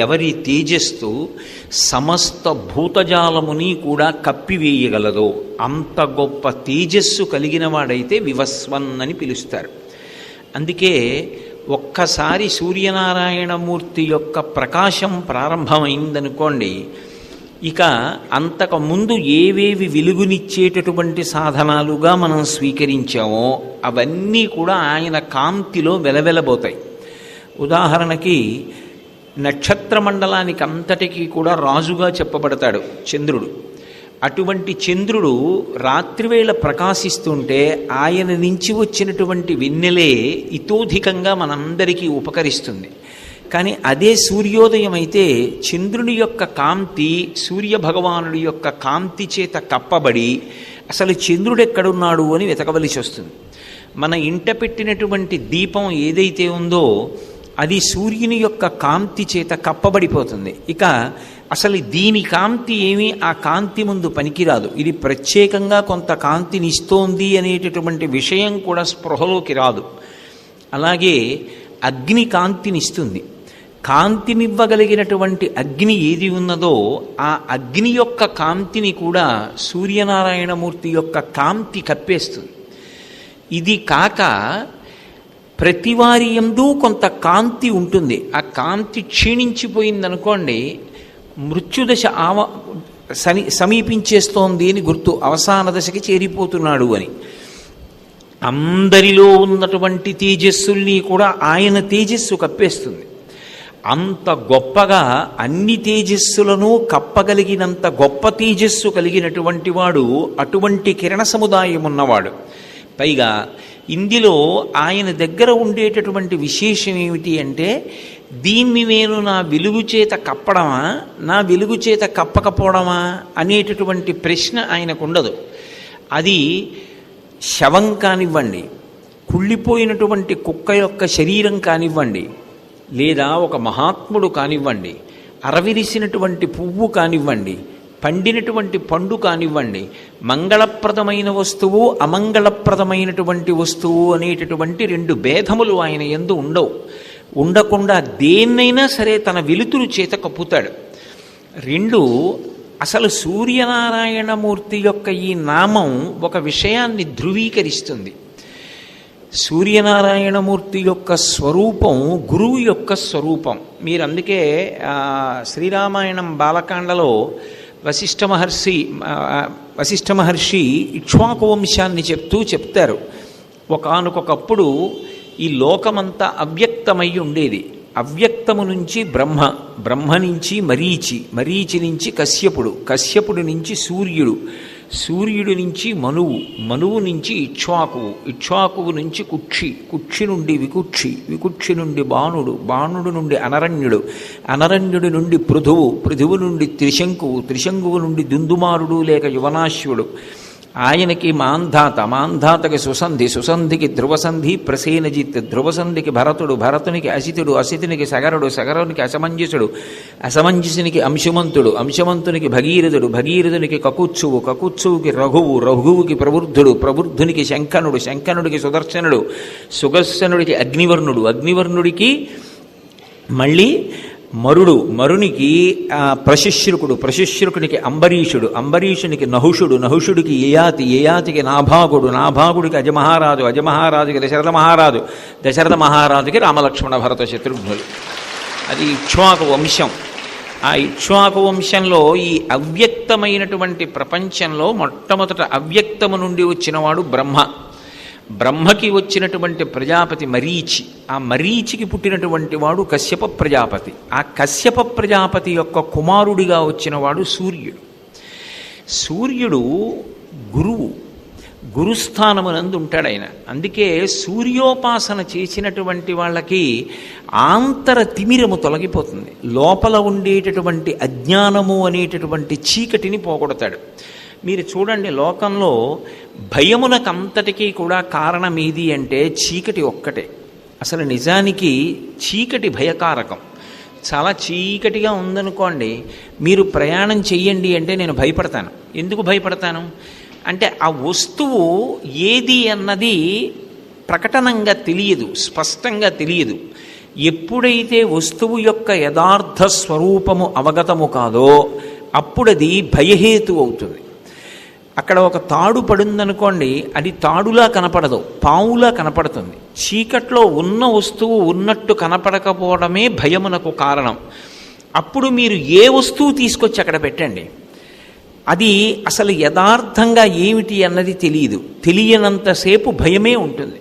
ఎవరి తేజస్సు సమస్త భూతజాలముని కూడా కప్పివేయగలదో అంత గొప్ప తేజస్సు కలిగిన వాడైతే వివస్వన్ అని పిలుస్తారు. అందుకే ఒక్కసారి సూర్యనారాయణమూర్తి యొక్క ప్రకాశం ప్రారంభమైందనుకోండి, ఇక అంతకుముందు ఏవేవి వెలుగునిచ్చేటటువంటి సాధనాలుగా మనం స్వీకరించామో అవన్నీ కూడా ఆయన కాంతిలో వెలవెలబోతాయి. ఉదాహరణకి నక్షత్ర మండలానికి అంతటికీ కూడా రాజుగా చెప్పబడతాడు చంద్రుడు. అటువంటి చంద్రుడు రాత్రివేళ ప్రకాశిస్తుంటే ఆయన నుంచి వచ్చినటువంటి వెన్నెలే ఇతోధికంగా మనందరికీ ఉపకరిస్తుంది. కానీ అదే సూర్యోదయం అయితే చంద్రుని యొక్క కాంతి సూర్యభగవానుడి యొక్క కాంతి చేత కప్పబడి అసలు చంద్రుడు ఎక్కడున్నాడు అని వెతకవలసి వస్తుంది. మన ఇంట పెట్టినటువంటి దీపం ఏదైతే ఉందో అది సూర్యుని యొక్క కాంతి చేత కప్పబడిపోతుంది. ఇక అసలు దీని కాంతి ఏమీ ఆ కాంతి ముందు పనికిరాదు. ఇది ప్రత్యేకంగా కొంత కాంతిని ఇస్తోంది అనేటటువంటి విషయం కూడా స్పృహలోకి రాదు. అలాగే అగ్ని కాంతినిస్తుంది. కాంతినివ్వగలిగినటువంటి అగ్ని ఏది ఉన్నదో ఆ అగ్ని యొక్క కాంతిని కూడా సూర్యనారాయణమూర్తి యొక్క కాంతి కప్పేస్తుంది. ఇది కాక ప్రతివారి యందు కొంత కాంతి ఉంటుంది. ఆ కాంతి క్షీణించిపోయిందనుకోండి, మృత్యుదశ సమీపించేస్తోంది అని గుర్తు, అవసాన దశకి చేరిపోతున్నాడు అని. అందరిలో ఉన్నటువంటి తేజస్సుల్ని కూడా ఆయన తేజస్సు కప్పేస్తుంది. అంత గొప్పగా అన్ని తేజస్సులను కప్పగలిగినంత గొప్ప తేజస్సు కలిగినటువంటి వాడు అటువంటి కిరణ సముదాయం ఉన్నవాడు. పైగా ఇందులో ఆయన దగ్గర ఉండేటటువంటి విశేషం ఏమిటి అంటే, దీన్ని నేను నా వెలుగు చేత కప్పడమా నా వెలుగు చేత కప్పకపోవడమా అనేటటువంటి ప్రశ్న ఆయనకు ఉండదు. అది శవం కానివ్వండి, కుళ్ళిపోయినటువంటి కుక్క యొక్క శరీరం కానివ్వండి, లేదా ఒక మహాత్ముడు కానివ్వండి, అరవిరిసినటువంటి పువ్వు కానివ్వండి, పండినటువంటి పండు కానివ్వండి, మంగళప్రదమైన వస్తువు అమంగళప్రదమైనటువంటి వస్తువు అనేటటువంటి రెండు భేదములు ఆయన యందు ఉండవు. ఉండకుండా దేన్నైనా సరే తన వెలుతురు చేత కప్పుతాడు. రెండు, అసలు సూర్యనారాయణమూర్తి యొక్క ఈ నామం ఒక విషయాన్ని ధృవీకరిస్తుంది. సూర్యనారాయణమూర్తి యొక్క స్వరూపం గురువు యొక్క స్వరూపం. మీరు అందుకే శ్రీరామాయణం బాలకాండలో వశిష్ఠ మహర్షి ఇక్ష్వాకు వంశాన్ని చెప్తారు. ఒకానొకప్పుడు ఈ లోకమంతా అవ్యక్తమై ఉండేది. అవ్యక్తము నుంచి బ్రహ్మ, బ్రహ్మ నుంచి మరీచి, మరీచి నుంచి కశ్యపుడు, కశ్యపుడు నుంచి సూర్యుడు, సూర్యుడి నుంచి మనువు, మనువు నుంచి ఇక్ష్వాకువు, ఇక్ష్వాకువు నుంచి కుక్షి, కుక్షి నుండి వికుక్షి, వికుక్షి నుండి బాణుడు, బాణుడు నుండి అనరణ్యుడు, అనరణ్యుడి నుండి పృథువు, పృథువు నుండి త్రిశంకువు, త్రిశంకువు నుండి దుందుమారుడు లేక యువనాశ్యుడు, ఆయనకి మాంధాత, మాంధాతకి సుసంధి, సుసంధికి ధ్రువసంధి ప్రసేనజిత్, ధ్రువసంధికి భరతుడు, భరతునికి అసితుడు, అసితునికి సగరుడు, సగరునికి అసమంజసుడు, అసమంజసునికి అంశుమంతుడు, అంశమంతునికి భగీరథుడు, భగీరథునికి కకుత్సువు, కకుత్సువుకి రఘువు, రఘువుకి ప్రవృద్ధుడు, ప్రవృద్ధునికి శంఖనుడు, శంఖనుడికి సుదర్శనుడు, సుదర్శనుడికి అగ్నివర్ణుడు, అగ్నివర్ణుడికి మళ్ళీ మరుడు, మరునికి ప్రశుశ్రుకుడు, ప్రశుశ్రుకునికి అంబరీషుడు, అంబరీషునికి నహుషుడు, నహుషుడికి యయాతి, యయాతికి నాభాగుడు, నాభాగుడికి అజమహారాజు, అజమహారాజుకి దశరథ మహారాజు, దశరథ మహారాజుకి రామలక్ష్మణ భరత శత్రుఘ్నులు. అది ఇక్ష్వాకు వంశం. ఆ ఇక్ష్వాకు వంశంలో ఈ అవ్యక్తమైనటువంటి ప్రపంచంలో మొట్టమొదట అవ్యక్తము నుండి వచ్చినవాడు బ్రహ్మ. బ్రహ్మకి వచ్చినటువంటి ప్రజాపతి మరీచి, ఆ మరీచికి పుట్టినటువంటి వాడు కశ్యప ప్రజాపతి, ఆ కశ్యప ప్రజాపతి యొక్క కుమారుడిగా వచ్చినవాడు సూర్యుడు. సూర్యుడు గురువు, గురుస్థానమునందు ఉంటాడు ఆయన. అందుకే సూర్యోపాసన చేసినటువంటి వాళ్ళకి ఆంతర తిమిరము తొలగిపోతుంది. లోపల ఉండేటటువంటి అజ్ఞానము అనేటటువంటి చీకటిని పోగొడతాడు. మీరు చూడండి, లోకంలో భయమునకంతటికీ కూడా కారణం ఏది అంటే చీకటి ఒక్కటే. అసలు నిజానికి చీకటి భయకారకం. చాలా చీకటిగా ఉందనుకోండి, మీరు ప్రయాణం చెయ్యండి అంటే నేను భయపడతాను. ఎందుకు భయపడతాను అంటే ఆ వస్తువు ఏది అన్నది ప్రకటనంగా తెలియదు, స్పష్టంగా తెలియదు. ఎప్పుడైతే వస్తువు యొక్క యథార్థ స్వరూపము అవగతము కాదో అప్పుడది భయహేతు అవుతుంది. అక్కడ ఒక తాడు పడిందనుకోండి, అది తాడులా కనపడదు, పావులా కనపడుతుంది. చీకట్లో ఉన్న వస్తువు ఉన్నట్టు కనపడకపోవడమే భయమునకు కారణం. అప్పుడు మీరు ఏ వస్తువు తీసుకొచ్చి అక్కడ పెట్టండి, అది అసలు యథార్థంగా ఏమిటి అన్నది తెలియదు. తెలియనంతసేపు భయమే ఉంటుంది.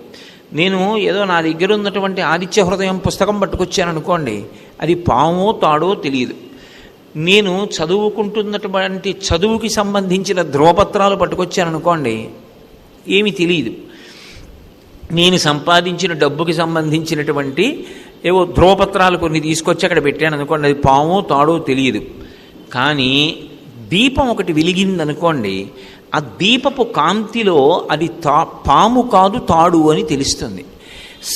నేను ఏదో నా దగ్గర ఉన్నటువంటి ఆదిత్య హృదయం పుస్తకం పట్టుకొచ్చాను అనుకోండి, అది పామో తాడో తెలియదు. నేను చదువుకుంటున్నటువంటి చదువుకి సంబంధించిన ధ్రువపత్రాలు పట్టుకొచ్చాను అనుకోండి, ఏమీ తెలియదు. నేను సంపాదించిన డబ్బుకి సంబంధించినటువంటి ఏవో ధ్రువపత్రాలు కొన్ని తీసుకొచ్చి అక్కడ పెట్టాను అనుకోండి, అది పామో తాడో తెలియదు. కానీ దీపం ఒకటి వెలిగిందనుకోండి, ఆ దీపపు కాంతిలో అది పాము కాదు తాడు అని తెలుస్తుంది.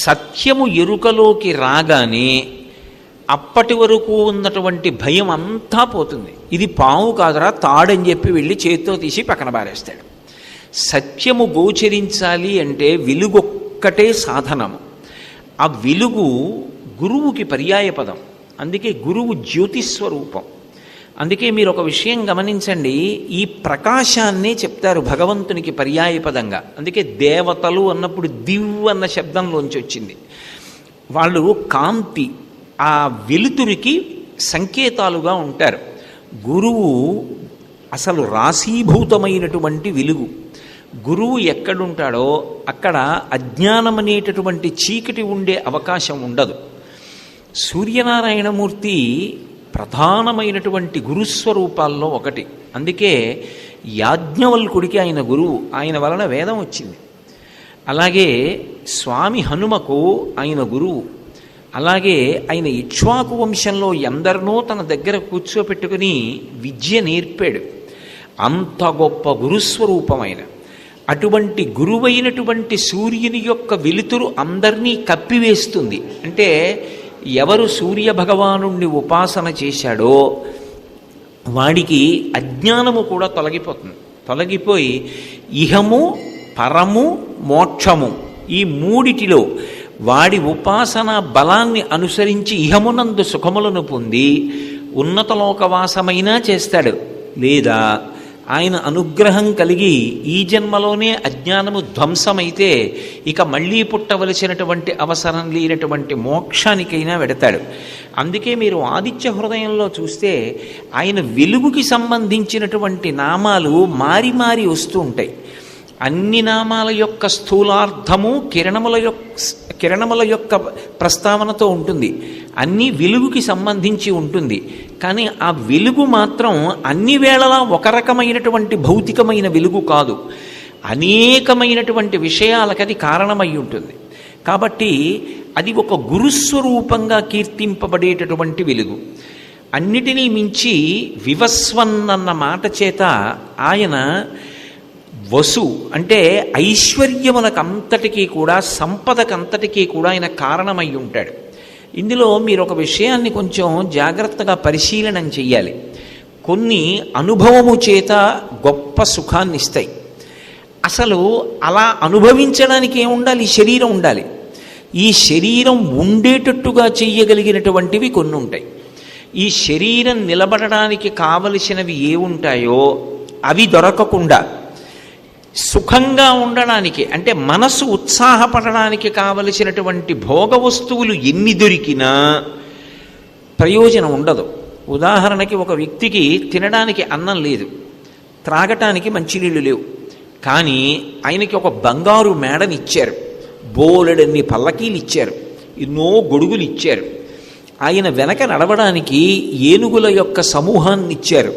సత్యము ఎరుకలోకి రాగానే అప్పటి వరకు ఉన్నటువంటి భయం అంతా పోతుంది. ఇది పాము కాదురా తాడని చెప్పి వెళ్ళి చేతితో తీసి పక్కన పారేస్తాడు. సత్యము గోచరించాలి అంటే వెలుగొక్కటే సాధనము. ఆ వెలుగు గురువుకి పర్యాయపదం. అందుకే గురువు జ్యోతిస్వరూపం. అందుకే మీరు ఒక విషయం గమనించండి, ఈ ప్రకాశాన్నే చెప్తారు భగవంతునికి పర్యాయపదంగా. అందుకే దేవతలు అన్నప్పుడు దివ్ అన్న శబ్దంలోంచి వచ్చింది. వాళ్ళు కాంతి, ఆ వెలుతురికి సంకేతాలుగా ఉంటారు. గురువు అసలు రాశీభూతమైనటువంటి వెలుగు. గురువు ఎక్కడుంటాడో అక్కడ అజ్ఞానం అనేటటువంటి చీకటి ఉండే అవకాశం ఉండదు. సూర్యనారాయణమూర్తి ప్రధానమైనటువంటి గురుస్వరూపాల్లో ఒకటి. అందుకే యాజ్ఞవల్కుడికి ఆయన గురువు, ఆయన వలన వేదం వచ్చింది. అలాగే స్వామి హనుమకు ఆయన గురువు. అలాగే ఆయన ఇక్ష్వాకు వంశంలో ఎందరినో తన దగ్గర కూర్చోపెట్టుకుని విద్య నేర్పాడు. అంత గొప్ప గురుస్వరూపమైన అటువంటి గురువైనటువంటి సూర్యుని యొక్క వెలుతురు అందరినీ కప్పివేస్తుంది. అంటే ఎవరు సూర్య భగవానుణ్ణి ఉపాసన చేశాడో వాడికి అజ్ఞానము కూడా తొలగిపోతుంది. తొలగిపోయి ఇహము పరము మోక్షము ఈ మూడిటిలో వాడి ఉపాసన బలాన్ని అనుసరించి ఇహమునందు సుఖములను పొంది ఉన్నత లోకవాసమైనా చేస్తాడు. లేదా ఆయన అనుగ్రహం కలిగి ఈ జన్మలోనే అజ్ఞానము ధ్వంసమైతే ఇక మళ్ళీ పుట్టవలసినటువంటి అవసరం లేనటువంటి మోక్షానికైనా వెడతాడు. అందుకే మీరు ఆదిత్య హృదయంలో చూస్తే ఆయన వెలుగుకి సంబంధించినటువంటి నామాలు మారి మారి వస్తూ ఉంటాయి. అన్ని నామాల యొక్క స్థూలార్థము కిరణముల యొక్క ప్రస్తావనతో ఉంటుంది. అన్ని వెలుగుకి సంబంధించి ఉంటుంది. కానీ ఆ వెలుగు మాత్రం అన్ని వేళలా ఒక రకమైనటువంటి భౌతికమైన వెలుగు కాదు, అనేకమైనటువంటి విషయాలకు అది కారణమై ఉంటుంది. కాబట్టి అది ఒక గురుస్వరూపంగా కీర్తింపబడేటటువంటి వెలుగు. అన్నిటినీ మించి వివస్వన్నన్న మాట చేత ఆయన వసు అంటే ఐశ్వర్యములకంతటికీ కూడా సంపదకంతటికీ కూడా ఆయన కారణమై ఉంటాడు. ఇందులో మీరు ఒక విషయాన్ని కొంచెం జాగ్రత్తగా పరిశీలనం చెయ్యాలి. కొన్ని అనుభవము చేత గొప్ప సుఖాన్ని ఇస్తాయి. అసలు అలా అనుభవించడానికి ఏముండాలి? శరీరం ఉండాలి. ఈ శరీరం ఉండేటట్టుగా చెయ్యగలిగినటువంటివి కొన్ని ఉంటాయి. ఈ శరీరం నిలబడడానికి కావలసినవి ఏ ఉంటాయో అవి దొరకకుండా సుఖంగా ఉండడానికి అంటే మనసు ఉత్సాహపడడానికి కావలసినటువంటి భోగ వస్తువులు ఎన్ని దొరికినా ప్రయోజనం ఉండదు. ఉదాహరణకి ఒక వ్యక్తికి తినడానికి అన్నం లేదు, త్రాగటానికి మంచినీళ్ళు లేవు, కానీ ఆయనకి ఒక బంగారు మేడని ఇచ్చారు, బోలెడన్ని పల్లకీలు ఇచ్చారు, ఎన్నో గొడుగులు ఇచ్చారు, ఆయన వెనక నడవడానికి ఏనుగుల యొక్క సమూహాన్ని ఇచ్చారు,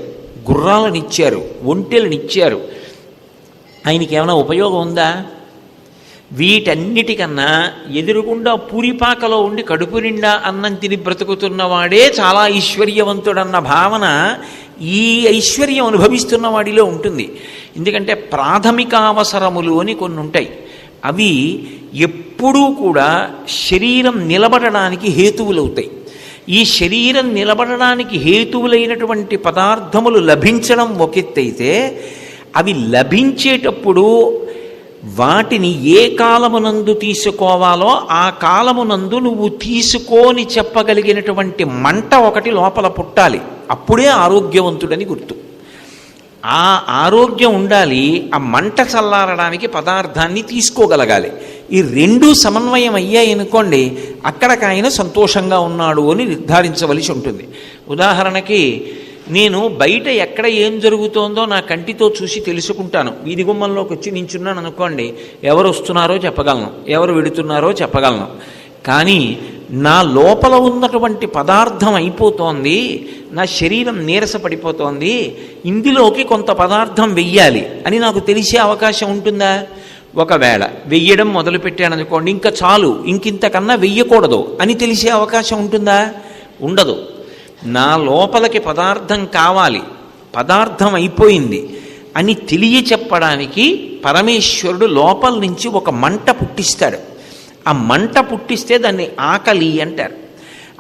గుర్రాలనిచ్చారు, ఒంటెలనిచ్చారు. ఆయనకి ఏమైనా ఉపయోగం ఉందా? వీటన్నిటికన్నా ఎదురుగుండా పూరిపాకలో ఉండి కడుపు నిండా అన్నం తిని బ్రతుకుతున్నవాడే చాలా ఐశ్వర్యవంతుడన్న భావన ఈ ఐశ్వర్యం అనుభవిస్తున్న వాడిలో ఉంటుంది. ఎందుకంటే ప్రాథమిక అవసరములు అని కొన్ని ఉంటాయి. అవి ఎప్పుడూ కూడా శరీరం నిలబడడానికి హేతువులవుతాయి. ఈ శరీరం నిలబడడానికి హేతువులైనటువంటి పదార్థములు లభించడం ఒక ఎత్తైతే, అవి లభించేటప్పుడు వాటిని ఏ కాలమునందు తీసుకోవాలో ఆ కాలమునందు నువ్వు తీసుకోని చెప్పగలిగినటువంటి మంట ఒకటి లోపల పుట్టాలి. అప్పుడే ఆరోగ్యవంతుడని గుర్తు. ఆ ఆరోగ్యం ఉండాలి. ఆ మంట చల్లారడానికి పదార్థాన్ని తీసుకోగలగాలి. ఈ రెండు సమన్వయం అయ్యాయనుకోండి, అక్కడికాయన సంతోషంగా ఉన్నాడు అని నిర్ధారించవలసి ఉంటుంది. ఉదాహరణకి నేను బయట ఎక్కడ ఏం జరుగుతోందో నా కంటితో చూసి తెలుసుకుంటాను. వీధి గుమ్మంలోకి వచ్చి నించున్నాను అనుకోండి, ఎవరు వస్తున్నారో చెప్పగలను, ఎవరు వెడుతున్నారో చెప్పగలను. కానీ నా లోపల ఉన్నటువంటి పదార్థం అయిపోతోంది, నా శరీరం నీరసపడిపోతోంది, ఇందులోకి కొంత పదార్థం వెయ్యాలి అని నాకు తెలిసే అవకాశం ఉంటుందా? ఒకవేళ వెయ్యడం మొదలుపెట్టాననుకోండి, ఇంకా చాలు, ఇంకింతకన్నా వెయ్యకూడదు అని తెలిసే అవకాశం ఉంటుందా? ఉండదు. నా లోపలికి పదార్థం కావాలి, పదార్థం అయిపోయింది అని తెలియచెప్పడానికి పరమేశ్వరుడు లోపల నుంచి ఒక మంట పుట్టిస్తాడు. ఆ మంట పుట్టిస్తే దాన్ని ఆకలి అంటారు.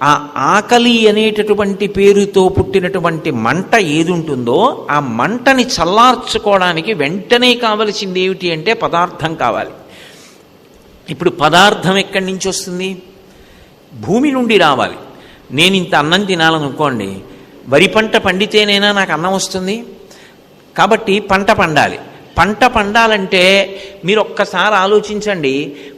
ఆ ఆకలి అనేటటువంటి పేరుతో పుట్టినటువంటి మంట ఏది ఉంటుందో ఆ మంటని చల్లార్చుకోవడానికి వెంటనే కావలసింది ఏమిటి అంటే పదార్థం కావాలి. ఇప్పుడు పదార్థం ఎక్కడి నుంచి వస్తుంది? భూమి నుండి రావాలి. నేను ఇంత అన్నం తినాలనుకోండి, వరి పంట పండితేనైనా నాకు అన్నం వస్తుంది. కాబట్టి పంట పండాలి. పంట పండాలంటే మీరు ఒక్కసారి ఆలోచించండి,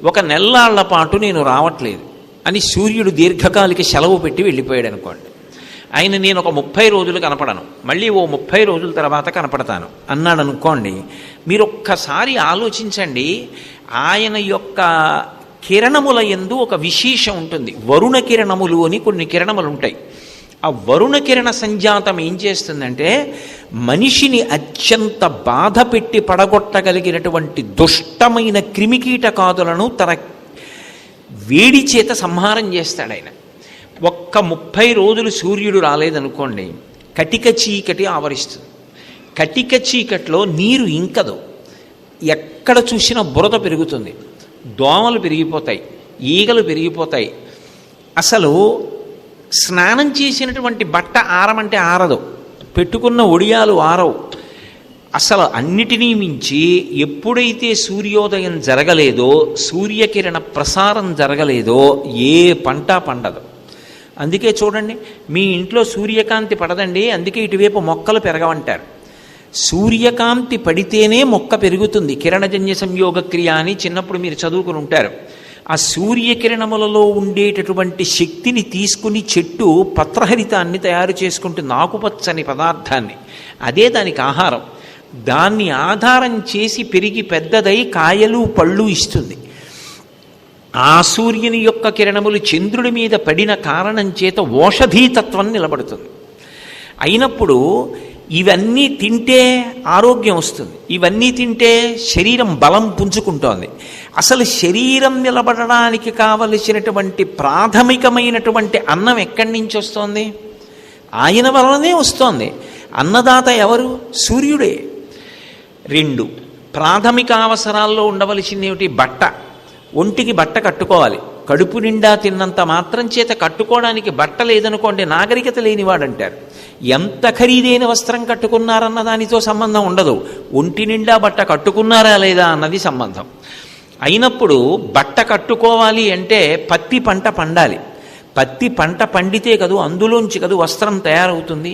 ఒక నెల్లాళ్ల పాటు నేను రావట్లేదు అని సూర్యుడు దీర్ఘకాలిక సెలవు పెట్టి వెళ్ళిపోయాడు అనుకోండి. ఆయన నేను ఒక 30 రోజులు కనపడను, మళ్ళీ ఓ 30 రోజుల తర్వాత కనపడతాను అన్నాడు అనుకోండి. మీరు ఒక్కసారి ఆలోచించండి, ఆయన యొక్క కిరణముల యందు ఒక విశేషం ఉంటుంది. వరుణ కిరణములు అని కొన్ని కిరణములు ఉంటాయి. ఆ వరుణ కిరణ సంజాతం ఏం చేస్తుందంటే మనిషిని అత్యంత బాధ పెట్టి పడగొట్టగలిగినటువంటి దుష్టమైన క్రిమికీటకాదులను తన వేడి చేత సంహారం చేస్తాడు ఆయన. ఒక్క 30 రోజులు సూర్యుడు రాలేదనుకోండి, కటిక చీకటి ఆవరిస్తుంది. కటిక చీకట్లో నీరు ఇంకదు, ఎక్కడ చూసినా బురద పెరుగుతుంది, దోమలు పెరిగిపోతాయి, ఈగలు పెరిగిపోతాయి. అసలు స్నానం చేసినటువంటి బట్ట ఆరమంటే ఆరదు, పెట్టుకున్న ఒడియాలు ఆరవు. అసలు అన్నిటినీ మించి ఎప్పుడైతే సూర్యోదయం జరగలేదో, సూర్యకిరణ ప్రసారం జరగలేదో ఏ పంట పండదు. అందుకే చూడండి, మీ ఇంట్లో సూర్యకాంతి పడదండి, అందుకే ఇటువైపు మొక్కలు పెరగవంటారు. సూర్యకాంతి పడితేనే మొక్క పెరుగుతుంది. కిరణజన్య సంయోగ క్రియ అని చిన్నప్పుడు మీరు చదువుకుని ఉంటారు. ఆ సూర్యకిరణములలో ఉండేటటువంటి శక్తిని తీసుకుని చెట్టు పత్రహరితాన్ని తయారు చేసుకుంటుంది, ఆకుపచ్చని పదార్థాన్ని. అదే దానికి ఆహారం. దాన్ని ఆధారం చేసి పెరిగి పెద్దదై కాయలు పళ్ళు ఇస్తుంది. ఆ సూర్యుని యొక్క కిరణములు చంద్రుడి మీద పడిన కారణం చేత ఓషధీతత్వం నిలబడుతుంది. అయినప్పుడు ఇవన్నీ తింటే ఆరోగ్యం వస్తుంది, ఇవన్నీ తింటే శరీరం బలం పుంజుకుంటోంది. అసలు శరీరం నిలబడడానికి కావలసినటువంటి ప్రాథమికమైనటువంటి అన్నం ఎక్కడి నుంచి వస్తోంది? ఆయన వలనే వస్తోంది. అన్నదాత ఎవరు? సూర్యుడే. 2 ప్రాథమిక అవసరాల్లో ఉండవలసింది ఏమిటి? బట్ట. ఒంటికి బట్ట కట్టుకోవాలి. కడుపు నిండా తిన్నంత మాత్రం చేత కట్టుకోవడానికి బట్ట లేదనుకోండి, నాగరికత లేనివాడంటారు. ఎంత ఖరీదైన వస్త్రం కట్టుకున్నారన్న దానితో సంబంధం ఉండదు, ఒంటి నిండా బట్ట కట్టుకున్నారా లేదా అన్నది సంబంధం. అయినప్పుడు బట్ట కట్టుకోవాలి అంటే పత్తి పంట పండాలి. పత్తి పంట పండితే కదూ, అందులోంచి కదూ వస్త్రం తయారవుతుంది.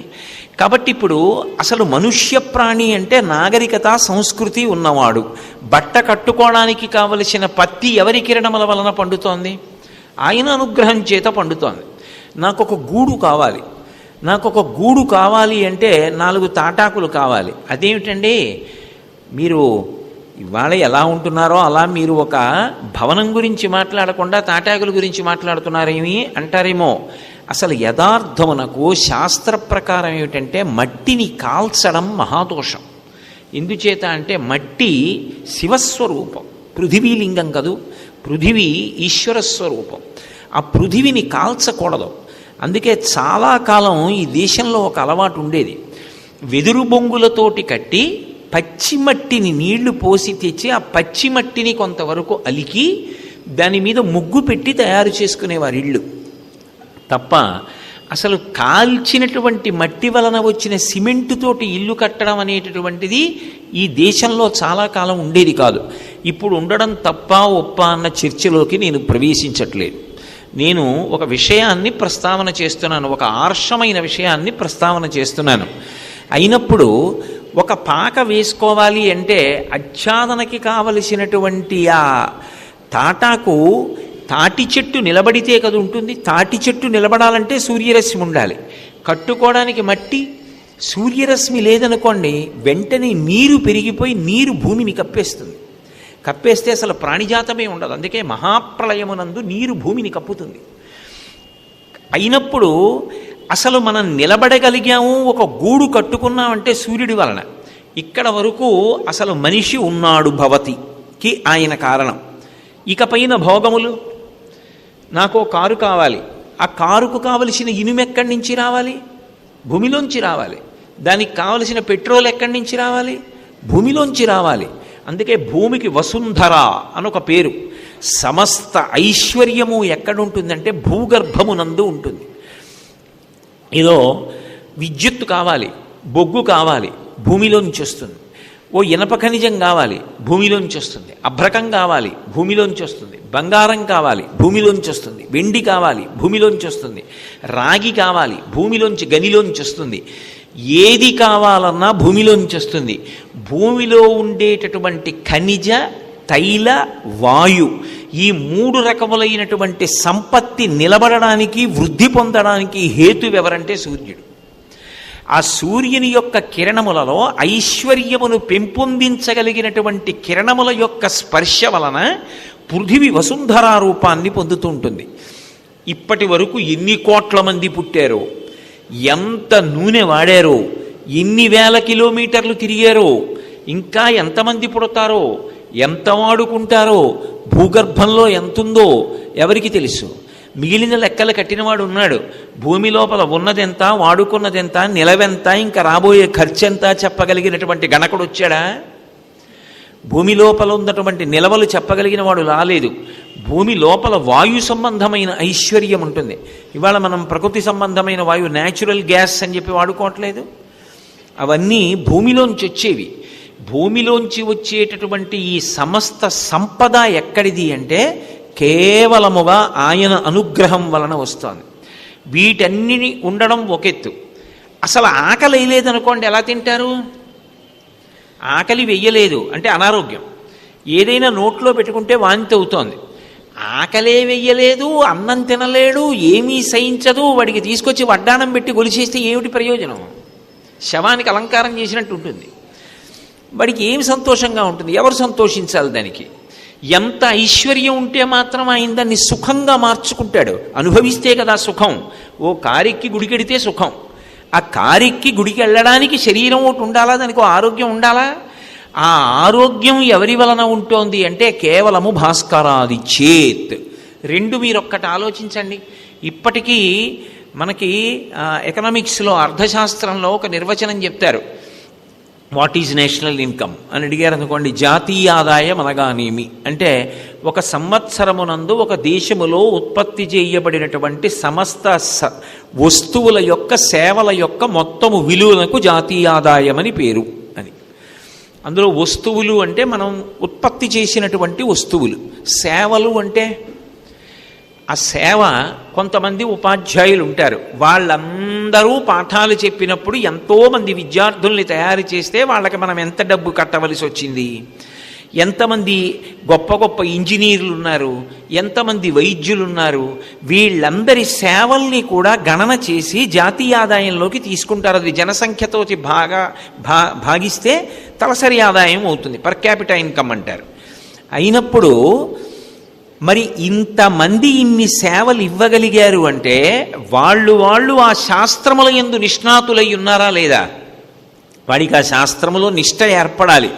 కాబట్టి ఇప్పుడు అసలు మనుష్య ప్రాణి అంటే నాగరికత సంస్కృతి ఉన్నవాడు. బట్ట కట్టుకోవడానికి కావలసిన పత్తి ఎవరి కిరణముల వలన పండుతోంది? ఆయన అనుగ్రహం చేత పండుతోంది. నాకొక గూడు కావాలి, నాకొక గూడు కావాలి అంటే 4 తాటాకులు కావాలి. అదేమిటండి, మీరు ఇవాళ ఎలా ఉంటున్నారో అలా మీరు ఒక భవనం గురించి మాట్లాడకుండా తాటాకుల గురించి మాట్లాడుతున్నారేమి అంటారేమో. అసలు యథార్థమునకు శాస్త్ర ప్రకారం ఏమిటంటే మట్టిని కాల్చడం మహాదోషం. ఎందుచేత అంటే మట్టి శివస్వరూపం, పృథివీలింగం కదూ, పృథివీ ఈశ్వర స్వరూపం. ఆ పృథివిని కాల్చకూడదు. అందుకే చాలా కాలం ఈ దేశంలో ఒక అలవాటు ఉండేది. వెదురు బొంగులతోటి కట్టి పచ్చిమట్టిని నీళ్లు పోసి తెచ్చి ఆ పచ్చిమట్టిని కొంతవరకు అలికి దాని మీద ముగ్గు పెట్టి తయారు చేసుకునేవారు ఇళ్ళు. తప్ప అసలు కాల్చినటువంటి మట్టి వలన వచ్చిన సిమెంటుతోటి ఇల్లు కట్టడం అనేటటువంటిది ఈ దేశంలో చాలా కాలం ఉండేది కాదు. ఇప్పుడు ఉండడం తప్ప ఒప్ప అన్న చర్చలోకి నేను ప్రవేశించట్లేదు. నేను ఒక విషయాన్ని ప్రస్తావన చేస్తున్నాను, ఒక ఆర్షమైన విషయాన్ని ప్రస్తావన చేస్తున్నాను. అయినప్పుడు ఒక పాక వేసుకోవాలి అంటే ఆచ్ఛాదనకి కావలసినటువంటి ఆ తాటాకు తాటి చెట్టు నిలబడితే కదా ఉంటుంది. తాటి చెట్టు నిలబడాలంటే సూర్యరశ్మి ఉండాలి. కట్టుకోవడానికి మట్టి, సూర్యరశ్మి లేదనుకోండి వెంటనే నీరు పెరిగిపోయి నీరు భూమిని కప్పేస్తుంది. కప్పేస్తే అసలు ప్రాణిజాతమే ఉండదు. అందుకే మహాప్రళయమునందు నీరు భూమిని కప్పుతుంది. అయినప్పుడు అసలు మనం నిలబడగలిగాము, ఒక గూడు కట్టుకున్నామంటే సూర్యుడి వలన. ఇక్కడ వరకు అసలు మనిషి ఉన్నాడు భవతికి ఆయన కారణం. ఇక పైన భోగములు, నాకు కారు కావాలి, ఆ కారుకు కావలసిన ఇనుము ఎక్కడి నుంచి రావాలి? భూమిలోంచి రావాలి. దానికి కావలసిన పెట్రోల్ ఎక్కడి నుంచి రావాలి? భూమిలోంచి రావాలి. అందుకే భూమికి వసుంధర అనొక పేరు. సమస్త ఐశ్వర్యము ఎక్కడుంటుందంటే భూగర్భమునందు ఉంటుంది. ఏదో విద్యుత్తు కావాలి, బొగ్గు కావాలి, భూమిలోంచి వస్తుంది. ఓ ఇనప ఖనిజం కావాలి, భూమిలోంచి వస్తుంది. అభ్రకం కావాలి, భూమిలోంచి వస్తుంది. బంగారం కావాలి, భూమిలోంచి వస్తుంది. వెండి కావాలి, భూమిలోంచి వస్తుంది. రాగి కావాలి, భూమిలోంచి గనిలోంచి వస్తుంది. ఏది కావాలన్నా భూమిలోంచి వస్తుంది. భూమిలో ఉండేటటువంటి ఖనిజ, తైల, వాయు ఈ 3 రకములైనటువంటి సంపత్తి నిలబడడానికి, వృద్ధి పొందడానికి హేతువెవరంటే సూర్యుడు. ఆ సూర్యుని యొక్క కిరణములలో ఐశ్వర్యమును పెంపొందించగలిగినటువంటి కిరణముల యొక్క స్పర్శ వలన పృథివి వసుంధరా రూపాన్ని పొందుతూ ఉంటుంది. ఇప్పటి వరకు ఎన్ని కోట్ల మంది పుట్టారో, ఎంత నూనె వాడారో, ఎన్ని వేల కిలోమీటర్లు తిరిగారో, ఇంకా ఎంతమంది పుడతారో, ఎంత వాడుకుంటారో, భూగర్భంలో ఎంతుందో ఎవరికి తెలుసు? మిగిలిన లెక్కలు కట్టినవాడు ఉన్నాడు. భూమి లోపల ఉన్నదెంత, వాడుకున్నదెంత, నిలవెంత, ఇంకా రాబోయే ఖర్చెంత చెప్పగలిగినటువంటి గణకుడు వచ్చాడా? భూమి లోపల ఉన్నటువంటి నిలవలు చెప్పగలిగిన వాడు రాలేదు. భూమి లోపల వాయు సంబంధమైన ఐశ్వర్యం ఉంటుంది. ఇవాళ మనం ప్రకృతి సంబంధమైన వాయు, న్యాచురల్ గ్యాస్ అని చెప్పి వాడుకోవట్లేదు. అవన్నీ భూమిలోంచి వచ్చేవి. భూమిలోంచి వచ్చేటటువంటి ఈ సమస్త సంపద ఎక్కడిది అంటే కేవలముగా ఆయన అనుగ్రహం వలన వస్తుంది. వీటన్నిని ఉండడం ఒకెత్తు. అసలు ఆకలి వేయలేదనుకోండి, ఎలా తింటారు? ఆకలి వెయ్యలేదు అంటే అనారోగ్యం. ఏదైనా నోట్లో పెట్టుకుంటే వాంతి అవుతోంది. ఆకలే వెయ్యలేదు, అన్నం తినలేడు, ఏమీ సహించదు, వాడికి తీసుకొచ్చి వడ్డాణం పెట్టి గొలిచేస్తే ఏమిటి ప్రయోజనం? శవానికి అలంకారం చేసినట్టు ఉంటుంది. వాడికి ఏమి సంతోషంగా ఉంటుంది? ఎవరు సంతోషించాలి దానికి? ఎంత ఐశ్వర్యం ఉంటే మాత్రం ఆయన దాన్ని సుఖంగా మార్చుకుంటాడు. అనుభవిస్తే కదా సుఖం. ఓ కారెక్కి గుడికెడితే సుఖం. ఆ కారెక్కి గుడికి వెళ్ళడానికి శరీరం ఒకటి ఉండాలా, దానికి ఆరోగ్యం ఉండాలా. ఆ ఆరోగ్యం ఎవరి వలన ఉంటోంది అంటే కేవలము భాస్కరాది చేత్. 2 మీరొక్కటి ఆలోచించండి. ఇప్పటికీ మనకి ఎకనామిక్స్లో, అర్థశాస్త్రంలో ఒక నిర్వచనం చెప్తారు. వాట్ ఈజ్ నేషనల్ ఇన్కమ్ అని అడిగారు అనుకోండి, జాతీయ ఆదాయం అనగానేమి అంటే ఒక సంవత్సరమునందు ఒక దేశములో ఉత్పత్తి చేయబడినటువంటి సమస్త వస్తువుల యొక్క, సేవల యొక్క మొత్తము విలువలకు జాతీయ ఆదాయం అని పేరు అని. అందులో వస్తువులు అంటే మనం ఉత్పత్తి చేసినటువంటి వస్తువులు, సేవలు అంటే ఆ సేవ. కొంతమంది ఉపాధ్యాయులు ఉంటారు, వాళ్ళందరూ పాఠాలు చెప్పినప్పుడు ఎంతోమంది విద్యార్థుల్ని తయారు చేస్తే వాళ్ళకి మనం ఎంత డబ్బు కట్టవలసి వచ్చింది? ఎంతమంది గొప్ప గొప్ప ఇంజనీర్లు ఉన్నారు, ఎంతమంది వైద్యులు ఉన్నారు, వీళ్ళందరి సేవల్ని కూడా గణన చేసి జాతీయ ఆదాయంలోకి తీసుకుంటారు. అది జనసంఖ్యతో భాగిస్తే తలసరి ఆదాయం అవుతుంది, పర్ క్యాపిటల్ ఇన్కమ్ అంటారు. అయినప్పుడు మరి ఇంతమంది ఇన్ని సేవలు ఇవ్వగలిగారు అంటే వాళ్ళు ఆ శాస్త్రముల యందు నిష్ణాతులై ఉన్నారా లేదా? వాడికి ఆ శాస్త్రములో నిష్ట ఏర్పడాలి.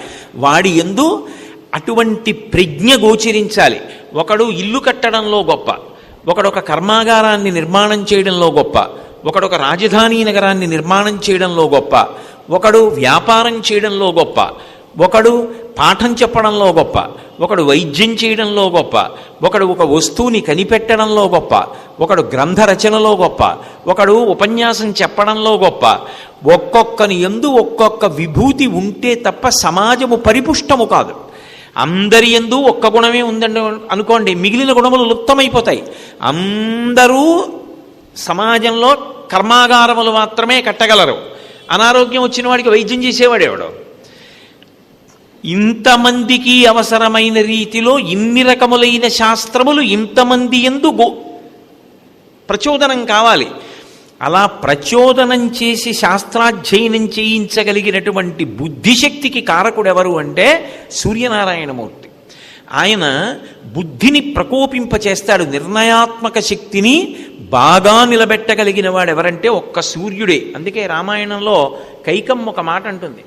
వాడి యందు అటువంటి ప్రజ్ఞ గోచరించాలి. ఒకడు ఇల్లు కట్టడంలో గొప్ప, ఒకడు ఒక కర్మాగారాన్ని నిర్మాణం చేయడంలో గొప్ప, ఒకడు ఒక రాజధాని నగరాన్ని నిర్మాణం చేయడంలో గొప్ప, ఒకడు వ్యాపారం చేయడంలో గొప్ప, ఒకడు పాఠం చెప్పడంలో గొప్ప, ఒకడు వైద్యం చేయడంలో గొప్ప, ఒకడు ఒక వస్తువుని కనిపెట్టడంలో గొప్ప, ఒకడు గ్రంథ రచనలో గొప్ప, ఒకడు ఉపన్యాసం చెప్పడంలో గొప్ప. ఒక్కొక్కని యందు ఒక్కొక్క విభూతి ఉంటే తప్ప సమాజము పరిపుష్టము కాదు. అందరి యందు ఒక్క గుణమే ఉందండి అనుకోండి, మిగిలిన గుణములు లుప్తమైపోతాయి. అందరూ సమాజంలో కర్మాగారములు మాత్రమే కట్టగలరు. అనారోగ్యం వచ్చిన వాడికి వైద్యం చేసేవాడేవాడు. ఇంతమందికి అవసరమైన రీతిలో ఇన్ని రకములైన శాస్త్రములు ఇంతమంది యందు ప్రచోదనం కావాలి. అలా ప్రచోదనం చేసి శాస్త్రాధ్యయనం చేయించగలిగినటువంటి బుద్ధిశక్తికి కారకుడు ఎవరు అంటే సూర్యనారాయణమూర్తి. ఆయన బుద్ధిని ప్రకోపింపచేస్తాడు. నిర్ణయాత్మక శక్తిని బాగా నిలబెట్టగలిగిన వాడు ఎవరంటే ఒక్క సూర్యుడే. అందుకే రామాయణంలో కైకమ్మ ఒక మాట అంటుంది,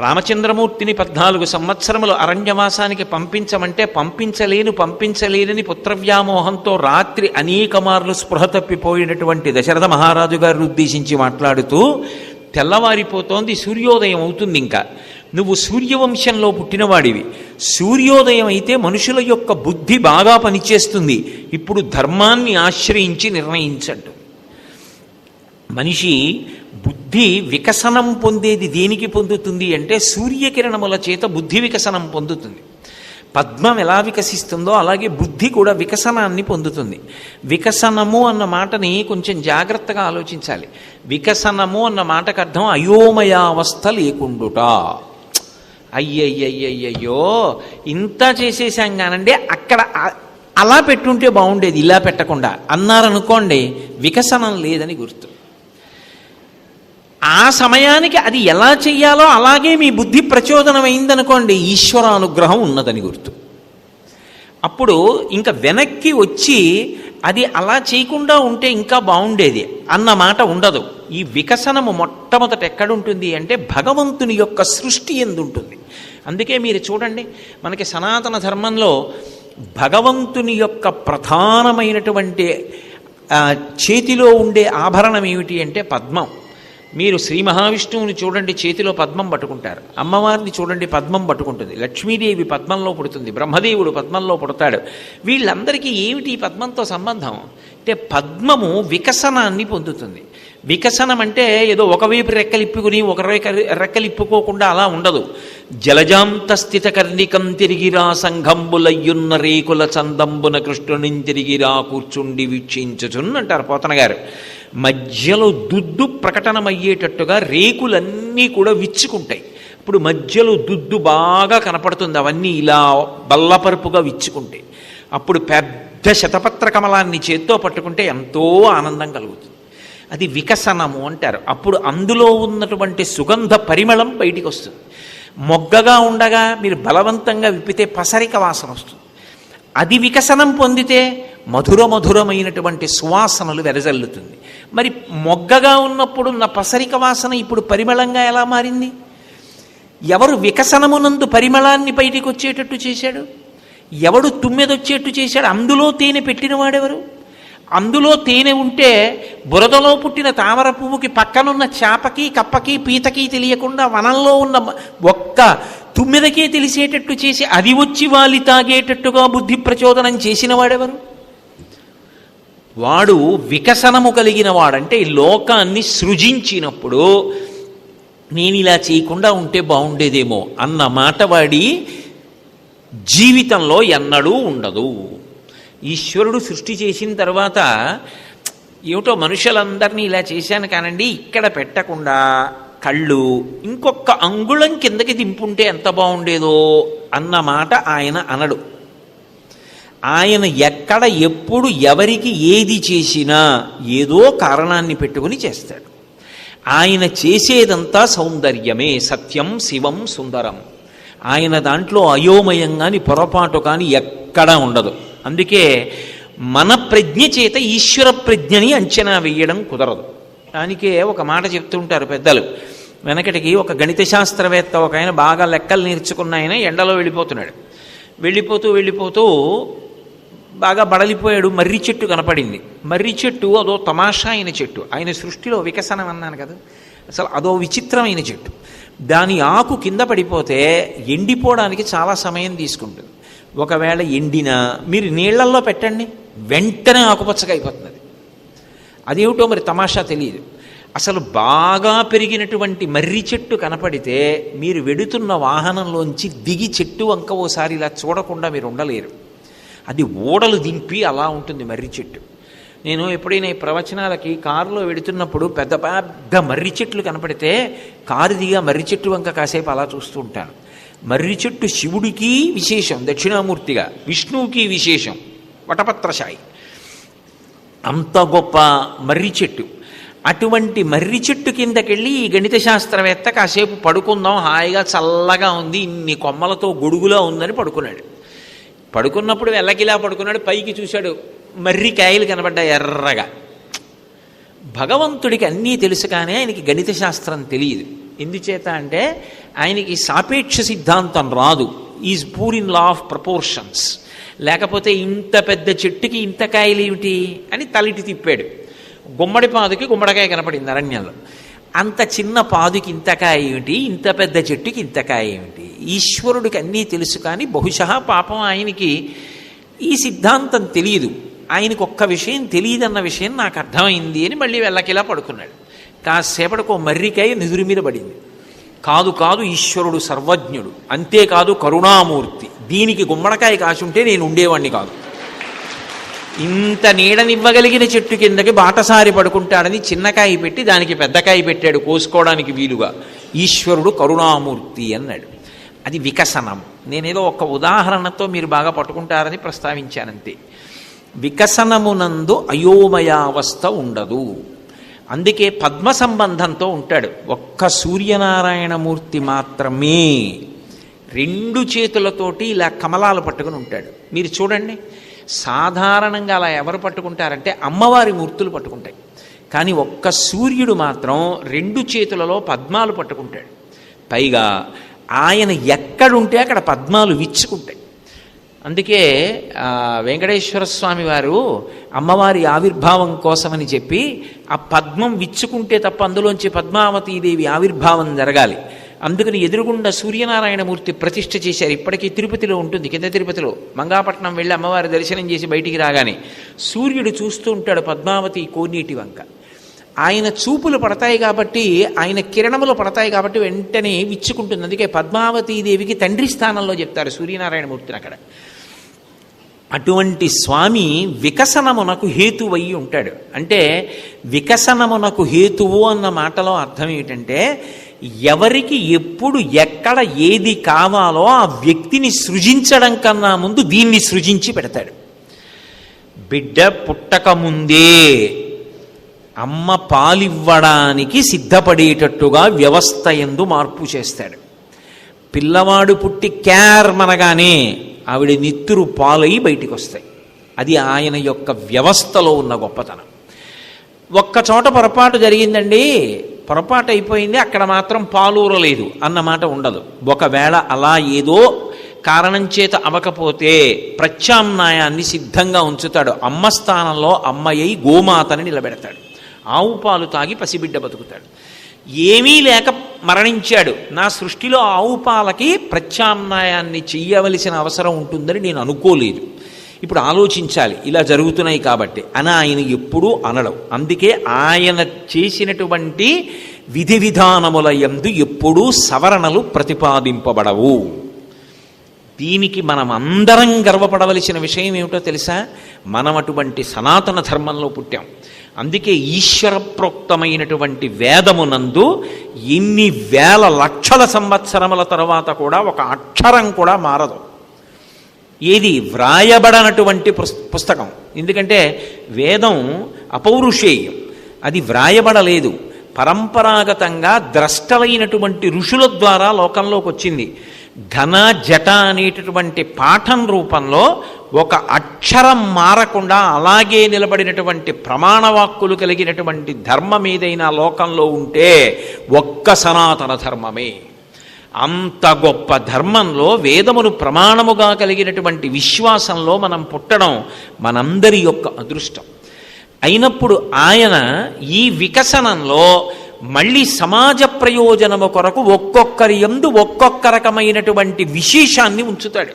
రామచంద్రమూర్తిని 14 సంవత్సరములు అరణ్యవాసానికి పంపించమంటే పంపించలేనని పుత్రవ్యామోహంతో రాత్రి అనేక మార్లు స్పృహ తప్పిపోయినటువంటి దశరథ మహారాజు గారిని ఉద్దేశించి మాట్లాడుతూ, తెల్లవారిపోతోంది, సూర్యోదయం అవుతుంది, ఇంకా నువ్వు సూర్యవంశంలో పుట్టినవాడివి, సూర్యోదయం అయితే మనుషుల యొక్క బుద్ధి బాగా పనిచేస్తుంది, ఇప్పుడు ధర్మాన్ని ఆశ్రయించి నిర్ణయించండు. మనిషి బుద్ధి వికసనం పొందేది దేనికి పొందుతుంది అంటే సూర్యకిరణముల చేత బుద్ధి వికసనం పొందుతుంది. పద్మం ఎలా వికసిస్తుందో అలాగే బుద్ధి కూడా వికసనాన్ని పొందుతుంది. వికసనము అన్న మాటని కొంచెం జాగ్రత్తగా ఆలోచించాలి. వికసనము అన్న మాటకు అర్థం అయోమయావస్థ లేకుండుట. అయ్యయ్యయ్యయ్యో ఇంత చేసేసాం కానండి, అక్కడ అలా పెట్టుంటే బాగుండేది, ఇలా పెట్టకుండా అన్నారనుకోండి, వికసనం లేదని గుర్తు. ఆ సమయానికి అది ఎలా చెయ్యాలో అలాగే మీ బుద్ధి ప్రచోదనం అయిందనుకోండి, ఈశ్వరానుగ్రహం ఉన్నదని గుర్తు. అప్పుడు ఇంకా వెనక్కి వచ్చి అది అలా చేయకుండా ఉంటే ఇంకా బాగుండేది అన్న మాట ఉండదు. ఈ వికసనము మొట్టమొదట ఎక్కడుంటుంది అంటే భగవంతుని యొక్క సృష్టి యందు ఉంటుంది. అందుకే మీరు చూడండి, మనకి సనాతన ధర్మంలో భగవంతుని యొక్క ప్రధానమైనటువంటి చేతిలో ఉండే ఆభరణం ఏమిటి అంటే పద్మం. మీరు శ్రీ మహావిష్ణువుని చూడండి, చేతిలో పద్మం పట్టుకుంటారు. అమ్మవారిని చూడండి, పద్మం పట్టుకుంటుంది. లక్ష్మీదేవి పద్మంలో పుడుతుంది, బ్రహ్మదేవుడు పద్మంలో పుడతాడు. వీళ్ళందరికీ ఏమిటి పద్మంతో సంబంధం అంటే పద్మము వికసనాన్ని పొందుతుంది. వికసనం అంటే ఏదో ఒకవైపు రెక్కలిప్పుకుని ఒక రెక్కలిప్పుకోకుండా అలా ఉండదు. జలజాంత స్థిత కర్ణికం తిరిగిరా సంఘంబులయ్యున్న రేకుల చందంబున కృష్ణుని తిరిగిరా కూర్చుండి వీక్షించుచున్ అంటారు పోతన గారు. మధ్యలో దుద్దు ప్రకటనమయ్యేటట్టుగా రేకులన్నీ కూడా విచ్చుకుంటాయి. ఇప్పుడు మధ్యలో దుద్దు బాగా కనపడుతుంది, అవన్నీ ఇలా బల్లపరుపుగా విచ్చుకుంటాయి. అప్పుడు పెద్ద శతపత్ర కమలాన్ని చేత్తో పట్టుకుంటే ఎంతో ఆనందం కలుగుతుంది. అది వికసనము అంటారు. అప్పుడు అందులో ఉన్నటువంటి సుగంధ పరిమళం బయటికి వస్తుంది. మొగ్గగా ఉండగా మీరు బలవంతంగా విప్పితే పసరిక వాసన వస్తుంది. అది వికసనం పొందితే మధురమైనటువంటి సువాసనలు వెదజల్లుతుంది. మరి మొగ్గగా ఉన్నప్పుడున్న పసరిక వాసన ఇప్పుడు పరిమళంగా ఎలా మారింది? ఎవరు వికసనమునందు పరిమళాన్ని బయటికి వచ్చేటట్టు చేశాడు? ఎవడు తుమ్మెదొచ్చేట్టు చేశాడు? అందులో తేనె పెట్టినవాడెవరు? అందులో తేనె ఉంటే బురదలో పుట్టిన తామర పువ్వుకి పక్కనున్న చేపకి కప్పకి పీతకి తెలియకుండా వనంలో ఉన్న ఒక్క తుమ్మెదకే తెలిసేటట్టు చేసి అది వచ్చి వాలి తాగేటట్టుగా బుద్ధి ప్రచోదనం చేసిన వాడెవరు? వాడు వికసనము కలిగిన వాడంటే ఈ లోకాన్ని సృజించినప్పుడు నేను ఇలా చేయకుండా ఉంటే బాగుండేదేమో అన్న మాట వాడి జీవితంలో ఎన్నడూ ఉండదు. ఈశ్వరుడు సృష్టి చేసిన తర్వాత ఏమిటో మనుషులందరినీ ఇలా చేశాను కానండి, ఇక్కడ పెట్టకుండా కళ్ళు ఇంకొక అంగుళం కిందకి దింపుంటే ఎంత బాగుండేదో అన్న మాట ఆయన అనడు. ఆయన ఎక్కడ ఎప్పుడు ఎవరికి ఏది చేసినా ఏదో కారణాన్ని పెట్టుకుని చేస్తాడు. ఆయన చేసేదంతా సౌందర్యమే, సత్యం శివం సుందరం. ఆయన దాంట్లో అయోమయం కానీ పొరపాటు కానీ ఎక్కడా ఉండదు. అందుకే మన ప్రజ్ఞ చేత ఈశ్వర ప్రజ్ఞని అంచనా వేయడం కుదరదు. దానికే ఒక మాట చెప్తుంటారు పెద్దలు. వెనకటికి ఒక గణిత శాస్త్రవేత్త ఒక ఆయన బాగా లెక్కలు నేర్చుకున్న ఆయన ఎండలో వెళ్ళిపోతున్నాడు. వెళ్ళిపోతూ బాగా బడలిపోయాడు. మర్రి చెట్టు కనపడింది. మర్రి చెట్టు అదో తమాషా అయిన చెట్టు. ఆయన సృష్టిలో వికసనం అన్నాను కదా, అసలు అదో విచిత్రమైన చెట్టు. దాని ఆకు కింద పడిపోతే ఎండిపోవడానికి చాలా సమయం తీసుకుంటుంది. ఒకవేళ ఎండినా మీరు నీళ్లల్లో పెట్టండి, వెంటనే ఆకుపచ్చగా అయిపోతుంది. అదేమిటో మరి తమాషా తెలియదు. అసలు బాగా పెరిగినటువంటి మర్రి చెట్టు కనపడితే మీరు వెడుతున్న వాహనంలోంచి దిగి చెట్టు వంక ఓసారి ఇలా చూడకుండా మీరు ఉండలేరు. అది ఓడలు దింపి అలా ఉంటుంది మర్రి చెట్టు. నేను ఎప్పుడైనా ఈ ప్రవచనాలకి కారులో వెడుతున్నప్పుడు పెద్ద పెద్ద మర్రి చెట్లు కనపడితే కారు దిగా మర్రి చెట్టు వంక కాసేపు అలా చూస్తూ ఉంటాను. మర్రి చెట్టు శివుడికి విశేషం దక్షిణామూర్తిగా, విష్ణువుకి విశేషం వటపత్రశాయి, అంత గొప్ప మర్రి చెట్టు. అటువంటి మర్రి చెట్టు కిందకెళ్ళి ఈ గణిత శాస్త్రవేత్త కాసేపు పడుకుందాం, హాయిగా చల్లగా ఉంది, ఇన్ని కొమ్మలతో గొడుగులా ఉందని పడుకున్నాడు. పడుకున్నప్పుడు వెళ్ళకిలా పడుకున్నాడు, పైకి చూశాడు, మర్రి కాయలు కనబడ్డాయి ఎర్రగా. భగవంతుడికి అన్నీ తెలుసు కానీ ఆయనకి గణిత శాస్త్రం తెలియదు. ఎందుచేత అంటే ఆయనకి సాపేక్ష సిద్ధాంతం రాదు. Is poor in law of proportions. లేకపోతే ఇంత పెద్ద చెట్టుకి ఇంత కాయలు ఏమిటి అని తలిటి తిప్పాడు. గుమ్మడి పాదుకి గుమ్మడికాయ కనపడింది అరణ్యంలో. అంత చిన్న పాదుకి ఇంతకాయ ఏమిటి, ఇంత పెద్ద చెట్టుకి ఇంతకాయ ఏమిటి? ఈశ్వరుడికి అన్నీ తెలుసు కానీ బహుశా పాపం ఆయనకి ఈ సిద్ధాంతం తెలియదు. ఆయనకు ఒక్క విషయం తెలియదన్న విషయం నాకు అర్థమైంది అని మళ్ళీ వెళ్ళకిలా పడుకున్నాడు. కాసేపటికో మర్రికాయ నిదురి మీద పడింది. కాదు కాదు, ఈశ్వరుడు సర్వజ్ఞుడు, అంతేకాదు కరుణామూర్తి, దీనికి గుమ్మడికాయ కాసుంటే నేను ఉండేవాణ్ణి కాదు. ఇంత నీడనివ్వగలిగిన చెట్టు కిందకి బాటసారి పడుకుంటాడని చిన్నకాయ పెట్టి దానికి పెద్దకాయ పెట్టాడు కోసుకోవడానికి వీలుగా. ఈశ్వరుడు కరుణామూర్తి అన్నాడు. అది వికసనం. నేనేదో ఒక ఉదాహరణతో మీరు బాగా పట్టుకుంటారని ప్రస్తావించానంతే. వికసనమునందు అయోమయావస్థ ఉండదు. అందుకే పద్మ సంబంధంతో ఉంటాడు. ఒక్క సూర్యనారాయణమూర్తి మాత్రమే రెండు చేతులతోటి ఇలా కమలాలు పట్టుకుని ఉంటాడు. మీరు చూడండి, సాధారణంగా అలా ఎవరు పట్టుకుంటారంటే అమ్మవారి మూర్తులు పట్టుకుంటాయి. కానీ ఒక్క సూర్యుడు మాత్రం రెండు చేతులలో పద్మాలు పట్టుకుంటాడు. పైగా ఆయన ఎక్కడుంటే అక్కడ పద్మాలు విచ్చుకుంటాయి. అందుకే వెంకటేశ్వర స్వామి వారు అమ్మవారి ఆవిర్భావం కోసమని చెప్పి ఆ పద్మం విచ్చుకుంటే తప్ప అందులోంచి పద్మావతీదేవి ఆవిర్భావం జరగాలి. అందుకని ఎదురుగుండా సూర్యనారాయణమూర్తి ప్రతిష్ఠ చేశారు. ఇప్పటికీ తిరుపతిలో ఉంటుంది, కింద తిరుపతిలో. మంగాపట్నం వెళ్ళి అమ్మవారి దర్శనం చేసి బయటికి రాగానే సూర్యుడు చూస్తూ ఉంటాడు పద్మావతి కోనేటి వంక. ఆయన చూపులు పడతాయి కాబట్టి, ఆయన కిరణములు పడతాయి కాబట్టి వెంటనే విచ్చుకుంటుంది. అందుకే పద్మావతీదేవికి తండ్రి స్థానంలో చెప్తారు సూర్యనారాయణమూర్తిని అక్కడ. అటువంటి స్వామి వికసనమునకు హేతువయ్యి ఉంటాడు. అంటే వికసనమునకు హేతువు అన్న మాటలో అర్థం ఏమిటంటే ఎవరికి ఎప్పుడు ఎక్కడ ఏది కావాలో ఆ వ్యక్తిని సృజించడం కన్నా ముందు దీన్ని సృజించి పెడతాడు. బిడ్డ పుట్టకముందే అమ్మ పాలివ్వడానికి సిద్ధపడేటట్టుగా వ్యవస్థ యందు మార్పు చేస్తాడు. పిల్లవాడు పుట్టి క్యార్మనగానే ఆవిడ నిత్తురు పాలై బయటికి వస్తాయి. అది ఆయన యొక్క వ్యవస్థలో ఉన్న గొప్పతనం. ఒక్కచోట పొరపాటు జరిగిందండి, పొరపాటు అయిపోయింది, అక్కడ మాత్రం పాలూరలేదు అన్నమాట ఉండదు. ఒకవేళ అలా ఏదో కారణం చేత అవ్వకపోతే ప్రత్యామ్నాయాన్ని సిద్ధంగా ఉంచుతాడు. అమ్మ స్థానంలో అమ్మయ్యి గోమాతని నిలబెడతాడు. ఆవు పాలు తాగి పసిబిడ్డ బతుకుతాడు. ఏమీ లేక మరణించాడు, నా సృష్టిలో ఆవు పాలకి ప్రత్యామ్నాయాన్ని చెయ్యవలసిన అవసరం ఉంటుందని నేను అనుకోలేదు, ఇప్పుడు ఆలోచించాలి, ఇలా జరుగుతున్నాయి కాబట్టి అని ఆయన ఎప్పుడూ అనడం. అందుకే ఆయన చేసినటువంటి విధి విధానముల యందు ఎప్పుడూ సవరణలు ప్రతిపాదింపబడవు. దీనికి మనం అందరం గర్వపడవలసిన విషయం ఏమిటో తెలుసా? మనం అటువంటి సనాతన ధర్మంలో పుట్టాం. అందుకే ఈశ్వర ప్రోక్తమైనటువంటి వేదమునందు ఎన్ని వేల లక్షల సంవత్సరముల తర్వాత కూడా ఒక అక్షరం కూడా మారదు. ఏది వ్రాయబడనటువంటి పుస్తకం. ఎందుకంటే వేదం అపౌరుషేయం, అది వ్రాయబడలేదు, పరంపరాగతంగా ద్రష్టలైనటువంటి ఋషుల ద్వారా లోకంలోకి వచ్చింది. ఘన జట అనేటటువంటి పాఠం రూపంలో ఒక అక్షరం మారకుండా అలాగే నిలబడినటువంటి ప్రమాణవాక్కులు కలిగినటువంటి ధర్మం ఏదైనా లోకంలో ఉంటే ఒక్క సనాతన ధర్మమే. అంత గొప్ప ధర్మంలో వేదమును ప్రమాణముగా కలిగినటువంటి విశ్వాసంలో మనం పుట్టడం మనందరి యొక్క అదృష్టం. అయినప్పుడు ఆయన ఈ వికసనంలో మళ్ళీ సమాజ ప్రయోజనము కొరకు ఒక్కొక్కరి యందు ఒక్కొక్క రకమైనటువంటి విశేషాన్ని ఉంచుతాడు.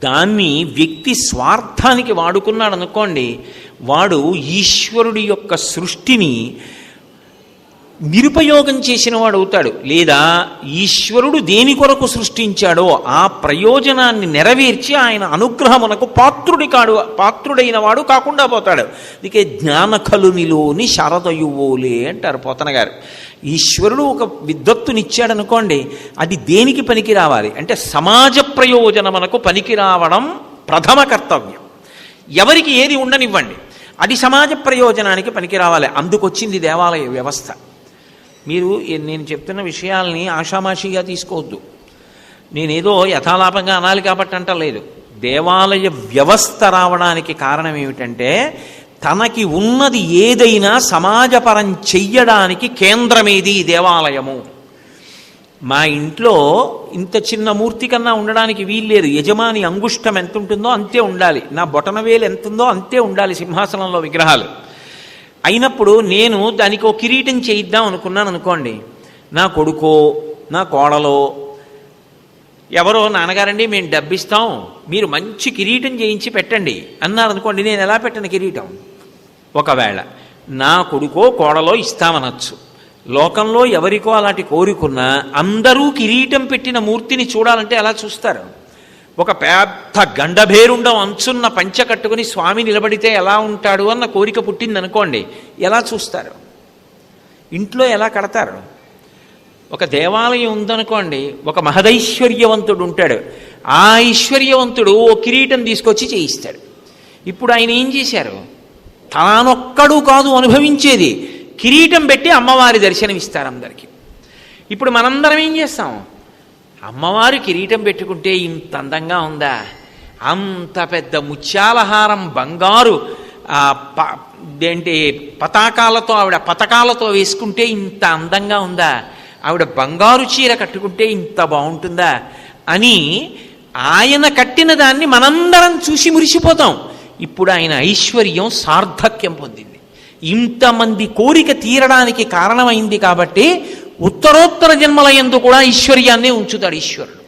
దాన్ని వ్యక్తి స్వార్థానికి వాడుకున్నాడు అనుకోండి, వాడు ఈశ్వరుడి యొక్క సృష్టిని నిరుపయోగం చేసిన వాడు అవుతాడు. లేదా ఈశ్వరుడు దేని కొరకు సృష్టించాడో ఆ ప్రయోజనాన్ని నెరవేర్చి ఆయన అనుగ్రహమునకు పాత్రుడైన వాడు కాకుండా పోతాడు. అందుకే జ్ఞానకలునిలోని శారదయువోలే అంటారు పోతన గారు. ఈశ్వరుడు ఒక విద్వత్తునిచ్చాడనుకోండి, అది దేనికి పనికి రావాలి అంటే సమాజ ప్రయోజనమునకు పనికి రావడం ప్రథమ కర్తవ్యం. ఎవరికి ఏది ఉండనివ్వండి, అది సమాజ ప్రయోజనానికి పనికి రావాలి. అందుకొచ్చింది దేవాలయ వ్యవస్థ. మీరు నేను చెప్తున్న విషయాల్ని ఆషామాషిగా తీసుకోవద్దు. నేనేదో యథాలాపంగా అనాలి కాబట్టి అంటలేదు. దేవాలయ వ్యవస్థ రావడానికి కారణం ఏమిటంటే తనకి ఉన్నది ఏదైనా సమాజపరం చెయ్యడానికి కేంద్రమేది దేవాలయము. మా ఇంట్లో ఇంత చిన్న మూర్తి కన్నా ఉండడానికి వీల్లేదు. యజమాని అంగుష్టం ఎంత ఉంటుందో అంతే ఉండాలి, నా బొటనవేలు ఎంత ఉందో అంతే ఉండాలి సింహాసనంలో విగ్రహాలు. అయినప్పుడు నేను దానికి ఒక కిరీటం చేయిద్దాం అనుకున్నాను అనుకోండి, నా కొడుకో నా కోడలో ఎవరో నాన్నగారండి మేము డబ్బిస్తాం మీరు మంచి కిరీటం చేయించి పెట్టండి అన్నారు అనుకోండి, నేను ఎలా పెట్టను కిరీటం? ఒకవేళ నా కొడుకో కోడలో ఇస్తామనొచ్చు. లోకంలో ఎవరికో అలాంటి కోరుకున్నా అందరూ కిరీటం పెట్టిన మూర్తిని చూడాలంటే ఎలా చూస్తారు? ఒక పెద్ద గండభేరుండం అంచున్న పంచె కట్టుకుని స్వామి నిలబడితే ఎలా ఉంటాడు అన్న కోరిక పుట్టిందనుకోండి, ఎలా చూస్తారు? ఇంట్లో ఎలా కడతారు? ఒక దేవాలయం ఉందనుకోండి, ఒక మహదైశ్వర్యవంతుడు ఉంటాడు, ఆ ఐశ్వర్యవంతుడు ఓ కిరీటం తీసుకొచ్చి చేయిస్తాడు. ఇప్పుడు ఆయన ఏం చేశారు? తానొక్కడు కాదు అనుభవించేది, కిరీటం పెట్టి అమ్మవారి దర్శనం ఇస్తారు అందరికీ. ఇప్పుడు మనందరం ఏం చేస్తాం? అమ్మవారు కిరీటం పెట్టుకుంటే ఇంత అందంగా ఉందా, అంత పెద్ద ముత్యాలహారం బంగారు పతాకాలతో ఆవిడ పతకాలతో వేసుకుంటే ఇంత అందంగా ఉందా, ఆవిడ బంగారు చీర కట్టుకుంటే ఇంత బాగుంటుందా అని ఆయన కట్టిన దాన్ని మనందరం చూసి మురిసిపోతాం. ఇప్పుడు ఆయన ఐశ్వర్యం సార్థక్యం పొందింది. ఇంతమంది కోరిక తీరడానికి కారణమైంది కాబట్టి ఉత్తరోత్తర జన్మల యందు కూడా ఐశ్వర్యాన్ని ఉంచుతాడు ఈశ్వరుడు.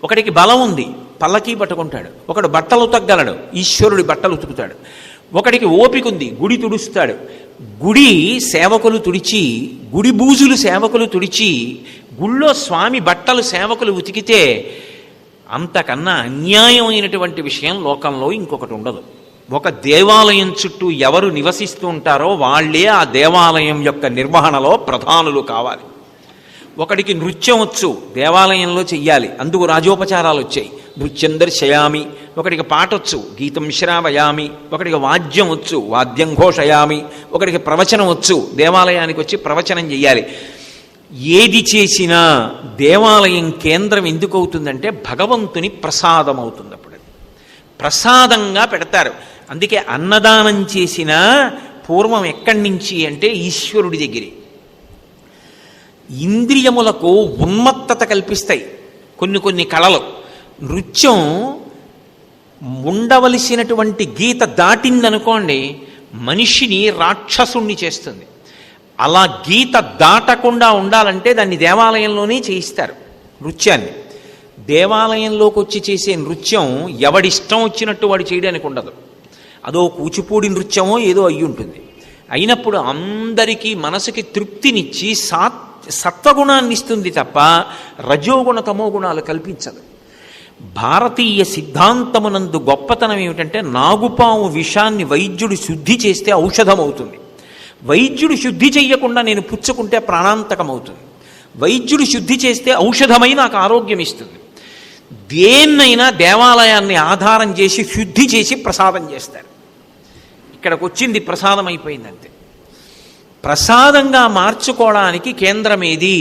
ఒకడికి బలం ఉంది, పల్లకీ పట్టుకుంటాడు. ఒకడు బట్టలు ఉతకగలడు, ఈశ్వరుడి బట్టలు ఉతుకుతాడు. ఒకడికి ఓపిక ఉంది, గుడి తుడుస్తాడు. గుడి సేవకులు తుడిచి, గుడి బూజులు సేవకులు తుడిచి, గుళ్ళో స్వామి బట్టలు సేవకులు ఉతికితే అంతకన్నా అన్యాయమైనటువంటి విషయం లోకంలో ఇంకొకటి ఉండదు. ఒక దేవాలయం చుట్టూ ఎవరు నివసిస్తూ ఉంటారో వాళ్ళే ఆ దేవాలయం యొక్క నిర్వహణలో ప్రధానులు కావాలి. ఒకడికి నృత్యం వచ్చు, దేవాలయంలో చెయ్యాలి, అందుకు రాజోపచారాలు వచ్చాయి, నృత్యం దర్శయామి. ఒకడికి పాట వచ్చు, గీతం శ్రావయామి. ఒకడికి వాద్యం వచ్చు, వాద్యం ఘోషయామి. ఒకడికి ప్రవచనం వచ్చు, దేవాలయానికి వచ్చి ప్రవచనం చెయ్యాలి. ఏది చేసినా దేవాలయం కేంద్రం ఎందుకు అవుతుందంటే భగవంతుని ప్రసాదం అవుతుంది. అప్పుడు ప్రసాదంగా పెడతారు. అందుకే అన్నదానం చేసిన పూర్వం ఎక్కడి నుంచి అంటే ఈశ్వరుడి దగ్గరే. ఇంద్రియములకు ఉన్మత్తత కల్పిస్తాయి కొన్ని కళలు. నృత్యం ఉండవలసినటువంటి గీత దాటిందనుకోండి, మనిషిని రాక్షసుణ్ణి చేస్తుంది. అలా గీత దాటకుండా ఉండాలంటే దాన్ని దేవాలయంలోనే చేయిస్తారు నృత్యాన్ని. దేవాలయంలోకి వచ్చి చేసే నృత్యం ఎవడిష్టం వచ్చినట్టు వాడు చేయడానికి ఉండదు. అదో కూచిపూడి నృత్యమో ఏదో అయ్యి ఉంటుంది. అయినప్పుడు అందరికీ మనసుకి తృప్తినిచ్చి సత్వగుణాన్ని ఇస్తుంది తప్ప రజోగుణ తమో గుణాలు కల్పించదు. భారతీయ సిద్ధాంతమునందు గొప్పతనం ఏమిటంటే నాగుపాము విషాన్ని వైద్యుడు శుద్ధి చేస్తే ఔషధం అవుతుంది. వైద్యుడు శుద్ధి చెయ్యకుండా నేను పుచ్చుకుంటే ప్రాణాంతకం అవుతుంది. వైద్యుడు శుద్ధి చేస్తే ఔషధమై నాకు ఆరోగ్యం ఇస్తుంది. దేన్నైనా దేవాలయాన్ని ఆధారం చేసి శుద్ధి చేసి ప్రసాదం చేస్తారు. ఇక్కడికి వచ్చింది ప్రసాదం అయిపోయిందంతే. ప్రసాదంగా మార్చుకోవడానికి కేంద్రమేది?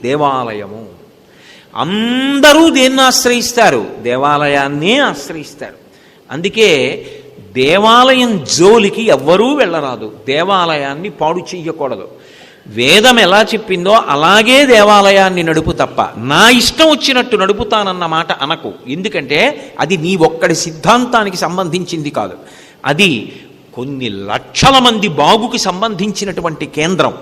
దేవాలయము. అందరూ దేన్ని ఆశ్రయిస్తారు? దేవాలయాన్నే ఆశ్రయిస్తారు. అందుకే దేవాలయం జోలికి ఎవ్వరూ వెళ్ళరాదు. దేవాలయాన్ని పాడు చెయ్యకూడదు. వేదం ఎలా చెప్పిందో అలాగే దేవాలయాన్ని నడుపు తప్ప నా ఇష్టం వచ్చినట్టు నడుపుతానన్న మాట అనకు. ఎందుకంటే అది నీ ఒక్కడి సిద్ధాంతానికి సంబంధించింది కాదు, అది కొన్ని లక్షల మంది బాగుకి సంబంధించినటువంటి కేంద్రం.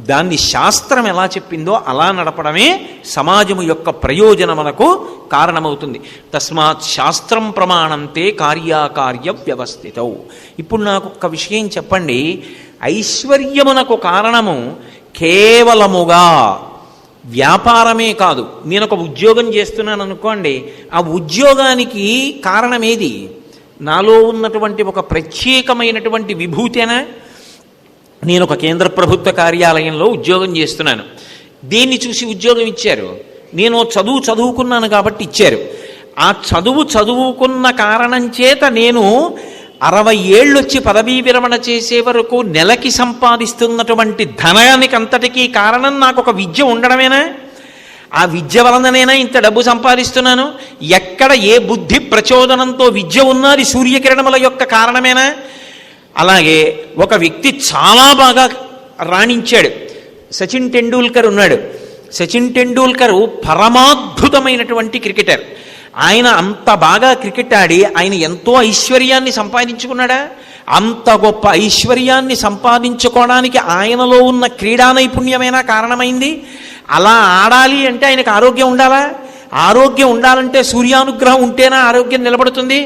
దాన్ని శాస్త్రం ఎలా చెప్పిందో అలా నడపడమే సమాజము యొక్క ప్రయోజనమునకు కారణమవుతుంది. తస్మాత్ శాస్త్రం ప్రమాణంతే కార్యాకార్య వ్యవస్థితౌ. ఇప్పుడు నాకు ఒక్క విషయం చెప్పండి. ఐశ్వర్యమునకు కారణము కేవలముగా వ్యాపారమే కాదు. నేను ఒక ఉద్యోగం చేస్తున్నాను అనుకోండి, ఆ ఉద్యోగానికి కారణమేది? నాలో ఉన్నటువంటి ఒక ప్రత్యేకమైనటువంటి విభూతేనా? నేను ఒక కేంద్ర ప్రభుత్వ కార్యాలయంలో ఉద్యోగం చేస్తున్నాను. దేన్ని చూసి ఉద్యోగం ఇచ్చారు? నేను చదువుకున్నాను కాబట్టి ఇచ్చారు. ఆ చదువుకున్న కారణం చేత నేను 60 ఏళ్ళు వచ్చి పదవీ విరమణ చేసే వరకు నెలకి సంపాదిస్తున్నటువంటి ధనానికి అంతటికీ కారణం నాకు ఒక విద్య ఉండడమేనా? ఆ విద్య వలననేనా ఇంత డబ్బు సంపాదిస్తున్నాను? ఎక్కడ ఏ బుద్ధి ప్రచోదనంతో విద్య ఉన్నది సూర్యకిరణముల యొక్క కారణమేనా? అలాగే ఒక వ్యక్తి చాలా బాగా రాణించాడు. సచిన్ టెండూల్కర్ ఉన్నాడు. సచిన్ టెండూల్కర్ పరమాద్భుతమైనటువంటి క్రికెటర్. ఆయన అంత బాగా క్రికెట్ ఆడి ఆయన ఎంతో ఐశ్వర్యాన్ని సంపాదించుకున్నాడా? అంత గొప్ప ఐశ్వర్యాన్ని సంపాదించుకోవడానికి ఆయనలో ఉన్న క్రీడా నైపుణ్యమేనా కారణమైంది? అలా ఆడాలి అంటే ఆయనకు ఆరోగ్యం ఉండాలా? ఆరోగ్యం ఉండాలంటే సూర్యానుగ్రహం ఉంటేనా ఆరోగ్యం నిలబడుతుంది?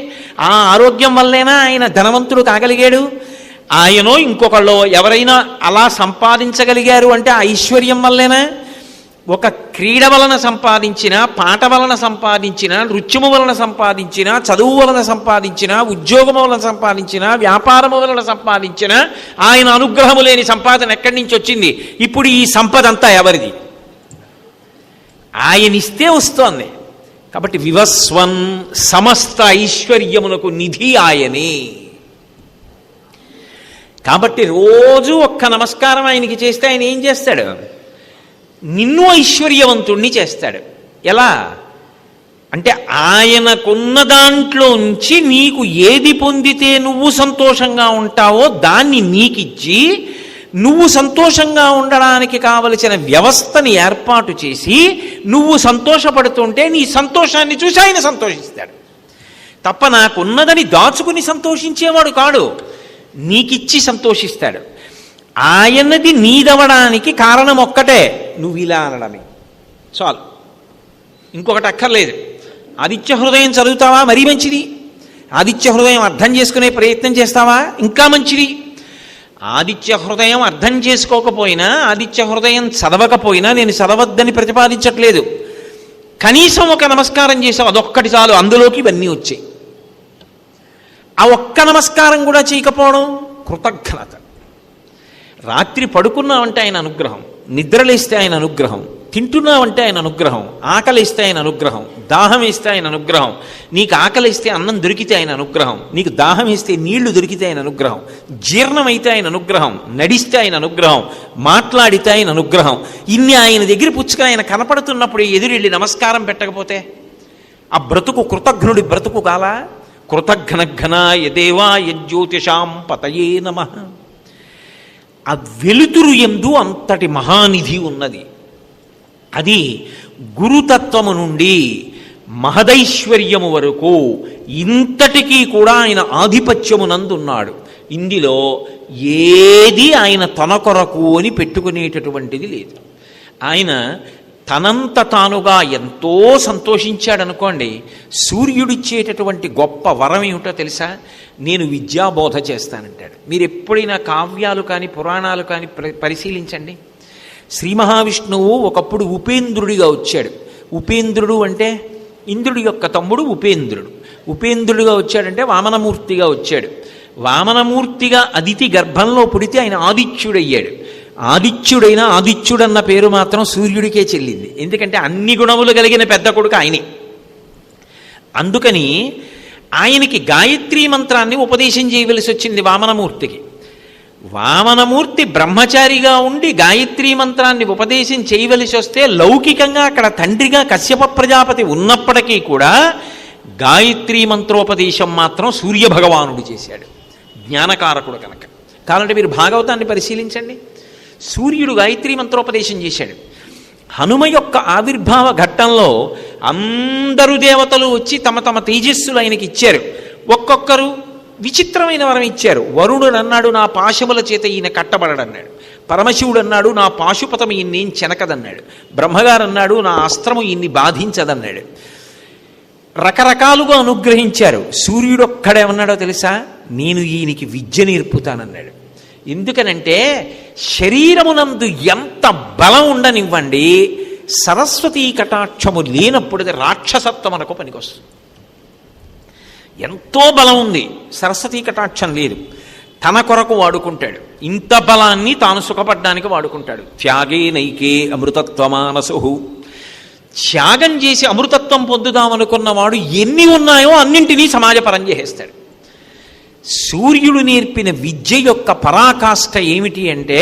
ఆ ఆరోగ్యం వల్లేనా ఆయన ధనవంతుడు కాగలిగాడు? ఆయనో ఇంకొకళ్ళు ఎవరైనా అలా సంపాదించగలిగారు అంటే ఐశ్వర్యం వల్లేనా? ఒక క్రీడ వలన సంపాదించిన, పాట వలన సంపాదించిన, నృత్యము వలన సంపాదించిన, చదువు వలన సంపాదించిన, ఉద్యోగము వలన సంపాదించిన, వ్యాపారము వలన సంపాదించిన ఆయన అనుగ్రహము లేని సంపాదన ఎక్కడి నుంచి వచ్చింది? ఇప్పుడు ఈ సంపద అంతా ఎవరిది? ఆయన ఇస్తే వస్తోంది. కాబట్టి వివస్వన్ సమస్త ఐశ్వర్యమునకు నిధి ఆయనే. కాబట్టి రోజు ఒక్క నమస్కారం ఆయనకి చేస్తే ఆయన ఏం చేస్తాడు? నిన్ను ఐశ్వర్యవంతుణ్ణి చేస్తాడు. ఎలా అంటే ఆయనకున్న దాంట్లోంచి నీకు ఏది పొందితే నువ్వు సంతోషంగా ఉంటావో దాన్ని నీకిచ్చి నువ్వు సంతోషంగా ఉండడానికి కావలసిన వ్యవస్థని ఏర్పాటు చేసి నువ్వు సంతోషపడుతుంటే నీ సంతోషాన్ని చూసి ఆయన సంతోషిస్తాడు తప్ప నాకున్నదని దాచుకుని సంతోషించేవాడు కాడు. నీకిచ్చి సంతోషిస్తాడు. ఆయనది నీదవడానికి కారణం ఒక్కటే, నువ్వు ఇలా అనడమే చాలు, ఇంకొకటి అక్కర్లేదు. ఆదిత్య హృదయం చదువుతావా? మరీ మంచిది. ఆదిత్య హృదయం అర్థం చేసుకునే ప్రయత్నం చేస్తావా? ఇంకా మంచిది. ఆదిత్య హృదయం అర్థం చేసుకోకపోయినా, ఆదిత్య హృదయం చదవకపోయినా నేను చదవద్దని ప్రతిపాదించట్లేదు. కనీసం ఒక నమస్కారం చేసావు, అదొక్కటి చాలు, అందులోకి ఇవన్నీ వచ్చాయి. ఆ ఒక్క నమస్కారం కూడా చేయకపోవడం కృతజ్ఞత. రాత్రి పడుకున్నావంటే ఆయన అనుగ్రహం, నిద్రలేస్తే ఆయన అనుగ్రహం, తింటున్నావంటే ఆయన అనుగ్రహం, ఆకలిస్తే ఆయన అనుగ్రహం, దాహం వేస్తే ఆయన అనుగ్రహం, నీకు ఆకలిస్తే అన్నం దొరికితే ఆయన అనుగ్రహం, నీకు దాహం వేస్తే నీళ్లు దొరికితే ఆయన అనుగ్రహం, జీర్ణమైతే ఆయన అనుగ్రహం, నడిస్తే ఆయన అనుగ్రహం, మాట్లాడితే ఆయన అనుగ్రహం. ఇన్ని ఆయన దగ్గర పుచ్చుక ఆయన కనపడుతున్నప్పుడు ఎదురెళ్ళి నమస్కారం పెట్టకపోతే ఆ బ్రతుకు కృతజ్ఞుడి బ్రతుకు కాలా? కృతఘ్నఘ్నాయ దేవాయ జ్యోతిషాం పతయే నమః. ఆ వెలుతురు యందు అంతటి మహానిధి ఉన్నది. అది గురుతత్వము నుండి మహదైశ్వర్యము వరకు ఇంతటికీ కూడా ఆయన ఆధిపత్యమునందున్నాడు. ఇందులో ఏది ఆయన తన కొరకు అని పెట్టుకునేటటువంటిది లేదు. ఆయన తనంత తానుగా ఎంతో సంతోషించాడనుకోండి. సూర్యుడిచ్చేటటువంటి గొప్ప వరం ఏమిటో తెలుసా? నేను విద్యాబోధ చేస్తానంటాడు. మీరు ఎప్పుడైనా కావ్యాలు కానీ పురాణాలు కానీ పరిశీలించండి. శ్రీ మహావిష్ణువు ఒకప్పుడు ఉపేంద్రుడిగా వచ్చాడు. ఉపేంద్రుడు అంటే ఇంద్రుడి యొక్క తమ్ముడు ఉపేంద్రుడు. ఉపేంద్రుడిగా వచ్చాడంటే వామనమూర్తిగా వచ్చాడు. వామనమూర్తిగా అదితి గర్భంలో పుడితే ఆయన ఆదిత్యుడయ్యాడు. ఆదిత్యుడైనా ఆదిత్యుడన్న పేరు మాత్రం సూర్యుడికే చెల్లింది. ఎందుకంటే అన్ని గుణములు కలిగిన పెద్ద కొడుకు ఆయనే. అందుకని ఆయనకి గాయత్రీ మంత్రాన్ని ఉపదేశం చేయవలసి వచ్చింది వామనమూర్తికి. వామనమూర్తి బ్రహ్మచారిగా ఉండి గాయత్రీ మంత్రాన్ని ఉపదేశం చేయవలసి వస్తే లౌకికంగా అక్కడ తండ్రిగా కశ్యప ప్రజాపతి ఉన్నప్పటికీ కూడా గాయత్రీ మంత్రోపదేశం మాత్రం సూర్యభగవానుడు చేశాడు, జ్ఞానకారకుడు కనుక. కావాలంటే మీరు భాగవతాన్ని పరిశీలించండి. సూర్యుడు గాయత్రీ మంత్రోపదేశం చేశాడు. హనుమ యొక్క ఆవిర్భావ ఘట్టంలో అందరూ దేవతలు వచ్చి తమ తమ తేజస్సులు ఆయనకి ఇచ్చారు. ఒక్కొక్కరు విచిత్రమైన వరం ఇచ్చారు. వరుణుడు అన్నాడు, నా పాశముల చేత ఈయన కట్టబడడన్నాడు. పరమశివుడు అన్నాడు, నా పాశుపతం ఈయన్నేం చెనకదన్నాడు. బ్రహ్మగారు అన్నాడు, నా అస్త్రము ఈయన్ని బాధించదన్నాడు. రకరకాలుగా అనుగ్రహించారు. సూర్యుడు ఒక్కడేమన్నాడో తెలుసా? నేను ఈయనకి విద్య నేర్పుతానన్నాడు. ఎందుకనంటే శరీరమునందు ఎంత బలం ఉండనివ్వండి, సరస్వతీ కటాక్షము లేనప్పుడు అది రాక్షసత్వం అనకు పనికొస్తుంది. ఎంతో బలం ఉంది, సరస్వతీ కటాక్షం లేదు, తన కొరకు వాడుకుంటాడు. ఇంత బలాన్ని తాను సుఖపడ్డానికి వాడుకుంటాడు. త్యాగే నైకే అమృతత్వమానసు. త్యాగం చేసి అమృతత్వం పొందుదామనుకున్నవాడు ఎన్ని ఉన్నాయో అన్నింటినీ సమాజపరం చేసేస్తాడు. సూర్యుడు నేర్పిన విద్య యొక్క పరాకాష్ఠ ఏమిటి అంటే,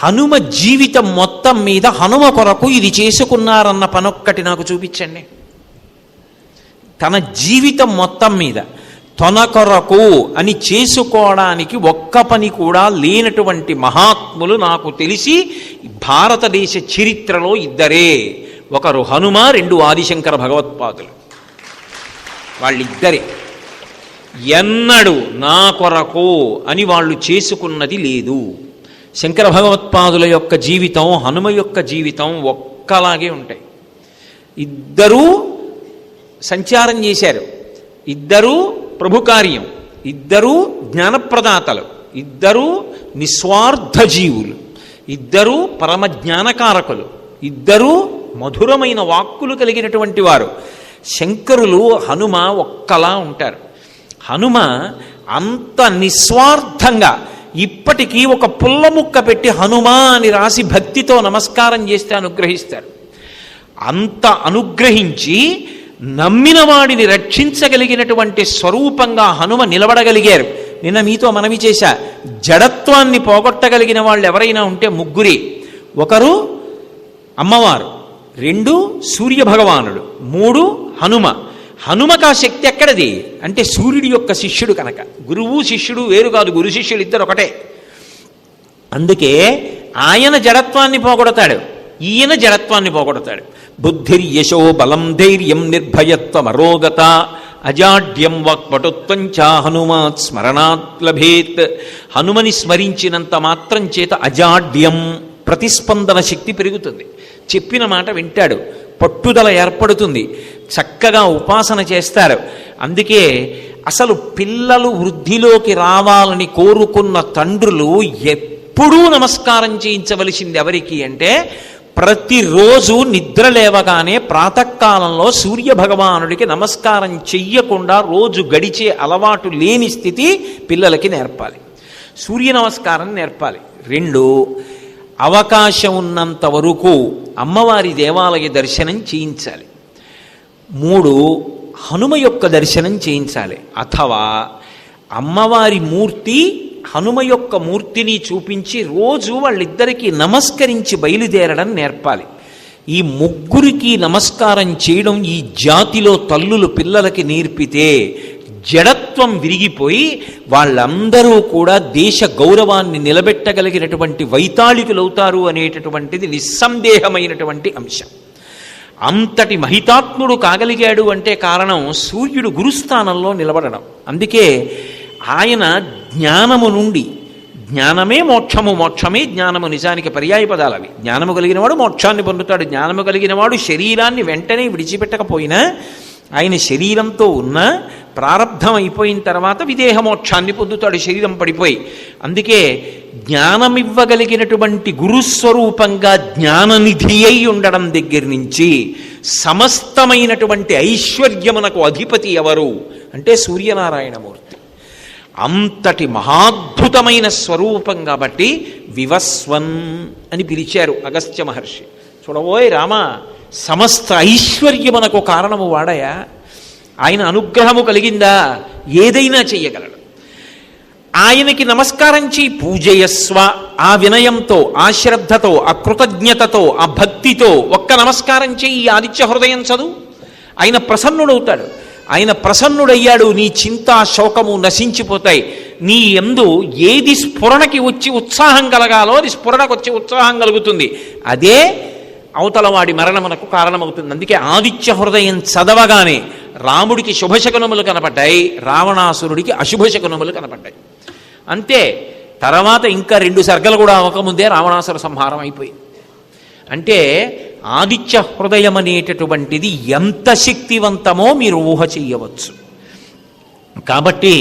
హనుమ జీవితం మొత్తం మీద హనుమ కొరకు ఇది చేసుకున్నారన్న పనొక్కటి నాకు చూపించండి. తన జీవితం మొత్తం మీద తన కొరకు అని చేసుకోవడానికి ఒక్క పని కూడా లేనటువంటి మహాత్ములు నాకు తెలిసి భారతదేశ చరిత్రలో ఇద్దరే. ఒకరు హనుమ, రెండు ఆదిశంకర భగవత్పాదులు. వాళ్ళిద్దరే. ఎన్నడూ నా కొరకు అని వాళ్ళు చేసుకున్నది లేదు. శంకర భగవత్పాదుల యొక్క జీవితం, హనుమ యొక్క జీవితం ఒక్కలాగే ఉంటాయి. ఇద్దరూ సంచారం చేశారు, ఇద్దరూ ప్రభు కార్యం, ఇద్దరూ జ్ఞానప్రదాతలు, ఇద్దరూ నిస్వార్థ జీవులు, ఇద్దరూ పరమ జ్ఞానకారకులు, ఇద్దరూ మధురమైన వాక్కులు కలిగినటువంటి వారు. శంకరులు హనుమ ఒక్కలా ఉంటారు. హనుమ అంత నిస్వార్థంగా ఇప్పటికీ ఒక పుల్ల ముక్క పెట్టి హనుమ అని రాసి భక్తితో నమస్కారం చేస్తే అనుగ్రహిస్తారు. అంత అనుగ్రహించి నమ్మిన వాడిని రక్షించగలిగినటువంటి స్వరూపంగా హనుమ నిలబడగలిగారు. నిన్న మీతో మనవి చేశా, జడత్వాన్ని పోగొట్టగలిగిన వాళ్ళు ఎవరైనా ఉంటే ముగ్గురే. ఒకరు అమ్మవారు, రెండు సూర్యభగవానుడు, మూడు హనుమ. హనుమకు ఆ శక్తి ఎక్కడది అంటే సూర్యుడి యొక్క శిష్యుడు కనుక. గురువు శిష్యుడు వేరు కాదు, గురు శిష్యులు ఇద్దరు ఒకటే. అందుకే ఆయన జడత్వాన్ని పోగొడతాడు, ఈయన జడత్వాన్ని పోగొడతాడు. బుద్ధిర్యశో బలం ధైర్యం నిర్భయత్వం అరోగత అజాడ్యం వాక్పటుత్వం చ హనుమాత్ స్మరణాత్ లభేత్. హనుమని స్మరించినంత మాత్రం చేత అజాడ్యం, ప్రతిస్పందన శక్తి పెరుగుతుంది, చెప్పిన మాట వింటాడు, పట్టుదల ఏర్పడుతుంది, చక్కగా ఉపాసన చేస్తారు. అందుకే అసలు పిల్లలు వృద్ధిలోకి రావాలని కోరుకున్న తండ్రులు ఎప్పుడూ నమస్కారం చేయించవలసింది ఎవరికి అంటే, ప్రతిరోజు నిద్ర లేవగానే ప్రాతకాలంలో సూర్యభగవానుడికి నమస్కారం చెయ్యకుండా రోజు గడిచే అలవాటు లేని స్థితి పిల్లలకి నేర్పాలి. సూర్య నమస్కారం నేర్పాలి. రెండు, అవకాశం ఉన్నంత వరకు అమ్మవారి దేవాలయ దర్శనం చేయించాలి. మూడు, హనుమ యొక్క దర్శనం చేయించాలి. అథవా అమ్మవారి మూర్తి హనుమ యొక్క మూర్తిని చూపించి రోజు వాళ్ళిద్దరికీ నమస్కరించి బయలుదేరడం నేర్పాలి. ఈ ముగ్గురికి నమస్కారం చేయడం ఈ జాతిలో తల్లులు పిల్లలకి నేర్పితే జడత్వం విరిగిపోయి వాళ్ళందరూ కూడా దేశ గౌరవాన్ని నిలబెట్టగలిగినటువంటి వైతాళికులవుతారు అనేటటువంటిది నిస్సందేహమైనటువంటి అంశం. అంతటి మహితాత్ముడు కాగలిగాడు అంటే కారణం సూర్యుడు గురుస్థానంలో నిలబడడం. అందుకే ఆయన జ్ఞానము నుండి, జ్ఞానమే మోక్షము, మోక్షమే జ్ఞానము, నిజానికి పర్యాయ పదాలు అవి. జ్ఞానము కలిగినవాడు మోక్షాన్ని పొందుతాడు. జ్ఞానము కలిగినవాడు శరీరాన్ని వెంటనే విడిచిపెట్టకపోయినా, ఆయన శరీరంతో ఉన్న ప్రారబ్ధం అయిపోయిన తర్వాత విదేహ మోక్షాన్ని పొందుతాడు శరీరం పడిపోయి. అందుకే జ్ఞానమివ్వగలిగినటువంటి గురుస్వరూపంగా జ్ఞాననిధి అయి ఉండడం దగ్గర నుంచి సమస్తమైనటువంటి ఐశ్వర్యమునకు అధిపతి ఎవరు అంటే సూర్యనారాయణమూర్తి. అంతటి మహాద్భుతమైన స్వరూపం కాబట్టి వివస్వన్ అని పిలిచారు అగస్త్య మహర్షి. చూడబోయ్ రామ, సమస్త ఐశ్వర్యమునకు కారణము వాడయా. ఆయన అనుగ్రహము కలిగిందా ఏదైనా చెయ్యగలడు. ఆయనకి నమస్కారం చేయి, పూజయస్వ. ఆ వినయంతో, ఆ శ్రద్ధతో, ఆ కృతజ్ఞతతో, ఆ భక్తితో ఒక్క నమస్కారం చేయి. ఈ ఆదిత్య హృదయం చదువు, ఆయన ప్రసన్నుడవుతాడు. ఆయన ప్రసన్నుడయ్యాడు, నీ చింత శోకము నశించిపోతాయి. నీ యందు ఏది స్ఫురణకి వచ్చి ఉత్సాహం కలగాలో అది స్ఫురణకు వచ్చి ఉత్సాహం కలుగుతుంది. అదే అవతలవాడి మరణమునకు కారణమవుతుంది. అందుకే ఆదిత్య హృదయం చదవగానే రాముడికి శుభశకునములు కనపడ్డాయి, రావణాసురుడికి అశుభశకునములు కనపడ్డాయి. అంతే. తర్వాత ఇంకా 2 సర్గలు కూడా అవ్వకముందే రావణాసుర సంహారం అయిపోయింది. అంటే ఆదిత్య హృదయం అనేటటువంటిది ఎంత శక్తివంతమో మీరు ఊహ చెయ్యవచ్చు. కాబట్టి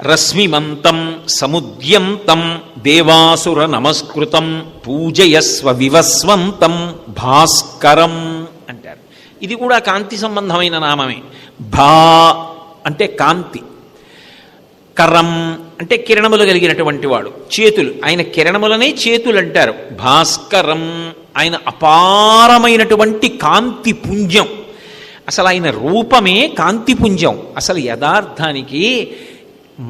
రశ్మిమంతం సముద్యంతం దేవాసుర నమస్కృతం పూజయస్వ వివస్వంతం భాస్కరం అంటారు. ఇది కూడా కాంతి సంబంధమైన నామమే. భా అంటే కాంతి, కరం అంటే కిరణములు కలిగినటువంటి వాడు, చేతులు, ఆయన కిరణములనే చేతులు అంటారు. భాస్కరం ఆయన అపారమైనటువంటి కాంతి పుంజం. అసలు ఆయన రూపమే కాంతిపుంజం. అసలు యథార్థానికి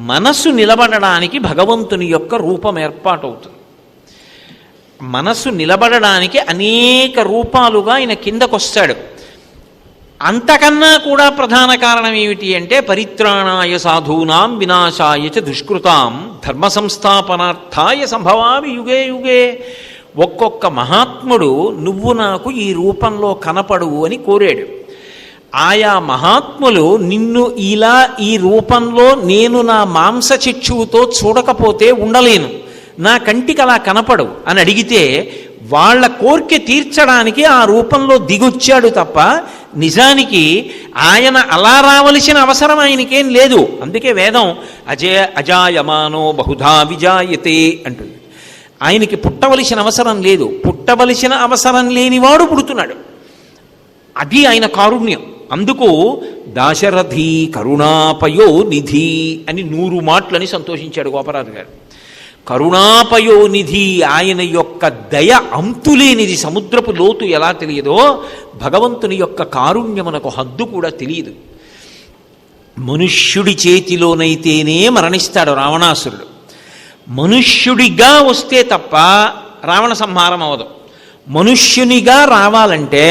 మనసు నిలబడడానికి భగవంతుని యొక్క రూపం ఏర్పాటవుతుంది. మనసు నిలబడడానికి అనేక రూపాలుగా ఆయన కిందకొస్తాడు. అంతకన్నా కూడా ప్రధాన కారణం ఏమిటి అంటే పరిత్రాణాయ సాధూనాం వినాశాయ చ దుష్కృతాం ధర్మ సంస్థాపనార్థాయ సంభవామి యుగే యుగే. ఒక్కొక్క మహాత్ముడు నువ్వు నాకు ఈ రూపంలో కనపడు అని కోరాడు. ఆయా మహాత్ములు నిన్ను ఇలా ఈ రూపంలో నేను నా మాంసచిక్షువుతో చూడకపోతే ఉండలేను, నా కంటికి అలా కనపడు అని అడిగితే వాళ్ళ కోరిక తీర్చడానికి ఆ రూపంలో దిగొచ్చాడు తప్ప నిజానికి ఆయన అలా రావలసిన అవసరం ఆయనకేం లేదు. అందుకే వేదం అజాయమానో బహుధా విజాయతే అంటుంది. ఆయనకి పుట్టవలసిన అవసరం లేదు. పుట్టవలసిన అవసరం లేనివాడు పుడుతున్నాడు. అది ఆయన కారుణ్యం. అందుకు దాశరథి కరుణాపయో నిధి అని 100 మాటలని సంతోషించాడు గోపరాజు గారు. కరుణాపయో నిధి, ఆయన యొక్క దయ అంతులేనిది. సముద్రపు లోతు ఎలా తెలియదో భగవంతుని యొక్క కారుణ్యమునకు హద్దు కూడా తెలియదు. మనుష్యుడి చేతిలోనైతేనే మరణిస్తాడు రావణాసురుడు. మనుష్యుడిగా వస్తే తప్ప రావణ సంహారం అవదు. మనుష్యునిగా రావాలంటే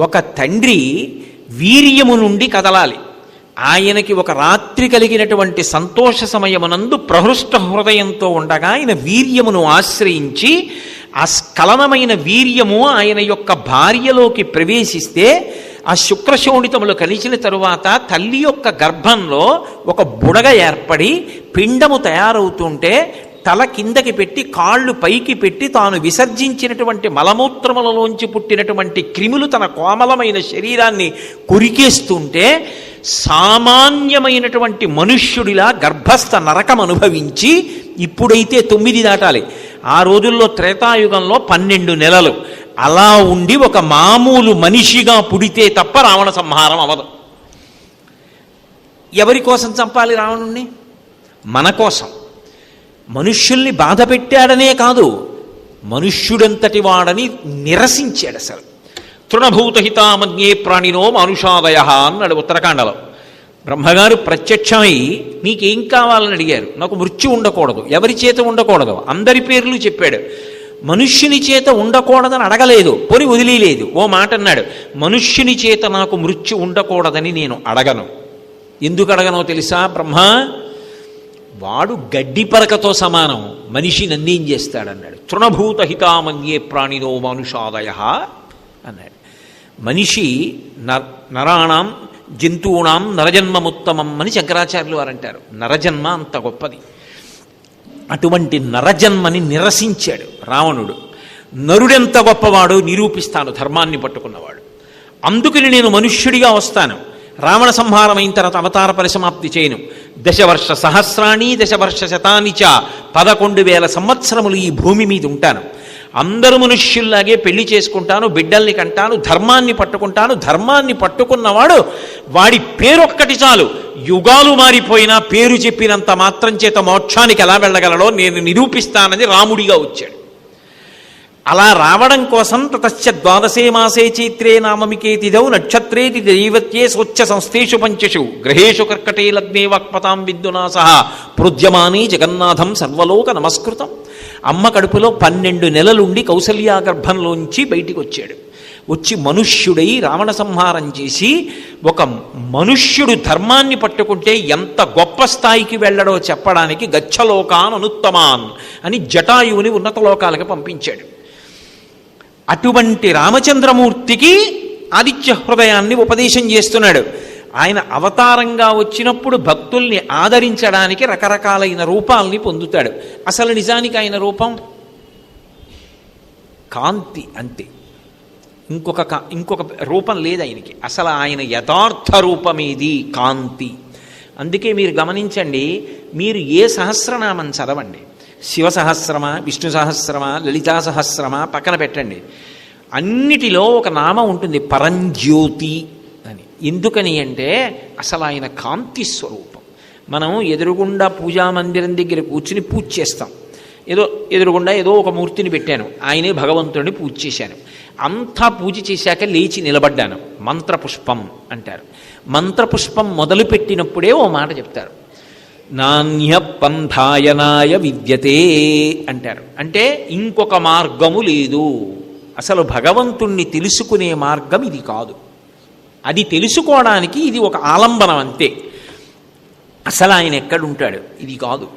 ఒక తండ్రి వీర్యము నుండి కదలాలి. ఆయనకి ఒక రాత్రి కలిగినటువంటి సంతోష సమయమునందు ప్రహృష్ట హృదయంతో ఉండగా ఆయన వీర్యమును ఆశ్రయించి ఆ స్ఖలనమైన వీర్యము ఆయన యొక్క భార్యలోకి ప్రవేశిస్తే ఆ శుక్రశోణితములు కలిసిన తరువాత తల్లి యొక్క గర్భంలో ఒక బుడగ ఏర్పడి పిండము తయారవుతుంటే తల కిందకి పెట్టి కాళ్ళు పైకి పెట్టి తాను విసర్జించినటువంటి మలమూత్రములలోంచి పుట్టినటువంటి క్రిములు తన కోమలమైన శరీరాన్ని కొరికేస్తుంటే సామాన్యమైనటువంటి మనుష్యుడిలా గర్భస్థ నరకం అనుభవించి, ఇప్పుడైతే 9 దాటాలి, ఆ రోజుల్లో త్రేతాయుగంలో 12 నెలలు అలా ఉండి ఒక మామూలు మనిషిగా పుడితే తప్ప రావణ సంహారం అవదు. ఎవరి కోసం చంపాలి రావణుణ్ణి? మన కోసం. మనుష్యుల్ని బాధ పెట్టాడనే కాదు, మనుష్యుడంతటి వాడని నిరసించాడు. అసలు తృణభూతహితామన్యే ప్రాణినో మానుషాదయ అన్నాడు ఉత్తరాఖండలో. బ్రహ్మగారు ప్రత్యక్షమై నీకేం కావాలని అడిగారు. నాకు మృత్యు ఉండకూడదు. ఎవరి చేత ఉండకూడదు? అందరి పేర్లు చెప్పాడు. మనుష్యుని చేత ఉండకూడదని అడగలేదు, పోని వదిలేదు. ఓ మాట అన్నాడు, మనుష్యుని చేత నాకు మృత్యు ఉండకూడదని నేను అడగను. ఎందుకు అడగనో తెలుసా? బ్రహ్మ వాడు గడ్డి పరకతో సమానం, మనిషి నన్నేం చేస్తాడన్నాడు. తృణభూతహితామన్యే ప్రాణినో మానుషాదయ అన్నాడు. మనిషి నరాణం జంతువునాం నరజన్మముత్తమం అని శంకరాచార్యులు వారు అంటారు. నరజన్మ అంత గొప్పది. అటువంటి నరజన్మని నిరసించాడు రావణుడు. నరుడెంత గొప్పవాడో నిరూపిస్తాను ధర్మాన్ని పట్టుకున్నవాడు. అందుకని నేను మనుష్యుడిగా వస్తాను. రావణ సంహారం అయిన తర్వాత అవతార పరిసమాప్తి చేయను. 10 వర్ష సహస్రాణి 10 వర్ష శతాని చ 11,000 సంవత్సరములు ఈ భూమి మీద ఉంటాను. అందరూ మనుష్యుల్లాగే పెళ్లి చేసుకుంటాను, బిడ్డల్ని కంటాను, ధర్మాన్ని పట్టుకుంటాను. ధర్మాన్ని పట్టుకున్నవాడు వాడి పేరొక్కటి చాలు, యుగాలు మారిపోయినా పేరు చెప్పినంత మాత్రం చేత మోక్షానికి ఎలా వెళ్ళగలడో నేను నిరూపిస్తానని రాముడిగా వచ్చాడు. అలా రావడం కోసం తతశ్చ 12 మాసే చైత్రే నామమికేతిదౌ నక్షత్రేతి దైవత్యే స్వచ్ఛ సంస్థేషు పంచషు గ్రహేషు కర్కటే లగ్నే వాక్పతాం విద్యునా సహా ప్రోద్యమానే జగన్నాథం సర్వలోక నమస్కృతం. అమ్మ కడుపులో 12 నెలలుండి కౌసల్యా గర్భంలోంచి బయటికి వచ్చాడు. వచ్చి మనుష్యుడై రావణ సంహారం చేసి, ఒక మనుష్యుడు ధర్మాన్ని పట్టుకుంటే ఎంత గొప్ప స్థాయికి వెళ్ళడో చెప్పడానికి గచ్చలోకాన్ అనుత్తమాన్ అని జటాయువుని ఉన్నత లోకాలకు పంపించాడు. అటువంటి రామచంద్రమూర్తికి ఆదిత్య హృదయాన్ని ఉపదేశం చేస్తున్నాడు. ఆయన అవతారంగా వచ్చినప్పుడు భక్తుల్ని ఆదరించడానికి రకరకాలైన రూపాల్ని పొందుతాడు. అసలు నిజానికి ఆయన రూపం కాంతి అంతే, ఇంకొక రూపం లేదు ఆయనకి. అసలు ఆయన యథార్థ రూపమేది కాంతి. అందుకే మీరు గమనించండి, మీరు ఏ సహస్రనామం చదవండి, శివ సహస్రమా, విష్ణు సహస్రమా, లలితా సహస్రమా పక్కన పెట్టండి, అన్నిటిలో ఒక నామం ఉంటుంది పరంజ్యోతి అని. ఎందుకని అంటే అసలు ఆయన కాంతి స్వరూపం. మనం ఎదురుగుండా పూజామందిరం దగ్గర కూర్చుని పూజ చేస్తాం. ఎదురుగుండా ఏదో ఒక మూర్తిని పెట్టాను, ఆయనే భగవంతుడిని పూజ చేశాను. అంతా పూజ చేశాక లేచి నిలబడ్డాను, మంత్రపుష్పం అంటారు. మంత్రపుష్పం మొదలుపెట్టినప్పుడే ఓ మాట చెప్తారు, నాణ్య పంథాయనాయ విద్యతే అంటారు. అంటే ఇంకొక మార్గము లేదు, అసలు భగవంతుణ్ణి తెలుసుకునే మార్గం ఇది కాదు. అది తెలుసుకోవడానికి ఇది ఒక ఆలంబనం అంతే. అసలు ఆయన ఎక్కడుంటాడు ఇది కాదు,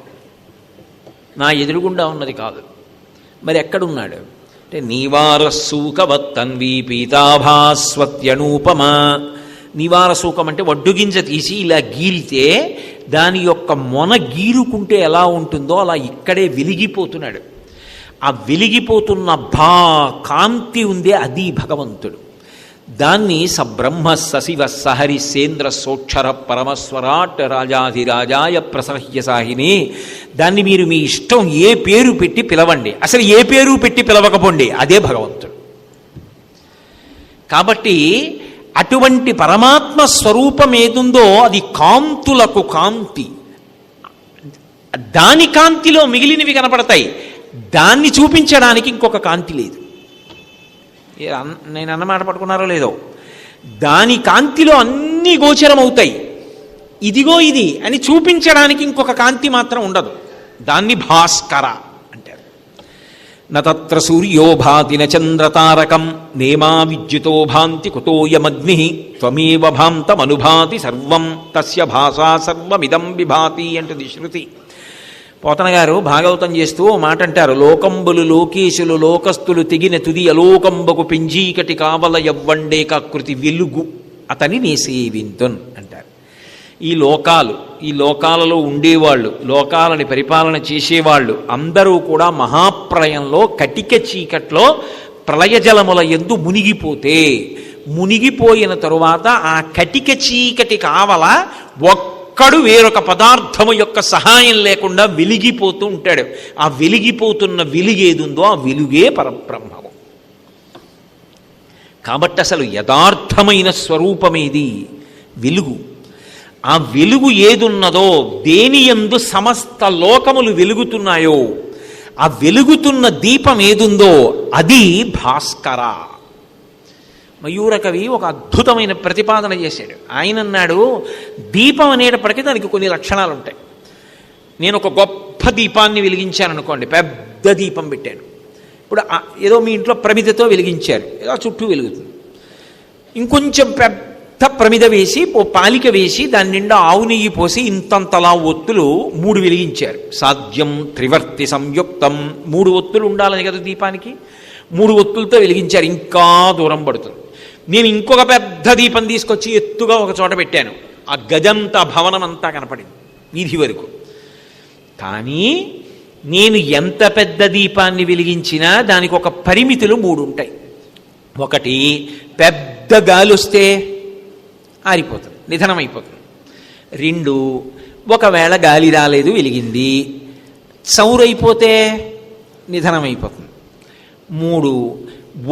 నా ఎదురుగుండా ఉన్నది కాదు. మరి ఎక్కడున్నాడు అంటే నీవారసూకవత్తన్వీ పీతాభాస్వత్యనూపమా. నివారసూకం అంటే వడ్డుగింజ తీసి ఇలా గీరితే దాని యొక్క మొన గీరుకుంటే ఎలా ఉంటుందో అలా ఇక్కడే వెలిగిపోతున్నాడు. ఆ వెలిగిపోతున్న కాంతి ఉందే అది భగవంతుడు. దాన్ని సబ్రహ్మ సశివ సహరి సేంద్ర సోక్షర పరమస్వరాట్ రాజాధిరాజాయ ప్రసహ్యసాహిని. దాన్ని మీరు మీ ఇష్టం ఏ పేరు పెట్టి పిలవండి, అసలు ఏ పేరు పెట్టి పిలవకపోండి, అదే భగవంతుడు. కాబట్టి అటువంటి పరమాత్మ స్వరూపం ఏదుందో అది కాంతులకు కాంతి. దాని కాంతిలో మిగిలినవి కనపడతాయి, దాన్ని చూపించడానికి ఇంకొక కాంతి లేదు. నేను అన్నమాట పట్టుకున్నారో లేదో, దాని కాంతిలో అన్నీ గోచరం అవుతాయి. ఇదిగో ఇది అని చూపించడానికి ఇంకొక కాంతి మాత్రం ఉండదు. దాన్ని భాస్కర అంటారు. నత్ర సూర్యో భాతి చంద్రతారకం నేమా విద్యుతో భాంతి కుతోయమగ్ని త్వమేవ భాంతమనుభాతి సర్వం తస్య భాషా సర్వమిదం విభాతి అంటుంది శృతి. పోతన గారు భాగవతం చేస్తూ ఓ మాట అంటారు, లోకంబులు లోకేశులు లోకస్తులు తెగిన తుది అలోకంబకు పెంజీకటి కావల యవ్వండే కాకృతి వెలుగు అతని నీ సేవింతున్ అంటారు. ఈ లోకాలలో ఉండేవాళ్ళు, లోకాలని పరిపాలన చేసేవాళ్ళు అందరూ కూడా మహాప్రళయంలో కటిక చీకట్లో ప్రళయజలముల యందు మునిగిపోయిన తరువాత ఆ కటిక చీకటి కావల ఒక్కడు వేరొక పదార్థము యొక్క సహాయం లేకుండా వెలిగిపోతూ ఉంటాడు. ఆ వెలిగిపోతున్న వెలుగేదుందో ఆ వెలుగే పరబ్రహ్మము. కాబట్టి అసలు యథార్థమైన స్వరూపమేది వెలుగు. ఆ వెలుగు ఏదున్నదో, దేనియందు సమస్త లోకములు వెలుగుతున్నాయో, ఆ వెలుగుతున్న దీపం ఏదుందో అది భాస్కర. మయూరకవి ఒక అద్భుతమైన ప్రతిపాదన చేశాడు. ఆయన అన్నాడు, దీపం అనేటప్పటికీ దానికి కొన్ని లక్షణాలు ఉంటాయి. నేను ఒక గొప్ప దీపాన్ని వెలిగించాను అనుకోండి, పెద్ద దీపం పెట్టాను. ఇప్పుడు ఏదో మీ ఇంట్లో ప్రమిదతో వెలిగించారు, ఏదో చుట్టూ వెలుగుతుంది. ఇంకొంచెం పెద్ద ప్రమిద వేసి ఓ పాలిక వేసి దాని నిండా ఆవు నెయ్యి పోసి ఇంతంతలా ఒత్తులు 3 వెలిగించారు. సాధ్యం త్రివర్తి సంయుక్తం, 3 ఒత్తులు ఉండాలని కదా దీపానికి. 3 ఒత్తులతో వెలిగించారు, ఇంకా దూరం పడుతుంది. నేను ఇంకొక పెద్ద దీపం తీసుకొచ్చి ఎత్తుగా ఒక చోట పెట్టాను, ఆ గజంతా భవనం అంతా కనపడింది వీధి వరకు. కానీ నేను ఎంత పెద్ద దీపాన్ని వెలిగించినా దానికి ఒక పరిమితులు 3 ఉంటాయి. ఒకటి, పెద్ద గాలి వస్తే ఆరిపోతుంది, నిధనమైపోతుంది. 2, ఒకవేళ గాలి రాలేదు వెలిగింది, చౌరైపోతే నిధనమైపోతుంది. 3,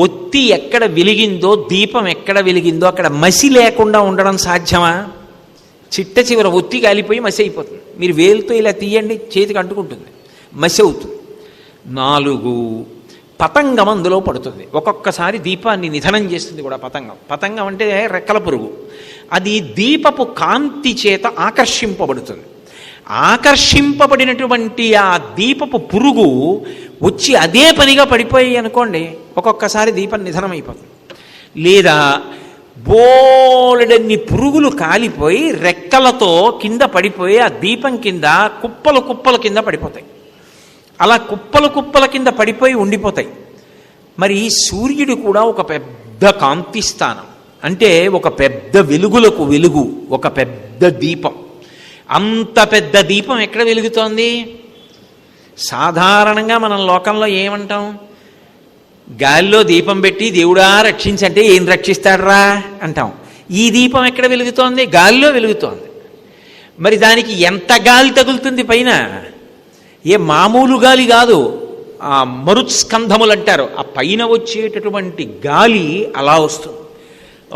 ఒత్తి ఎక్కడ వెలిగిందో, దీపం ఎక్కడ వెలిగిందో అక్కడ మసి లేకుండా ఉండడం సాధ్యమా? చిట్ట చివర ఒత్తి కాలిపోయి మసి అయిపోతుంది. మీరు వేలుతో ఇలా తీయండి, చేతికి అంటుకుంటుంది, మసి అవుతుంది. 4, పతంగం అందులో పడుతుంది. ఒక్కొక్కసారి దీపాన్ని నిధనం చేస్తుంది కూడా పతంగం. పతంగం అంటే రెక్కల పురుగు. అది దీపపు కాంతి చేత ఆకర్షింపబడుతుంది. ఆకర్షింపబడినటువంటి ఆ దీపపు పురుగు వచ్చి అదే పనిగా పడిపోయి అనుకోండి, ఒక్కొక్కసారి దీపం నిధనం అయిపోతుంది. లేదా బోలెడన్ని పురుగులు కాలిపోయి రెక్కలతో కింద పడిపోయి ఆ దీపం కింద కుప్పలు కింద పడిపోతాయి. అలా కుప్పల కింద పడిపోయి ఉండిపోతాయి. మరి సూర్యుడు కూడా ఒక పెద్ద కాంతి స్థానం, అంటే ఒక పెద్ద వెలుగులకు వెలుగు, ఒక పెద్ద దీపం. అంత పెద్ద దీపం ఎక్కడ వెలుగుతోంది? సాధారణంగా మనం లోకంలో ఏమంటాం? గాలిలో దీపం పెట్టి దేవుడా రక్షించంటే ఏం రక్షిస్తాడరా అంటాం. ఈ దీపం ఎక్కడ వెలుగుతోంది? గాలిలో వెలుగుతోంది. మరి దానికి ఎంత గాలి తగులుతుంది పైన? ఏ మామూలు గాలి కాదు, ఆ మరుత్స్కంధములు అంటారు, ఆ పైన వచ్చేటటువంటి గాలి అలా వస్తుంది.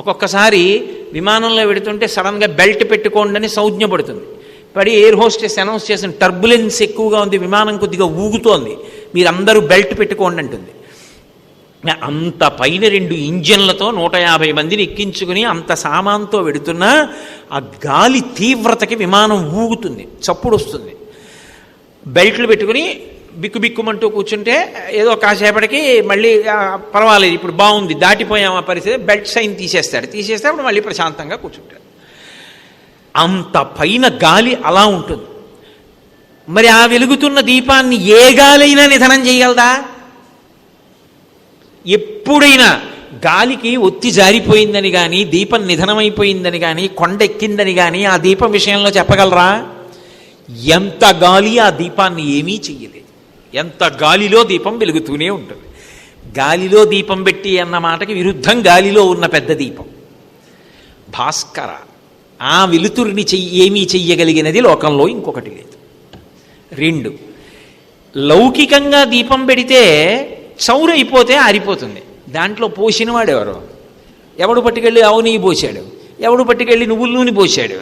ఒక్కొక్కసారి విమానంలో పెడుతుంటే సడన్గా బెల్ట్ పెట్టుకోండి అని సౌజ్ఞ పడుతుంది. పడి ఎయిర్ హోస్టెస్ అనౌన్స్ చేసిన టర్బులెన్స్ ఎక్కువగా ఉంది, విమానం కొద్దిగా ఊగుతోంది, మీరందరూ బెల్ట్ పెట్టుకోండి అంటుంది. అంత పైన 2 ఇంజన్లతో 150 మందిని ఎక్కించుకుని అంత సామాన్తో వెడుతున్నా ఆ గాలి తీవ్రతకి విమానం ఊగుతుంది, చప్పుడు వస్తుంది. బెల్ట్లు పెట్టుకుని బిక్కుబిక్కుమంటూ కూర్చుంటే ఏదో కాసేపటికి మళ్ళీ పర్వాలేదు ఇప్పుడు బాగుంది దాటిపోయాం ఆ పరిస్థితి, బెల్ట్ సైన్ తీసేస్తే అప్పుడు మళ్ళీ ప్రశాంతంగా కూర్చుంటాడు. అంత పైన గాలి అలా ఉంటుంది. మరి ఆ వెలుగుతున్న దీపాన్ని ఏ గాలైనా నిధనం చేయగలదా? ఎప్పుడైనా గాలికి ఒత్తి జారిపోయిందని కానీ, దీపం నిధనమైపోయిందని కానీ, కొండెక్కిందని కానీ ఆ దీపం విషయంలో చెప్పగలరా? ఎంత గాలి ఆ దీపాన్ని ఏమీ చెయ్యలేదు. ఎంత గాలిలో దీపం వెలుగుతూనే ఉంటుంది. గాలిలో దీపం పెట్టి అన్న మాటకి విరుద్ధం గాలిలో ఉన్న పెద్ద దీపం భాస్కర. ఆ వెలుతురిని ఏమీ చెయ్యగలిగినది లోకంలో ఇంకొకటి లేదు. 2, లౌకికంగా దీపం పెడితే చౌరైపోతే ఆరిపోతుంది. దాంట్లో పోసినవాడెవరు? ఎవడు పట్టుకెళ్ళి ఆవు నెయ్యి పోసాడు, ఎవడు పట్టుకెళ్ళి నువ్వుల నూనె పోసాడు,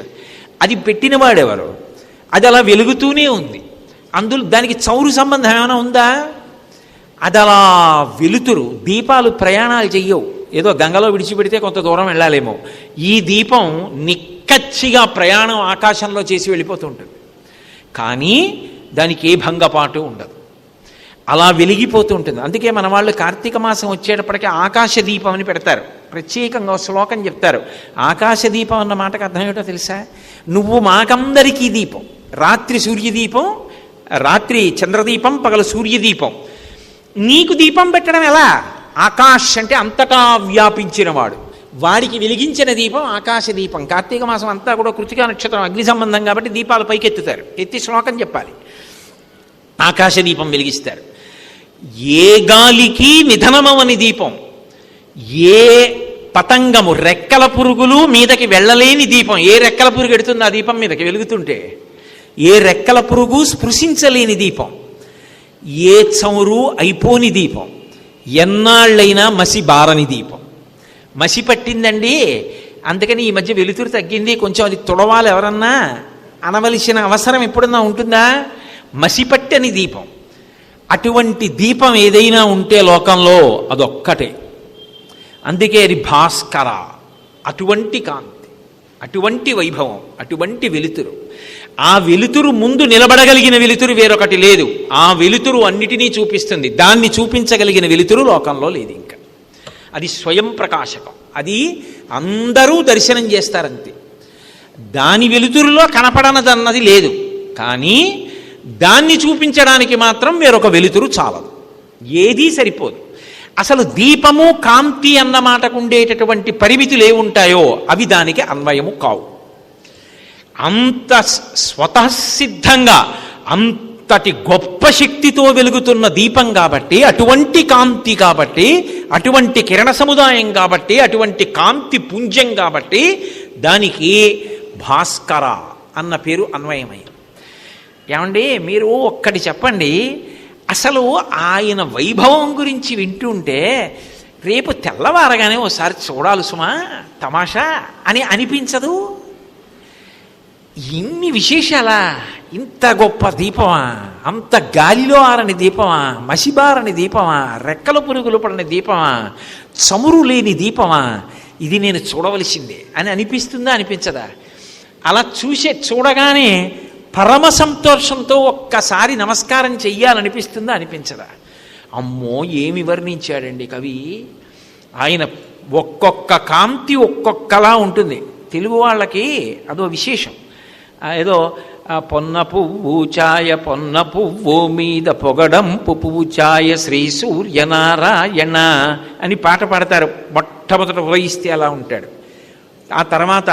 అది పెట్టినవాడెవరు? అది అలా వెలుగుతూనే ఉంది. అందులో దానికి చౌరు సంబంధం ఏమైనా ఉందా? అది అలా వెలుతురు. దీపాలు ప్రయాణాలు చెయ్యవు, ఏదో గంగలో విడిచిపెడితే కొంత దూరం వెళ్ళాలేమో. ఈ దీపం నిక్కచ్చిగా ప్రయాణం ఆకాశంలో చేసి వెళ్ళిపోతూ ఉంటుంది, కానీ దానికి ఏ భంగపాటు ఉండదు, అలా వెలిగిపోతూ ఉంటుంది. అందుకే మన వాళ్ళు కార్తీక మాసం వచ్చేటప్పటికీ ఆకాశ దీపం అని పెడతారు, ప్రత్యేకంగా శ్లోకం చెప్తారు. ఆకాశ దీపం అన్న మాటకు అర్థం ఏమిటో తెలుసా? నువ్వు మాకందరికీ దీపం, రాత్రి సూర్యదీపం, రాత్రి చంద్రదీపం, పగలు సూర్యదీపం. నీకు దీపం పెట్టడం ఎలా? ఆకాశ్ అంటే అంతటా వ్యాపించినవాడు, వాడికి వెలిగించిన దీపం ఆకాశ దీపం. కార్తీక మాసం అంతా కూడా కృతికా నక్షత్రం అగ్ని సంబంధం కాబట్టి దీపాలు పైకెత్తుతారు, ఎత్తి శ్లోకం చెప్పాలి, ఆకాశ దీపం వెలిగిస్తారు. ఏ గాలికి నిధనమవని దీపం, ఏ పతంగము రెక్కల పురుగులు మీదకి వెళ్ళలేని దీపం. ఏ రెక్కల పురుగు ఎడుతుంది ఆ దీపం మీదకి వెలుగుతుంటే? ఏ రెక్కల పురుగు స్పృశించలేని దీపం, ఏ చమురు అయిపోని దీపం, ఎన్నాళ్ళైనా మసి బారని దీపం. మసి పట్టిందండి అందుకని ఈ మధ్య వెలుతురు తగ్గింది, కొంచెం అది తుడవాలి ఎవరన్నా అనవలసిన అవసరం ఎప్పుడన్నా ఉంటుందా? మసిపట్టని దీపం. అటువంటి దీపం ఏదైనా ఉంటే లోకంలో అదొక్కటే. అందుకే అది భాస్కర. అటువంటి కాంతి, అటువంటి వైభవం, అటువంటి వెలుతురు. ఆ వెలుతురు ముందు నిలబడగలిగిన వెలుతురు వేరొకటి లేదు. ఆ వెలుతురు అన్నిటినీ చూపిస్తుంది, దాన్ని చూపించగలిగిన వెలుతురు లోకంలో లేదు ఇంకా. అది స్వయం ప్రకాశకం, అది అందరూ దర్శనం చేస్తారంతే. దాని వెలుతురులో కనపడనదన్నది లేదు, కానీ దాన్ని చూపించడానికి మాత్రం వేరొక వెలుతురు చాలదు, ఏదీ సరిపోదు. అసలు దీపము కాంతి అన్న మాటకు ఉండేటటువంటి పరిమితులు ఏముంటాయో అవి దానికి అన్వయము కావు. అంత స్వతసిద్ధంగా అంతటి గొప్ప శక్తితో వెలుగుతున్న దీపం కాబట్టి, అటువంటి కాంతి కాబట్టి, అటువంటి కిరణ సముదాయం కాబట్టి, అటువంటి కాంతి పుంజం కాబట్టి దానికి భాస్కర అన్న పేరు అన్వయమైంది. ఏమండి మీరు ఒక్కటి చెప్పండి, అసలు ఆయన వైభవం గురించి వింటుంటే రేపు తెల్లవారగానే ఓసారి చూడాలి సుమా తమాషా అని అనిపించదు? ఇన్ని విశేషాలా? ఇంత గొప్ప దీపమా, అంత గాలిలో ఆరని దీపమా, మసిబారని దీపమా, రెక్కల పురుగులు పడని దీపమా, చమురు లేని దీపమా, ఇది నేను చూడవలసిందే అని అనిపిస్తుందా అనిపించదా? అలా చూడగానే పరమ సంతోషంతో ఒక్కసారి నమస్కారం చెయ్యాలనిపిస్తుందా అనిపించదా? అమ్మో ఏమి వర్ణించాడండి కవి. ఆయన ఒక్కొక్క కాంతి ఒక్కొక్కలా ఉంటుంది. తెలుగు వాళ్ళకి అదో విశేషం. ఏదో పొన్న పువ్వు చాయ, పొన్న పువ్వు మీద పొగడం పువ్వు చాయ, శ్రీ సూర్యనారాయణ అని పాట పాడతారు. మొట్టమొదట ఉదయిస్తే అలా ఉంటాడు, ఆ తర్వాత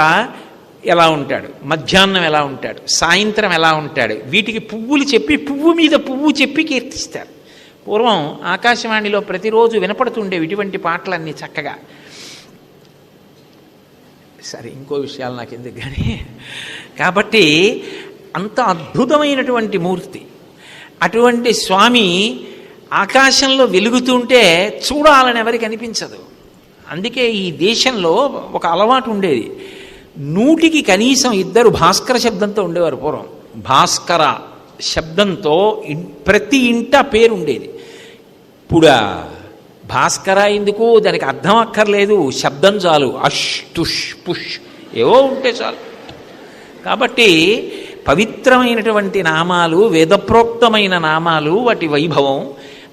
ఎలా ఉంటాడు, మధ్యాహ్నం ఎలా ఉంటాడు, సాయంత్రం ఎలా ఉంటాడు, వీటికి పువ్వులు చెప్పి పువ్వు మీద పువ్వు చెప్పి కీర్తిస్తారు. పూర్వం ఆకాశవాణిలో ప్రతిరోజు వినపడుతుండేవి ఇటువంటి పాటలన్నీ చక్కగా. సరే, ఇంకో విషయాలు నాకు ఎందుకు కానీ. కాబట్టి అంత అద్భుతమైనటువంటి మూర్తి. అటువంటి స్వామి ఆకాశంలో వెలుగుతుంటే చూడాలని ఎవరికి అనిపించదు. అందుకే ఈ దేశంలో ఒక అలవాటు ఉండేది, 100కి కనీసం 2 భాస్కర శబ్దంతో ఉండేవారు పూర్వం. భాస్కర శబ్దంతో ప్రతి ఇంట పేరు ఉండేది. ఇప్పుడు భాస్కర ఎందుకు, దానికి అర్థం అక్కర్లేదు, శబ్దం చాలు, అష్ తుష్ పుష్ ఏవో ఉంటే చాలు. కాబట్టి పవిత్రమైనటువంటి నామాలు, వేదప్రోక్తమైన నామాలు, వాటి వైభవం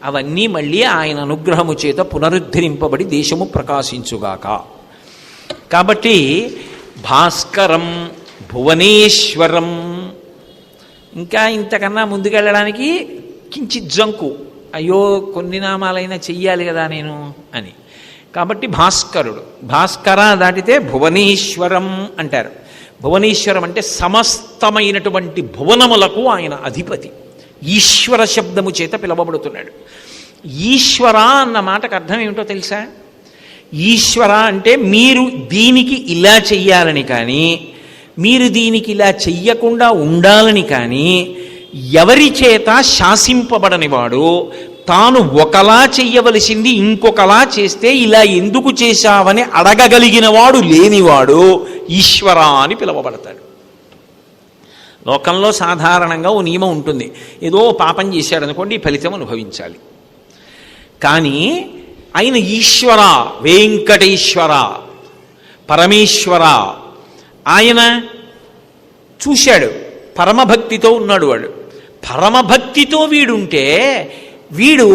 అవన్నీ మళ్ళీ ఆయన అనుగ్రహము చేత పునరుద్ధరింపబడి దేశము ప్రకాశించుగాక. కాబట్టి భాస్కరం, భువనేశ్వరం, ఇంకా ఇంతకన్నా ముందుకెళ్ళడానికి కించిత్ జంకు, అయ్యో కొన్ని నామాలైనా చెయ్యాలి కదా నేను అని. కాబట్టి భాస్కరుడు, భాస్కర దాటితే భువనేశ్వరం అంటారు. భువనేశ్వరం అంటే సమస్తమైనటువంటి భువనములకు ఆయన అధిపతి. ఈశ్వర శబ్దము చేత పిలవబడుతున్నాడు. ఈశ్వర అన్న మాటకు అర్థం ఏమిటో తెలుసా? ఈశ్వర అంటే మీరు దీనికి ఇలా చెయ్యాలని కానీ, మీరు దీనికి ఇలా చెయ్యకుండా ఉండాలని కానీ ఎవరి చేత శాసింపబడనివాడు, తాను ఒకలా చెయ్యవలసింది ఇంకొకలా చేస్తే ఇలా ఎందుకు చేశావని అడగగలిగిన వాడు లేనివాడు ఈశ్వర అని పిలువబడతాడు. లోకంలో సాధారణంగా ఓ నియమం ఉంటుంది, ఏదో పాపం చేశాడు అనుకోండి ఫలితం అనుభవించాలి. కానీ ఆయన ఈశ్వర, వెంకటేశ్వర, పరమేశ్వర. ఆయన చూశాడు, పరమభక్తితో ఉన్నాడు వాడు. పరమభక్తితో వీడుంటే వీడు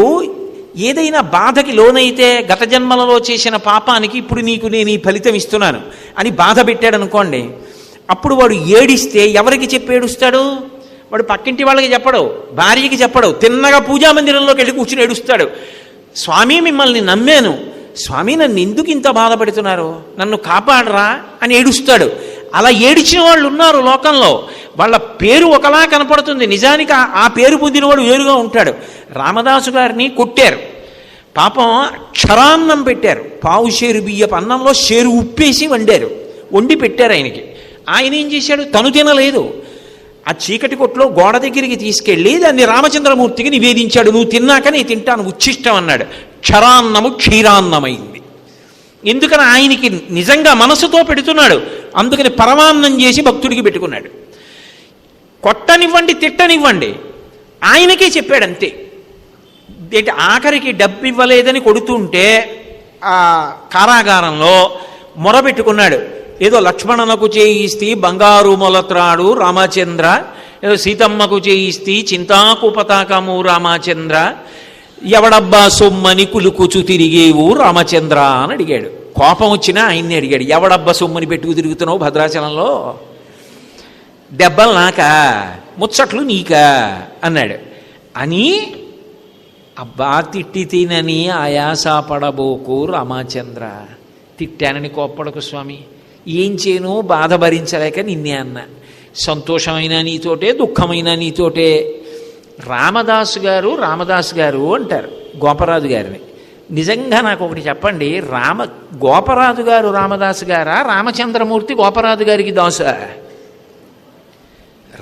ఏదైనా బాధకి లోనైతే గత జన్మలలో చేసిన పాపానికి ఇప్పుడు నీకు నేను ఈ ఫలితం ఇస్తున్నాను అని బాధ పెట్టాడు అనుకోండి, అప్పుడు వాడు ఏడిస్తే ఎవరికి చెప్పి ఏడుస్తాడు? వాడు పక్కింటి వాళ్ళకి చెప్పడు, భార్యకి చెప్పడు, తిన్నగా పూజామందిరంలోకి వెళ్ళి కూర్చుని ఏడుస్తాడు. స్వామి మిమ్మల్ని నమ్మాను, స్వామి నన్ను ఎందుకు ఇంత బాధ పెడుతున్నారు, నన్ను కాపాడరా అని ఏడుస్తాడు. అలా ఏడిచిన వాళ్ళు ఉన్నారు లోకంలో. వాళ్ళ పేరు ఒకలా కనపడుతుంది, నిజానికి ఆ పేరు పొందినవాడు వేరుగా ఉంటాడు. రామదాసు గారిని కొట్టారు, పాపం క్షరాన్నం పెట్టారు, పావు షేరు బియ్యపు అన్నంలో షేరు ఉప్పేసి వండి పెట్టారు ఆయనకి. ఆయన ఏం చేశాడు? తను తినలేదు, ఆ చీకటి కొట్లో గోడ దగ్గరికి తీసుకెళ్ళి దాన్ని రామచంద్రమూర్తికి నివేదించాడు. నువ్వు తిన్నాక నేను తింటాను, ఉచ్ఛిష్టం అన్నాడు. క్షరాన్నము క్షీరాన్నమైంది. ఎందుకని ఆయనకి నిజంగా మనసుతో పెడుతున్నాడు, అందుకని పరమాన్నం చేసి భక్తుడికి పెట్టుకున్నాడు. కొట్టనివ్వండి తిట్టనివ్వండి ఆయనకే చెప్పాడు అంతే. ఆఖరికి డబ్బు ఇవ్వలేదని కొడుతుంటే ఆ కారాగారంలో మొరబెట్టుకున్నాడు, ఏదో లక్ష్మణనకు చేయిస్తే బంగారు మొలత్రాడు రామచంద్ర, ఏదో సీతమ్మకు చేయిస్తే చింతాకు పతాకము రామచంద్ర, ఎవడబ్బా సొమ్మని కులుకుచు తిరిగేవు రామచంద్ర అని అడిగాడు. కోపం వచ్చినా ఆయన్ని అడిగాడు, ఎవడబ్బా సొమ్మని పెట్టుకు తిరుగుతున్నావు భద్రాచలంలో, దెబ్బలు నాకా, ముచ్చట్లు నీకా అన్నాడు. అని అబ్బా తిట్టి తినని ఆయాసపడబోకు రామచంద్ర, తిట్టానని కోప్పడకు స్వామి, ఏం చేయను బాధ భరించలేక నిన్నే అన్న, సంతోషమైన నీతోటే దుఃఖమైన నీతోటే. రామదాసు గారు అంటారు గోపరాజు గారిని. నిజంగా నాకు ఒకటి చెప్పండి, గోపరాజు గారు రామదాసు గారా, రామచంద్రమూర్తి గోపరాజు గారికి దాసా?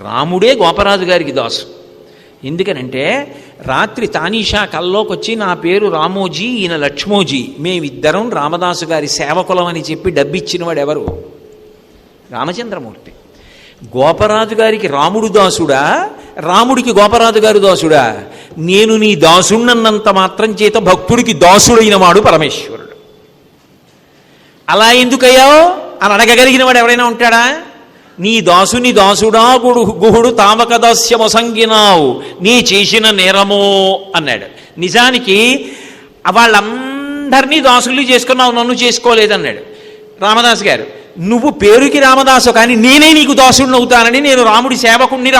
రాముడే గోపరాజు గారికి దాసు. ఎందుకనంటే రాత్రి తానీషా కల్లోకి వచ్చి నా పేరు రామోజీ, ఈయన లక్ష్మోజీ, మేమిద్దరం రామదాసు గారి సేవకులం అని చెప్పి డబ్బిచ్చిన వాడు ఎవరు? రామచంద్రమూర్తి. గోపరాజు గారికి రాముడు దాసుడా, రాముడికి గోపరాజు గారు దాసుడా? నేను నీ దాసుణ్ణన్నంత మాత్రం చేత భక్తుడికి దాసుడైన వాడు పరమేశ్వరుడు. అలా ఎందుకయ్యావు అని అడగగలిగిన వాడు ఎవరైనా ఉంటాడా? నీ దాసుని దాసుడా గుహుడు తామక దాస్యమొసంగినావు నీ చేసిన నేరమో అన్నాడు. నిజానికి వాళ్ళందరినీ దాసులు చేసుకున్నావు, నన్ను చేసుకోలేదన్నాడు రామదాసు గారు. నువ్వు పేరుకి రామదాసు కానీ నేనే నీకు దాసుడిని అవుతానని నేను రాముడి సేవకుణ్ణి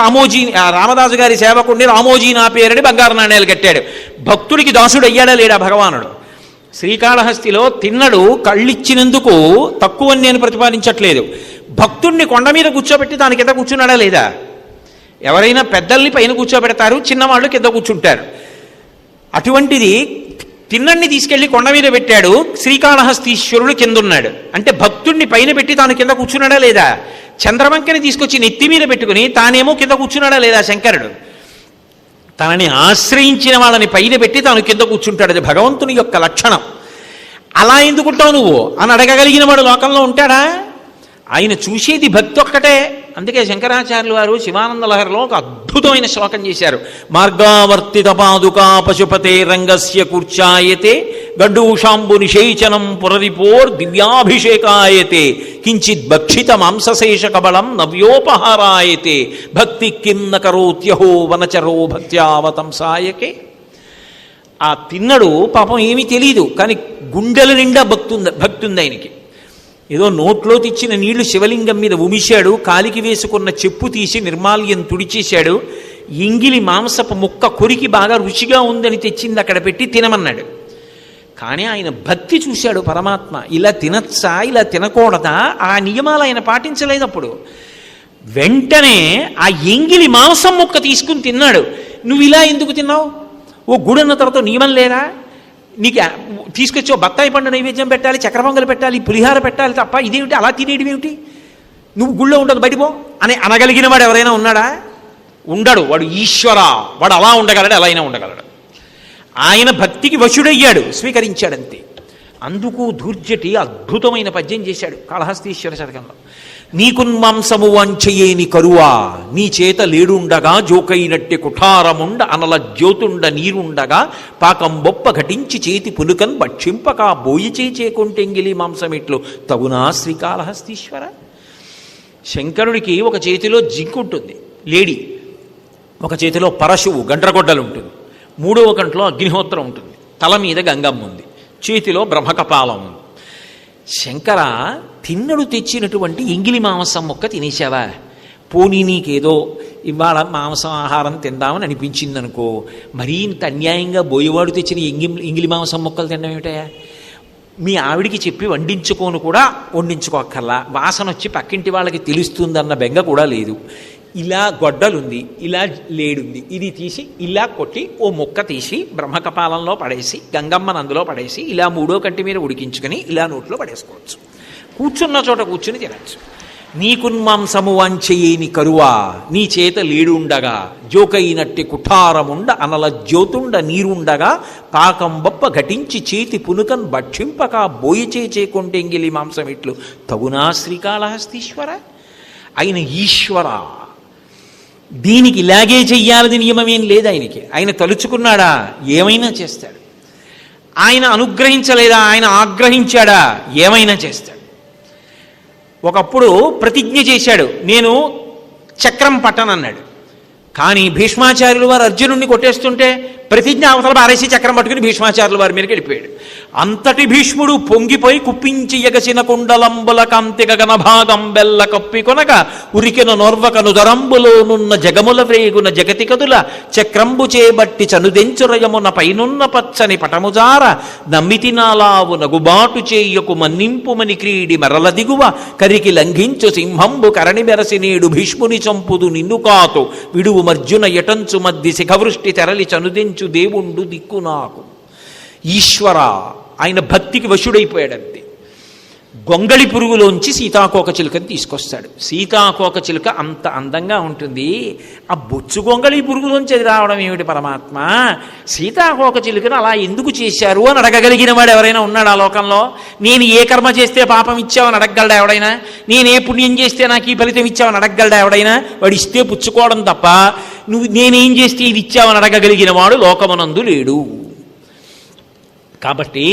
రామదాసు గారి సేవకుణ్ణి రామోజీ నా పేరని బంగారు నాణ్యాలు కట్టాడు. భక్తుడికి దాసుడు అయ్యాడా లేడా భగవానుడు? శ్రీకాళహస్తిలో తిన్నడు కళ్ళిచ్చినందుకు తక్కువని నేను ప్రతిపాదించట్లేదు. భక్తుడిని కొండ మీద కూర్చోబెట్టి దాని కింద కూర్చున్నాడా లేదా? ఎవరైనా పెద్దల్ని పైన కూర్చోబెడతారు, చిన్నవాళ్ళు కింద కూర్చుంటారు. అటువంటిది తిన్నడిని తీసుకెళ్లి కొండ మీద పెట్టాడు, శ్రీకాళహస్తీశ్వరుడు కిందున్నాడు. అంటే భక్తుడిని పైన పెట్టి తాను కింద కూర్చున్నాడా లేదా? చంద్రవంకని తీసుకొచ్చి నెత్తి మీద పెట్టుకుని తానేమో కింద కూర్చున్నాడా లేదా శంకరుడు? తనని ఆశ్రయించిన వాళ్ళని పైన పెట్టి తాను కింద కూర్చుంటాడు. అది భగవంతుని యొక్క లక్షణం. అలా ఎందుకుంటావు నువ్వు అని అడగగలిగిన వాడు లోకంలో ఉంటాడా? ఆయన చూసేది భక్తి ఒక్కటే. అందుకే శంకరాచార్యులు వారు శివానంద లహరిలో ఒక అద్భుతమైన శ్లోకం చేశారు. మార్గావర్తిత పాదుకా పశుపతే రంగస్య కూర్చాయతే గడ్డూషాంబు నిషేచనం పురరిపోర్ దివ్యాభిషేకాయతే కించిత్ భక్షిత మాంసశేష కబళం నవ్యోపహారాయతే భక్తి కిం న కరోత్యహో వనచరో భక్త్యావతంసాయకే. ఆ తిన్నడు పాపం ఏమీ తెలియదు, కానీ గుండెల నిండా భక్తుంది ఆయనకి. ఏదో నోట్లో తెచ్చిన నీళ్లు శివలింగం మీద ఉమిశాడు, కాలికి వేసుకున్న చెప్పు తీసి నిర్మాల్యం తుడిచేశాడు, ఎంగిలి మాంసపు ముక్క కొరికి బాగా రుచిగా ఉందని తెచ్చింది అక్కడ పెట్టి తినమన్నాడు. కానీ ఆయన భక్తి చూశాడు పరమాత్మ. ఇలా తినచ్చా, ఇలా తినకూడదా, ఆ నియమాలు ఆయన పాటించలేదు. అప్పుడు వెంటనే ఆ ఎంగిలి మాంసం ముక్క తీసుకుని తిన్నాడు. నువ్వు ఇలా ఎందుకు తిన్నావు? ఓ గుడన్న తర్వాత నియమం లేదా? నీకు తీసుకొచ్చో బత్తాయి పండు నైవేద్యం పెట్టాలి, చక్ర పొంగలు పెట్టాలి, పులిహార పెట్టాలి తప్ప ఇదేమిటి అలా తినేయడం ఏమిటి? నువ్వు గుళ్ళో ఉండదు బయటిపో అని అనగలిగిన వాడు ఎవరైనా ఉన్నాడా? ఉండడు. వాడు ఈశ్వర, వాడు అలా ఉండగలడు, ఎలా అయినా ఉండగలడు. ఆయన భక్తికి వశుడయ్యాడు, స్వీకరించాడంతే. అందుకు ధూర్జటి అద్భుతమైన పద్యం చేశాడు కాళహస్తీశ్వర శతకంలో. నీకున్మాంసము వాంఛయేని కరువా నీ చేత లేడుండగా జోకైనట్టి కుఠారముండ అనల జ్యోతుండ నీరుండగా పాకం బొప్ప ఘటించి చేతి పులుకన్ భక్షింపక బోయిచే చేకొంటెంగిలి మాంసమిట్లు తగునా శ్రీకాళహస్తీశ్వర. శంకరుడికి ఒక చేతిలో జింకుంటుంది లేడి, ఒక చేతిలో పరశువు గండ్రగొడ్డలుంటుంది, మూడవ కంట్లో అగ్నిహోత్రం ఉంటుంది, తల మీద గంగమ్మ ఉంది, చేతిలో బ్రహ్మకపాలం ఉంది. శంకర, తిన్నడు తెచ్చినటువంటి ఎంగిలి మాంసం ముక్క తినేశావా? పోనీ నీకేదో ఇవాళ మాంసం ఆహారం తిందామని అనిపించింది అనుకో, మరీ ఇంత అన్యాయంగా బోయేవాడు తెచ్చిన ఎంగిలి మాంసం ముక్కలు తినడం ఏమిటయా? మీ ఆవిడికి చెప్పి వండించుకోను కూడా వండించుకోక్కర్లా, వాసన వచ్చి పక్కింటి వాళ్ళకి తెలుస్తుందన్న బెంగ కూడా లేదు. ఇలా గొడ్డలుంది, ఇలా లేడుంది, ఇది తీసి ఇలా కొట్టి ఓ ముక్క తీసి బ్రహ్మకపాలంలో పడేసి గంగమ్మను అందులో పడేసి ఇలా మూడో కంటి మీద ఉడికించుకొని ఇలా నోట్లో పడేసుకోవచ్చు. కూర్చున్న చోట కూర్చుని తినచ్చు. నీకున్మాంసము వాంఛయేని కరువా నీ చేత లేడుండగా జోకైనట్టి కుఠారముండ అనల జ్యోతుండ నీరుండగా పాకం బొప్ప ఘటించి చేతి పునుకన్ భక్షింపక బోయిచే చేకొంటెంగిలి మాంసమిట్లు తగునా శ్రీకాళహస్తీశ్వర. ఆయన ఈశ్వర, దీనికి ఇలాగే చెయ్యాలని నియమమేం లేదు ఆయనకి. ఆయన తలుచుకున్నాడా ఏమైనా చేస్తాడు. ఆయన అనుగ్రహించలేదా, ఆయన ఆగ్రహించాడా ఏమైనా చేస్తాడు. ఒకప్పుడు ప్రతిజ్ఞ చేశాడు, నేను చక్రం పట్టనన్నాడు. కానీ భీష్మాచార్యులు వారు అర్జునుడిని కొట్టేస్తుంటే ప్రతిజ్ఞ అవతల బారేసి చక్రం పట్టుకుని భీష్మాచార్యుల వారి మీదకి వెళ్ళిపోయాడు. అంతటి భీష్ముడు పొంగిపోయి కుప్పించి ఎగసిన కుండలంబుల కాంతిక గణభాగం బెల్ల కప్పి కొనక ఉరికిన నోర్వకను దరంబులోనున్న జగముల వేగున జగతి కదుల చక్రంబు చేబట్టి చనుదెంచురయమున పైనున్న పచ్చని పటముజార నమ్మితి నాలావు నగుబాటు చేయకు మన్నింపుమని క్రీడి మరల దిగువ కరికి లంఘించు సింహంబు కరణి మెరసి నేడు భీష్ముని చంపుదు నిన్ను కాతో విడువు మర్జున ఎటంచు మధ్య శిఖవృష్టి తెరలి చనుదెంచు దేవుండు దిక్కు నాకు. ఈశ్వర, ఆయన భక్తికి వశుడైపోయాడంతే. గొంగళి పురుగులోంచి సీతాకోక చిలుకని తీసుకొస్తాడు. సీతాకోక చిలుక అంత అందంగా ఉంటుంది, ఆ బొచ్చు గొంగళి పురుగులోంచి అది రావడం ఏమిటి పరమాత్మ? సీతాకోక చిలుకను అలా ఎందుకు చేశారు అని అడగగలిగిన వాడు ఎవరైనా ఉన్నాడు ఆ లోకంలో? నేను ఏ కర్మ చేస్తే పాపం ఇచ్చావని అడగగలడా ఎవడైనా? నేనే పుణ్యం చేస్తే నాకు ఈ ఫలితం ఇచ్చావని అడగగలడా ఎవడైనా? వాడు ఇస్తే పుచ్చుకోవడం తప్ప నేనేం చేస్తే ఇది ఇచ్చావని అడగగలిగిన వాడు లోకమునందు లేడు. కాబట్టి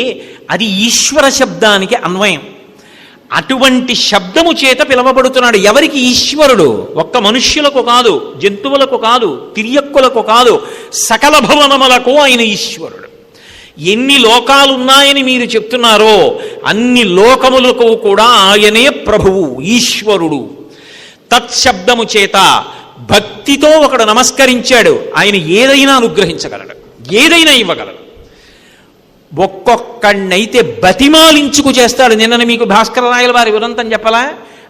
అది ఈశ్వర శబ్దానికి అన్వయం. అటువంటి శబ్దము చేత పిలవబడుతున్నాడు. ఎవరికి ఈశ్వరుడు? ఒక్క మనుష్యులకు కాదు, జంతువులకు కాదు, తిర్యక్కులకు కాదు, సకల భువనములకు ఆయన ఈశ్వరుడు. ఎన్ని లోకాలున్నాయని మీరు చెప్తున్నారో అన్ని లోకములకు కూడా ఆయనే ప్రభువు, ఈశ్వరుడు. తత్శబ్దము చేత భక్తితో ఒకడు నమస్కరించాడు, ఆయన ఏదైనా అనుగ్రహించగలడు, ఏదైనా ఇవ్వగలడు. ఒక్కొక్కడినైతే బతిమాలించుకు చేస్తాడు. నిన్న మీకు భాస్కర రాయల వారి వృత్తం చెప్పలా?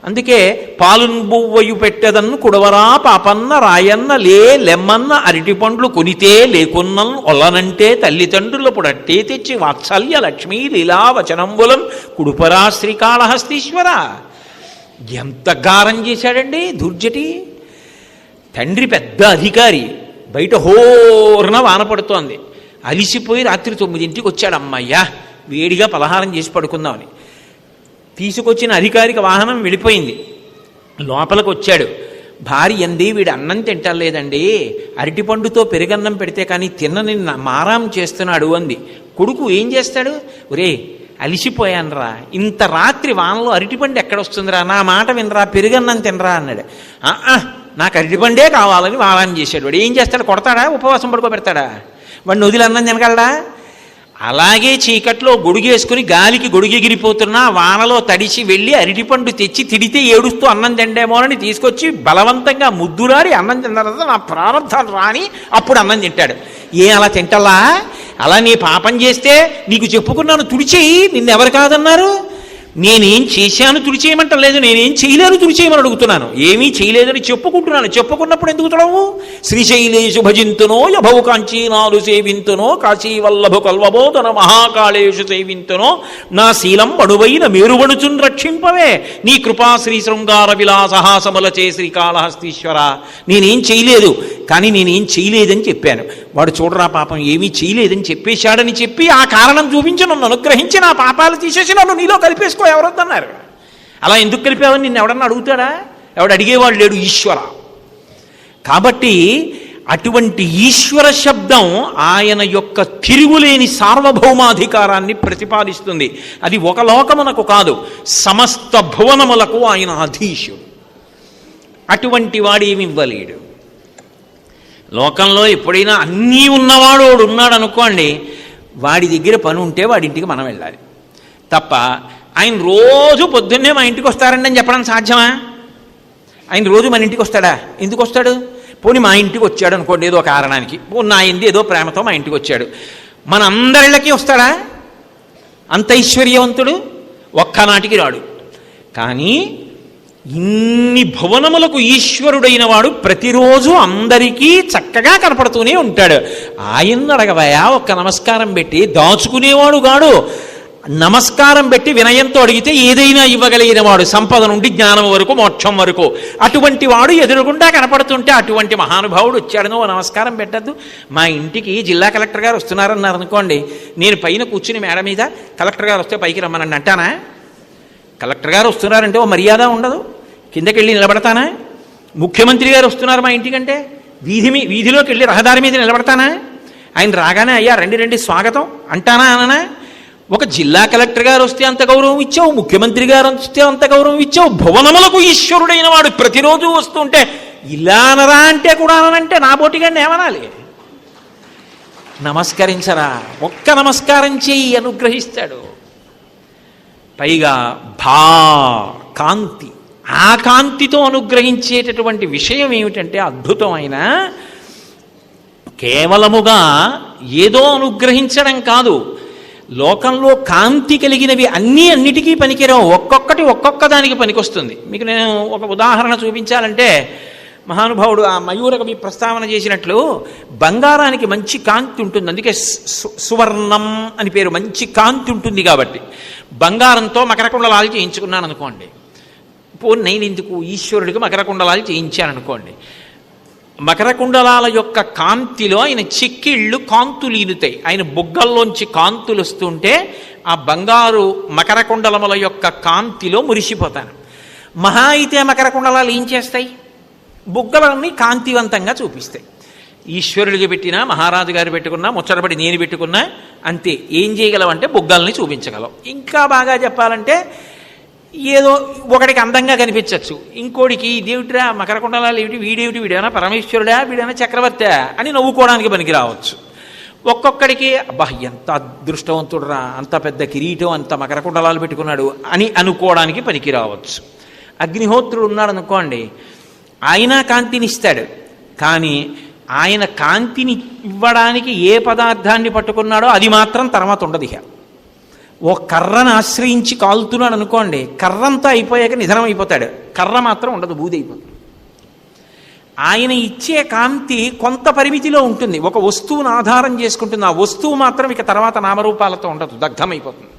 అందుకే పాలున్బువ్వయు పెట్టెదన్ను కుడవరా పాపన్న రాయన్న లెమ్మన్న అరటిపండ్లు కొనితే లేకున్నన్ ఒల్లనంటే తల్లిదండ్రుల పుడట్టే తెచ్చి వాత్సల్య లక్ష్మీ లీలా వచనంబులం కుడుపరా శ్రీకాళహస్తీశ్వర. ఎంత గారం చేశాడండి దుర్జటి. తండ్రి పెద్ద అధికారి, బయట హోరన వాన పడుతోంది, అలిసిపోయి రాత్రి 9ంటికి వచ్చాడు. అమ్మయ్యా వేడిగా పలహారం చేసి పడుకుందామని తీసుకొచ్చిన అధికారిక వాహనం వెళ్ళిపోయింది. లోపలికి వచ్చాడు. భార్య అంది, వీడు అన్నం తింటలేదండి, అరటిపండుతో పెరుగన్నం పెడితే కానీ తిన్నని మారాం చేస్తున్నాడు అంది. కొడుకు ఏం చేస్తాడు, ఒరే అలిసిపోయానురా, ఇంత రాత్రి వానలో అరటిపండు ఎక్కడొస్తుందిరా, నా మాట వినరా, పెరుగన్నం తినరా అన్నాడు. నాకు అరటిపండే కావాలని వారాన్ని చేశాడు. వాడు ఏం చేస్తాడు, కొడతాడా, ఉపవాసం పడుకోబెడతాడా, వాడిని వదిలి అన్నం తినగలడా? అలాగే చీకట్లో గొడుగేసుకుని గాలికి గొడుగెగిరిపోతున్నా వానలో తడిసి వెళ్ళి అరటిపండు తెచ్చి తిడితే ఏడుస్తూ అన్నం తిండేమోనని తీసుకొచ్చి బలవంతంగా ముద్దురాడి అన్నం తిన్న తర్వాత నా ప్రారంభాలు రాని అప్పుడు అన్నం తింటాడు. అలా తింటలా? అలా నీ పాపం చేస్తే నీకు చెప్పుకున్నాను తుడిచేయి, నిన్నెవరు కాదన్నారు? నేనేం చేశాను తుడిచేయమంటలేదు, నేనేం చేయలేను తుడిచేయమని అడుగుతున్నాను. ఏమీ చేయలేదని చెప్పుకుంటున్నాను. చెప్పుకున్నప్పుడు ఎందుకు తొడవు? శ్రీశైలేషు భజింతునో యభవు కాంచీనాలు సేవింతునో కాశీవల్లభు కల్వబోధన మహాకాళేషు సేవింతునో నా శీలం అణువైన మేరువణుచున్ రక్షింపవే నీ కృపా శ్రీ శృంగార విలాసహాసములచే శ్రీకాళహస్తీశ్వర. నేనేం చేయలేదు, కానీ నేనేం చేయలేదని చెప్పాను. వాడు చూడరా పాపం ఏమీ చేయలేదని చెప్పేశాడని చెప్పి ఆ కారణం చూపించి నన్ను అనుగ్రహించి నా పాపాలు తీసేసి నన్ను నీలో కలిపేసుకో ఎవరొద్దన్నారు. అలా ఎందుకు కలిపావని నిన్ను ఎవడన్నా అడుగుతాడా? ఎవడు అడిగేవాడు లేడు, ఈశ్వర. కాబట్టి అటువంటి ఈశ్వర శబ్దం ఆయన యొక్క తిరుగులేని సార్వభౌమాధికారాన్ని ప్రతిపాదిస్తుంది. అది ఒక లోకమునకు కాదు, సమస్త భువనములకు ఆయన అధీశుడు. అటువంటి వాడేమి ఇవ్వలేడు. లోకంలో ఎప్పుడైనా అన్నీ ఉన్నవాడు వాడు ఉన్నాడు అనుకోండి, వాడి దగ్గర పని ఉంటే వాడింటికి మనం వెళ్ళాలి తప్ప ఆయన రోజు పొద్దున్నే మా ఇంటికి వస్తారండి అని చెప్పడం సాధ్యమా? ఆయన రోజు మన ఇంటికి వస్తాడా? ఎందుకు వస్తాడు? పోనీ మా ఇంటికి వచ్చాడు అనుకోండి ఏదో కారణానికి, నా ఇంటి ఏదో ప్రేమతో మా ఇంటికి వచ్చాడు, మన అందరిళ్ళకి వస్తాడా? అంత ఐశ్వర్యవంతుడు ఒక్కనాటికి రాడు. కానీ ఇన్ని భువనములకు ఈశ్వరుడైన వాడు ప్రతిరోజు అందరికీ చక్కగా కనపడుతూనే ఉంటాడు. ఆయన్ని అడగవయా ఒక్క నమస్కారం పెట్టి, దాచుకునేవాడు గాడు. నమస్కారం పెట్టి వినయంతో అడిగితే ఏదైనా ఇవ్వగలిగిన వాడు, సంపద నుండి జ్ఞానం వరకు మోక్షం వరకు. అటువంటి వాడు ఎదురుగుండా కనపడుతుంటే అటువంటి మహానుభావుడు వచ్చాడనో నమస్కారం పెట్టద్దు. మా ఇంటికి జిల్లా కలెక్టర్ గారు వస్తున్నారన్నారు అనుకోండి, నేను పైన కూర్చుని మేడ మీద కలెక్టర్ గారు వస్తే పైకి రమ్మనండి అంటానా? కలెక్టర్ గారు వస్తున్నారంటే ఓ మర్యాద ఉండదు, కిందకి వెళ్ళి నిలబడతానా? ముఖ్యమంత్రి గారు వస్తున్నారు మా ఇంటికంటే వీధిలోకి వెళ్ళి రహదారి మీద నిలబడతానా? ఆయన రాగానే అయ్యా రండి రండి స్వాగతం అంటానా అననా? ఒక జిల్లా కలెక్టర్ గారు వస్తే అంత గౌరవం ఇచ్చావు, ముఖ్యమంత్రి గారు వస్తే అంత గౌరవం ఇచ్చావు. భువనములకు ఈశ్వరుడైన వాడు ప్రతిరోజు వస్తుంటే ఇలా అనరా అంటే కూడా అనంటే నా బోటిగాడిని ఏమనాలి? నమస్కరించరా, ఒక్క నమస్కారం చేయి అనుగ్రహిస్తాడు. పైగా కాంతి, ఆ కాంతితో అనుగ్రహించేటటువంటి విషయం ఏమిటంటే అద్భుతమైన, కేవలముగా ఏదో అనుగ్రహించడం కాదు, లోకంలో కాంతి కలిగినవి అన్నిటికీ పనికిరావు, ఒక్కొక్కటి ఒక్కొక్క దానికి పనికొస్తుంది. మీకు నేను ఒక ఉదాహరణ చూపించాలంటే, మహానుభావుడు ఆ మయూరకవి ప్రస్తావన చేసినట్లు బంగారానికి మంచి కాంతి ఉంటుంది, అందుకే సువర్ణం అని పేరు, మంచి కాంతి ఉంటుంది. కాబట్టి బంగారంతో మకరకుండలాలు చేయించుకున్నాను అనుకోండి, నేను ఎందుకు ఈశ్వరుడికి మకరకుండలాలు చేయించాను అనుకోండి, మకరకుండలాల యొక్క కాంతిలో ఆయన చెక్కిళ్ళు కాంతులీనుతాయి, ఆయన బుగ్గల్లోంచి కాంతులు వస్తుంటే ఆ బంగారు మకరకుండలముల యొక్క కాంతిలో మురిసిపోతాను. మహా అయితే మకరకుండలాలు ఏం చేస్తాయి? బుగ్గలన్నీ కాంతివంతంగా చూపిస్తాయి. ఈశ్వరుడికి పెట్టినా, మహారాజు గారు పెట్టుకున్నా, ముచ్చటపడి నేను పెట్టుకున్నా అంతే. ఏం చేయగలవంటే బుగ్గల్ని చూపించగలవు. ఇంకా బాగా చెప్పాలంటే ఏదో ఒకడికి అందంగా కనిపించవచ్చు, ఇంకోడికి దేవుడిరా మకరకుండలాలు ఏమిటి, వీడేమైనా పరమేశ్వరుడా, వీడైనా చక్రవర్తి అని నవ్వుకోవడానికి పనికి రావచ్చు. ఒక్కొక్కడికి అబ్బా ఎంత అదృష్టవంతుడురా, అంత పెద్ద కిరీటం, అంత మకరకుండలాలు పెట్టుకున్నాడు అని అనుకోవడానికి పనికి రావచ్చు. అగ్నిహోత్రుడు ఉన్నాడు అనుకోండి, ఆయన కాంతిని ఇస్తాడు, కానీ ఆయన కాంతిని ఇవ్వడానికి ఏ పదార్థాన్ని పట్టుకున్నాడో అది మాత్రం తర్వాత ఉండదు. ఇక ఓ కర్రను ఆశ్రయించి కాలుతున్నాడు అనుకోండి, కర్రంతా అయిపోయాక నిధనం అయిపోతాడు, కర్ర మాత్రం ఉండదు, బూది అయిపోతుంది. ఆయన ఇచ్చే కాంతి కొంత పరిమితిలో ఉంటుంది, ఒక వస్తువును ఆధారం చేసుకుంటుంది. ఆ వస్తువు మాత్రం ఇక తర్వాత నామరూపాలతో ఉండదు, దగ్ధమైపోతుంది.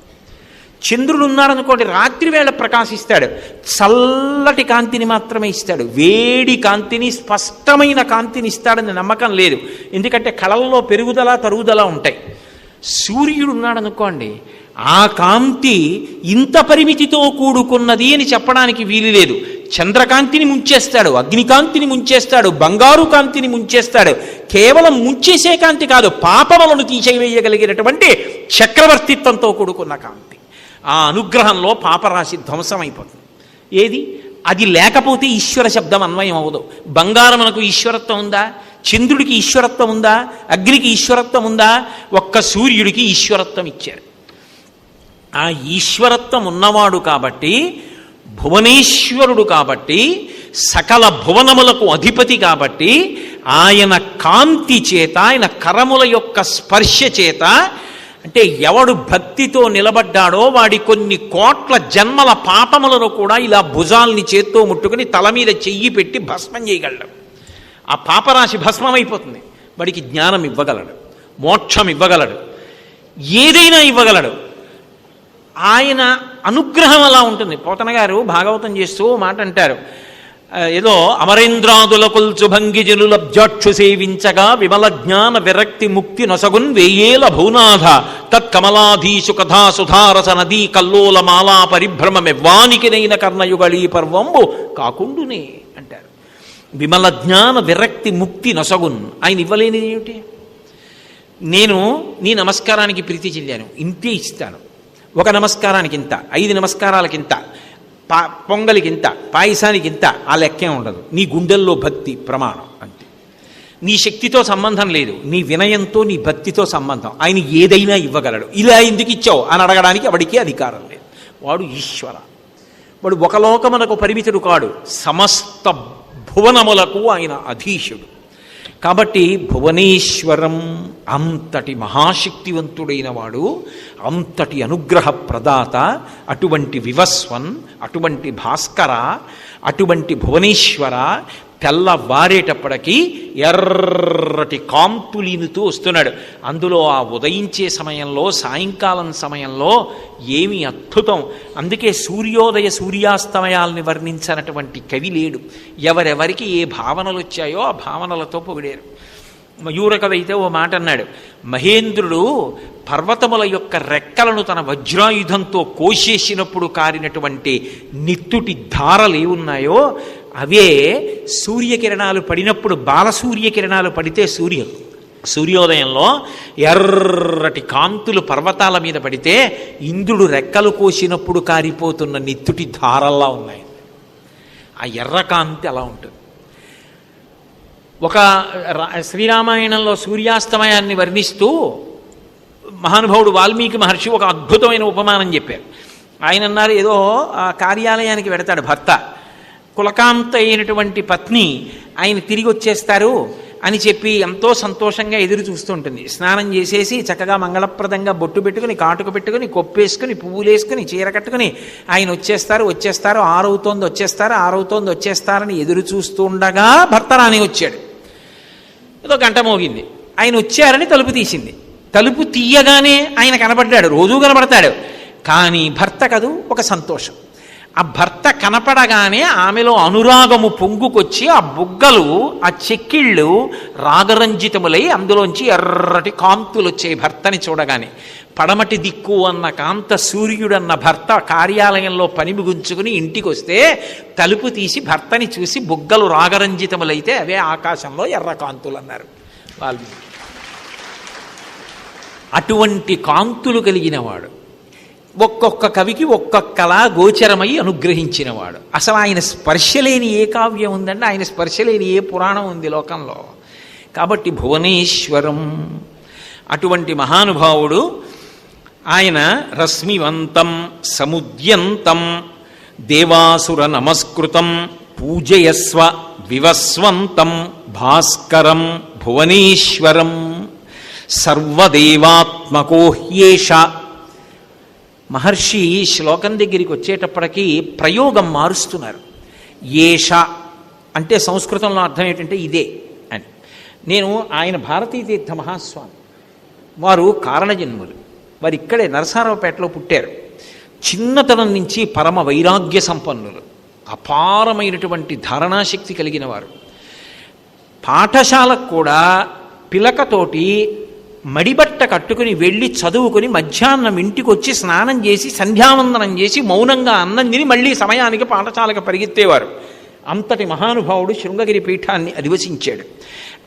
చంద్రుడు ఉన్నాడనుకోండి, రాత్రి వేళ ప్రకాశిస్తాడు, చల్లటి కాంతిని మాత్రమే ఇస్తాడు, వేడి కాంతిని, స్పష్టమైన కాంతిని ఇస్తాడని నమ్మకం లేదు. ఎందుకంటే కళల్లో పెరుగుదల తరుగుదల ఉంటాయి. సూర్యుడు ఉన్నాడనుకోండి, ఆ కాంతి ఇంత పరిమితితో కూడుకున్నది అని చెప్పడానికి వీలు లేదు. చంద్రకాంతిని ముంచేస్తాడు, అగ్నికాంతిని ముంచేస్తాడు, బంగారు కాంతిని ముంచేస్తాడు. కేవలం ముంచేసే కాంతి కాదు, పాపములను తీసివేయగలిగినటువంటి చక్రవర్తిత్వంతో కూడుకున్న కాంతి. ఆ అనుగ్రహంలో పాపరాశి ధ్వంసమైపోతుంది. ఏది అది లేకపోతే ఈశ్వర శబ్దం అన్వయం అవ్వదు. బంగారమునకు ఈశ్వరత్వం ఉందా? చంద్రుడికి ఈశ్వరత్వం ఉందా? అగ్నికి ఈశ్వరత్వం ఉందా? ఒక్క సూర్యుడికి ఈశ్వరత్వం ఇచ్చారు. ఆ ఈశ్వరత్వం ఉన్నవాడు కాబట్టి, భువనేశ్వరుడు కాబట్టి, సకల భువనములకు అధిపతి కాబట్టి, ఆయన కాంతి చేత, ఆయన కరముల యొక్క స్పర్శ చేత, అంటే ఎవడు భక్తితో నిలబడ్డాడో వాడి కొన్ని కోట్ల జన్మల పాపములను కూడా ఇలా భుజాల్ని చేత్తో ముట్టుకుని తల మీద చెయ్యి పెట్టి భస్మం చేయగలడు. ఆ పాపరాశి భస్మమైపోతుంది. వాడికి జ్ఞానం ఇవ్వగలడు, మోక్షం ఇవ్వగలడు, ఏదైనా ఇవ్వగలడు. ఆయన అనుగ్రహం అలా ఉంటుంది. పోతన గారు భాగవతం చేస్తూ మాట అంటారు, ఏదో అమరేంద్రాదుల కొల్చు భంగిజలు లబ్జాక్షు సేవించగా విమల జ్ఞాన విరక్తి ముక్తి నొసగున్ వేయేల భూనాథ తత్కమలాధీశు కథా సుధారస నదీ కల్లోల మాలా పరిభ్రమమెవ్వానికినైన కర్ణయుగళీ పర్వంబు కాకుండునే అంటారు. విమల జ్ఞాన విరక్తి ముక్తి నొసగున్, ఆయన ఇవ్వలేనిది ఏమిటి? నేను నీ నమస్కారానికి ప్రీతి చెందాను, ఇంతే ఇస్తాను. ఒక నమస్కారానికి ఇంత, 5 నమస్కారాలకి ఇంత, పొంగలికి ఇంత, పాయసానికి ఇంత, ఆ లెక్కే ఉండదు. నీ గుండెల్లో భక్తి ప్రమాణం అంతే. నీ శక్తితో సంబంధం లేదు, నీ వినయంతో, నీ భక్తితో సంబంధం. ఆయన ఏదైనా ఇవ్వగలడు. ఇలా ఎందుకు ఇచ్చావు అని అడగడానికి వాడికి అధికారం లేదు. వాడు ఈశ్వర. వాడు ఒక లోకమునకు పరిమితుడు కాడు, సమస్త భువనములకు ఆయన అధీశుడు. కాబట్టి భువనేశ్వరం అంతటి మహాశక్తివంతుడైన వాడు, అంతటి అనుగ్రహ ప్రదాత, అటువంటి వివస్వన్, అటువంటి భాస్కర, అటువంటి భువనేశ్వర తెల్లవారేటప్పటికీ ఎర్రటి కాంతులీనుతూ వస్తున్నాడు. అందులో ఆ ఉదయించే సమయంలో, సాయంకాలం సమయంలో ఏమి అద్భుతం! అందుకే సూర్యోదయ సూర్యాస్తమయాల్ని వర్ణించినటువంటి కవి లేడు. ఎవరెవరికి ఏ భావనలు వచ్చాయో ఆ భావనలతో పొగిడారు. మయూర కవి అయితే ఓ మాట అన్నాడు, మహేంద్రుడు పర్వతముల యొక్క రెక్కలను తన వజ్రాయుధంతో కోసేసినప్పుడు కారినటువంటి నిత్తుటి ధారలు ఏమున్నాయో అవే సూర్యకిరణాలు పడినప్పుడు, బాలసూర్యకిరణాలు పడితే సూర్యోదయంలో ఎర్రటి కాంతులు పర్వతాల మీద పడితే ఇంద్రుడు రెక్కలు కోసినప్పుడు కారిపోతున్న నిత్తుటి ధారల్లా ఉన్నాయి. ఆ ఎర్రకాంతి అలా ఉంటుంది. ఒక శ్రీరామాయణంలో సూర్యాస్తమయాన్ని వర్ణిస్తూ మహానుభావుడు వాల్మీకి మహర్షి ఒక అద్భుతమైన ఉపమానం చెప్పారు. ఆయన అన్నారు, ఏదో ఆ కార్యాలయానికి వెడతాడు భర్త, కులకాంత అయినటువంటి పత్ని ఆయన తిరిగి వచ్చేస్తారు అని చెప్పి ఎంతో సంతోషంగా ఎదురు చూస్తుంటుంది. స్నానం చేసేసి చక్కగా మంగళప్రదంగా బొట్టు పెట్టుకుని, కాటుక పెట్టుకుని, కొప్పేసుకుని, పువ్వులు వేసుకుని, చీర కట్టుకుని ఆయన వచ్చేస్తారు 6 అవుతోంది వచ్చేస్తారని ఎదురు చూస్తుండగా భర్త రాని వచ్చాడు. ఏదో గంట మోగింది, ఆయన వచ్చారని తలుపు తీసింది. తలుపు తీయగానే ఆయన కనపడ్డాడు, రోజూ కనపడతాడు. కానీ భర్త కదూ ఒక సంతోషం. ఆ భర్త కనపడగానే ఆమెలో అనురాగము పొంగుకొచ్చి ఆ బుగ్గలు, ఆ చెక్కిళ్ళు రాగరంజితములై అందులోంచి ఎర్రటి కాంతులు వచ్చాయి భర్తని చూడగానే. పడమటి దిక్కు అన్న కాంత సూర్యుడన్న భర్త కార్యాలయంలో పని ముగించుకుని ఇంటికి వస్తే తలుపు తీసి భర్తని చూసి బుగ్గలు రాగరంజితములైతే అవే ఆకాశంలో ఎర్రకాంతులు అన్నారు వాళ్ళు. అటువంటి కాంతులు కలిగినవాడు, ఒక్కొక్క కవికి ఒక్కొక్కలా గోచరమై అనుగ్రహించినవాడు. అసలు ఆయన స్పర్శలేని ఏ కావ్యం ఉందండి? ఆయన స్పర్శలేని ఏ పురాణం ఉంది లోకంలో? కాబట్టి భువనేశ్వరం అటువంటి మహానుభావుడు ఆయన రశ్మివంతం సముద్యంతం దేవాసుర నమస్కృతం పూజయస్వ వివస్వంతం భాస్కరం భువనేశ్వరం సర్వదేవాత్మకో హ్యేష. మహర్షి శ్లోకం దగ్గరికి వచ్చేటప్పటికీ ప్రయోగం మారుస్తున్నారు. ఏష అంటే సంస్కృతంలో అర్థం ఏంటంటే ఇదే అని. నేను ఆయన భారతీ తీర్థ మహాస్వామి, వారు కారణజన్ములు. వారు ఇక్కడే నరసారావుపేటలో పుట్టారు. చిన్నతనం నుంచి పరమ వైరాగ్య సంపన్నులు, అపారమైనటువంటి ధారణాశక్తి కలిగిన వారు. పాఠశాలకు కూడా పిలకతోటి మడిబట్ట కట్టుకుని వెళ్ళి చదువుకుని మధ్యాహ్నం ఇంటికి వచ్చి స్నానం చేసి సంధ్యావందనం చేసి మౌనంగా అన్నం తిని మళ్ళీ సమయానికి పాఠశాలకు పరిగెత్తేవారు. అంతటి మహానుభావుడు శృంగగిరి పీఠాన్ని అధివసించాడు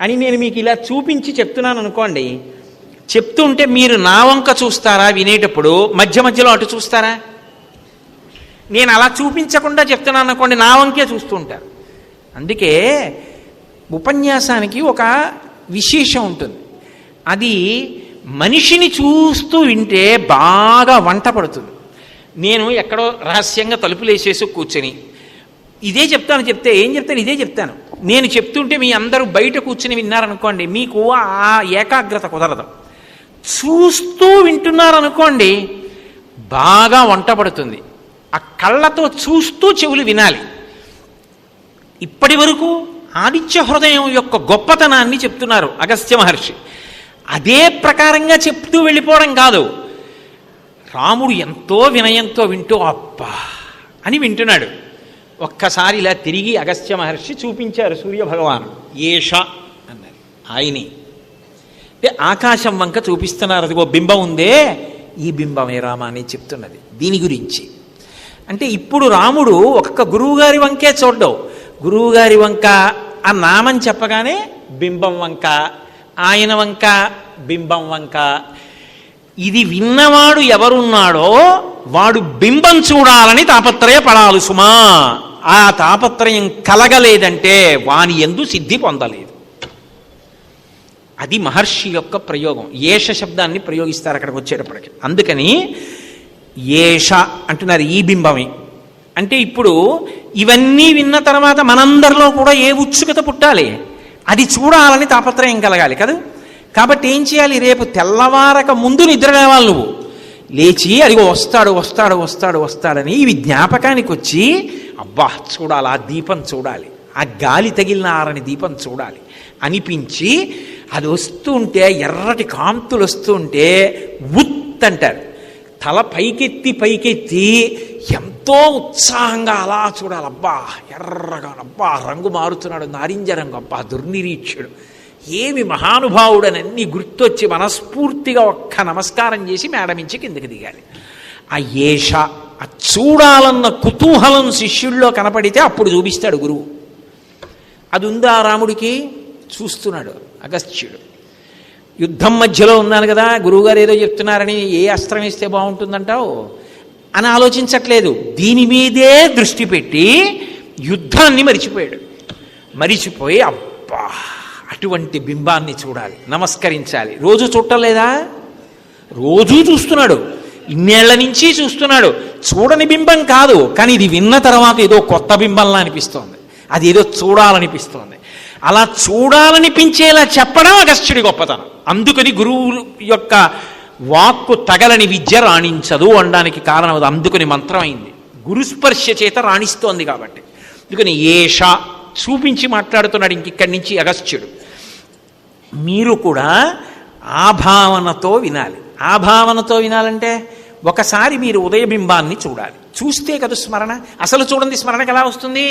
అని నేను మీకు ఇలా చూపించి చెప్తున్నాను అనుకోండి. చెప్తుంటే మీరు నా వంక చూస్తారా వినేటప్పుడు, మధ్య మధ్యలో అటు చూస్తారా? నేను అలా చూపించకుండా చెప్తున్నాను అనుకోండి, నా వంకే చూస్తూ ఉంటారు. అందుకే ఉపన్యాసానికి ఒక విశేషం ఉంటుంది. అది మనిషిని చూస్తూ వింటే బాగా వంట పడుతుంది. నేను ఎక్కడో రహస్యంగా తలుపులు వేసేసి కూర్చొని ఇదే చెప్తాను, చెప్తే ఏం చెప్తాను, ఇదే చెప్తాను. నేను చెప్తుంటే మీ అందరూ బయట కూర్చొని విన్నారనుకోండి, మీకు ఆ ఏకాగ్రత కుదరదు. చూస్తూ వింటున్నారనుకోండి, బాగా వంట పడుతుంది. ఆ కళ్ళతో చూస్తూ చెవులు వినాలి. ఇప్పటి వరకు ఆదిత్య హృదయం యొక్క గొప్పతనాన్ని చెప్తున్నారు అగస్త్య మహర్షి. అదే ప్రకారంగా చెప్తూ వెళ్ళిపోవడం కాదు. రాముడు ఎంతో వినయంతో వింటూ అబ్బా అని వింటున్నాడు. ఒక్కసారి ఇలా తిరిగి అగస్త్య మహర్షి చూపించారు సూర్యభగవాను. ఏష అన్నారు ఆయనే. అంటే ఆకాశం వంక చూపిస్తున్నారు. అదిగో బింబం ఉందే, ఈ బింబమే రామ అని చెప్తున్నది దీని గురించి. అంటే ఇప్పుడు రాముడు ఒక్క గురువుగారి వంకే చూడ్డవు. గురువుగారి వంక ఆ నామం చెప్పగానే బింబం వంక, ఆయన వంక బింబం వంక. ఇది విన్నవాడు ఎవరున్నాడో వాడు బింబం చూడాలని తాపత్రయపడాలి సుమా. ఆ తాపత్రయం కలగలేదంటే వాని యందు సిద్ధి పొందలేదు. అది మహర్షి యొక్క ప్రయోగం. ఏష శబ్దాన్ని ప్రయోగిస్తారు అక్కడికి వచ్చేటప్పటికి. అందుకని ఏష అంటున్నారు ఈ బింబమే. అంటే ఇప్పుడు ఇవన్నీ విన్న తర్వాత మనందరిలో కూడా ఏ ఉత్సుకత పుట్టాలి, అది చూడాలని తాపత్రయం కలగాలి కదా. కాబట్టి ఏం చేయాలి, రేపు తెల్లవారక ముందు నిద్ర లేవాలి. నువ్వు లేచి అదిగో వస్తాడు వస్తాడు వస్తాడు వస్తాడని ఇవి జ్ఞాపకానికి వచ్చి అబ్బా చూడాలి, ఆ దీపం చూడాలి, ఆ గాలి తగిలిన ఆరని దీపం చూడాలి అనిపించి అది వస్తూ ఉంటే, ఎర్రటి కాంతులు వస్తూ ఉంటే ఉత్ అంటారు. తల పైకెత్తి పైకెత్తి ఎంతో ఉత్సాహంగా అలా చూడాలి. అబ్బా ఎర్రగా, అబ్బా రంగు మారుతున్నాడు, నారింజ రంగు, అబ్బా దుర్నిరీక్షుడు, ఏమి మహానుభావుడని అన్నీ గుర్తొచ్చి మనస్ఫూర్తిగా ఒక్క నమస్కారం చేసి మేడమించి కిందకి దిగాలి. ఆ ఏష, ఆ చూడాలన్న కుతూహలం శిష్యుల్లో కనపడితే అప్పుడు చూపిస్తాడు గురువు. అది ఉందా రాముడికి? చూస్తున్నాడు అగస్త్యుడు. యుద్ధం మధ్యలో ఉన్నాను కదా, గురువుగారు ఏదో చెప్తున్నారని ఏ అస్త్రం వేస్తే బాగుంటుందంటావు అని ఆలోచించట్లేదు. దీని మీదే దృష్టి పెట్టి యుద్ధాన్ని మరిచిపోయాడు. మరిచిపోయి అబ్బా అటువంటి బింబాన్ని చూడాలి, నమస్కరించాలి. రోజు చూడలేదా? రోజూ చూస్తున్నాడు, ఇన్నేళ్ల నుంచి చూస్తున్నాడు. చూడని బింబం కాదు, కానీ ఇది విన్న తర్వాత ఏదో కొత్త బింబంలా అనిపిస్తోంది, అది ఏదో చూడాలనిపిస్తోంది. అలా చూడాలనిపించేలా చెప్పడం అగస్త్యుడి గొప్పతనం. అందుకని గురువు యొక్క వాక్కు తగలని విద్య రాణించదు అనడానికి కారణం అది. అందుకని మంత్రం అయింది, గురుస్పర్శ చేత రాణిస్తోంది కాబట్టి. అందుకని ఏష చూపించి మాట్లాడుతున్నాడు ఇంకిక్కడి నుంచి అగస్త్యుడు. మీరు కూడా ఆ భావనతో వినాలి. ఆ భావనతో వినాలంటే ఒకసారి మీరు ఉదయబింబాన్ని చూడాలి. చూస్తే కదా స్మరణ. అసలు చూడండి స్మరణకు ఎలా వస్తుంది?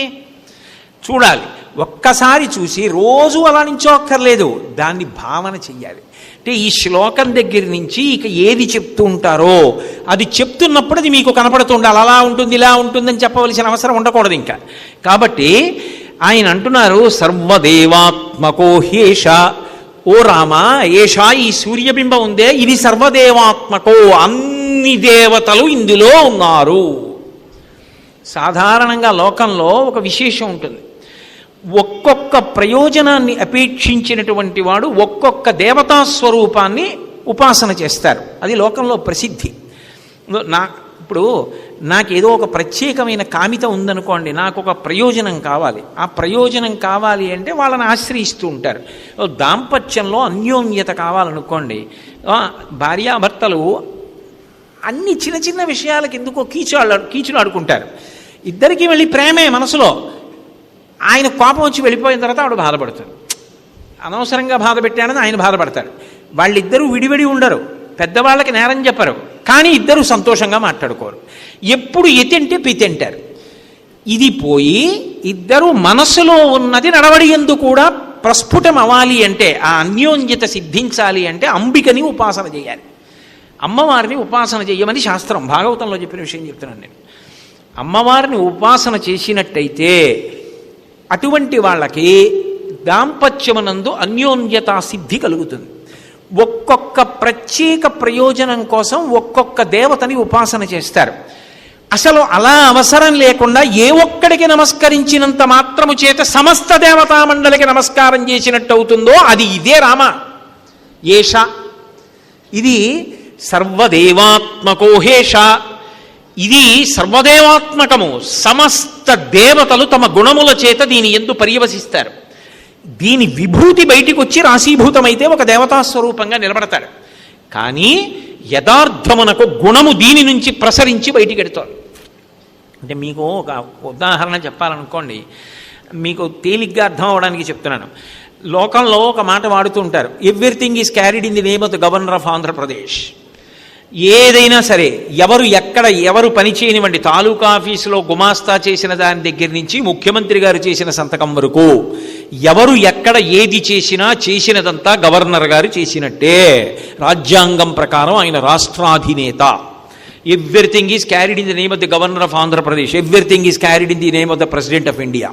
చూడాలి. ఒక్కసారి చూసి రోజు అలా నించోక్కర్లేదు, దాన్ని భావన చెయ్యాలి. అంటే ఈ శ్లోకం దగ్గర నుంచి ఇక ఏది చెప్తూ ఉంటారో అది చెప్తున్నప్పుడు అది మీకు కనపడుతుండాలి. అలా ఉంటుంది ఇలా ఉంటుందని చెప్పవలసిన అవసరం ఉండకూడదు ఇంకా. కాబట్టి ఆయన అంటున్నారు సర్వదేవాత్మకో హేష. ఓ రామ, ఏషా ఈ సూర్యబింబం ఉందే ఇది సర్వదేవాత్మకో, అన్ని దేవతలు ఇందులో ఉన్నారు. సాధారణంగా లోకంలో ఒక విశేషం ఉంటుంది. ఒక్కొక్క ప్రయోజనాన్ని అపేక్షించినటువంటి వాడు ఒక్కొక్క దేవతా స్వరూపాన్ని ఉపాసన చేస్తారు. అది లోకంలో ప్రసిద్ధి. ఇప్పుడు నాకేదో ఒక ప్రత్యేకమైన కామిత ఉందనుకోండి, నాకు ఒక ప్రయోజనం కావాలి. ఆ ప్రయోజనం కావాలి అంటే వాళ్ళని ఆశ్రయిస్తూ ఉంటారు. దాంపత్యంలో అన్యోన్యత కావాలనుకోండి, భార్యాభర్తలు అన్ని చిన్న చిన్న విషయాలకు ఎందుకో కీచులు ఆడుకుంటారు. ఇద్దరికీ మళ్ళీ ప్రేమే మనసులో. ఆయన కోపం వచ్చి వెళ్ళిపోయిన తర్వాత ఆవిడ బాధపడుతుంది. అనవసరంగా బాధ పెట్టాడని ఆయన బాధపడతాడు. వాళ్ళిద్దరూ విడివిడి ఉండరు, పెద్దవాళ్ళకి నేరం చెప్పరు, కానీ ఇద్దరు సంతోషంగా మాట్లాడుకోరు. ఎప్పుడు ఎతింటే పితింటారు. ఇది పోయి ఇద్దరు మనసులో ఉన్నది నడవడి యందు కూడా ప్రస్ఫుటం అవ్వాలి అంటే, ఆ అన్యోన్యత సిద్ధించాలి అంటే అంబికని ఉపాసన చేయాలి. అమ్మవారిని ఉపాసన చేయమని శాస్త్రం భాగవతంలో చెప్పిన విషయం చెప్తున్నాను నేను. అమ్మవారిని ఉపాసన చేసినట్టయితే అటువంటి వాళ్ళకి దాంపత్యమునందు అన్యోన్యతా సిద్ధి కలుగుతుంది. ఒక్కొక్క ప్రత్యేక ప్రయోజనం కోసం ఒక్కొక్క దేవతని ఉపాసన చేస్తారు. అసలు అలా అవసరం లేకుండా ఏ ఒక్కడికి నమస్కరించినంత మాత్రము చేత సమస్త దేవతా మండలికి నమస్కారం చేసినట్టు అవుతుందో అది ఇదే రామ ఏష. ఇది సర్వదేవాత్మకోహేష. ఇది సర్వదేవాత్మకము. సమస్త దేవతలు తమ గుణముల చేత దీని యందు పర్యవసిస్తారు. దీని విభూతి బయటికి వచ్చి రాశీభూతమైతే ఒక దేవతాస్వరూపంగా నిలబడతాడు. కానీ యథార్థమునకు గుణము దీని నుంచి ప్రసరించి బయటికి ఎడుతాడు. అంటే మీకు ఒక ఉదాహరణ చెప్పాలనుకోండి, మీకు తేలిగ్గా అర్థం అవడానికి చెప్తున్నాను. లోకంలో ఒక మాట వాడుతూ ఉంటారు, everything is carried in the name of the governor of Andhra Pradesh. ఏదైనా సరే ఎవరు ఎక్కడ ఎవరు పని చేయనివ్వండి, తాలూకా ఆఫీసులో గుమాస్తా చేసిన దాని దగ్గర నుంచి ముఖ్యమంత్రి గారు చేసిన సంతకం వరకు ఎవరు ఎక్కడ ఏది చేసినా చేసినదంతా గవర్నర్ గారు చేసినట్టే. రాజ్యాంగం ప్రకారం ఆయన రాష్ట్రాధినేత. Everything is carried in the name of the governor of Andhra Pradesh, everything is carried in the name of the president of India.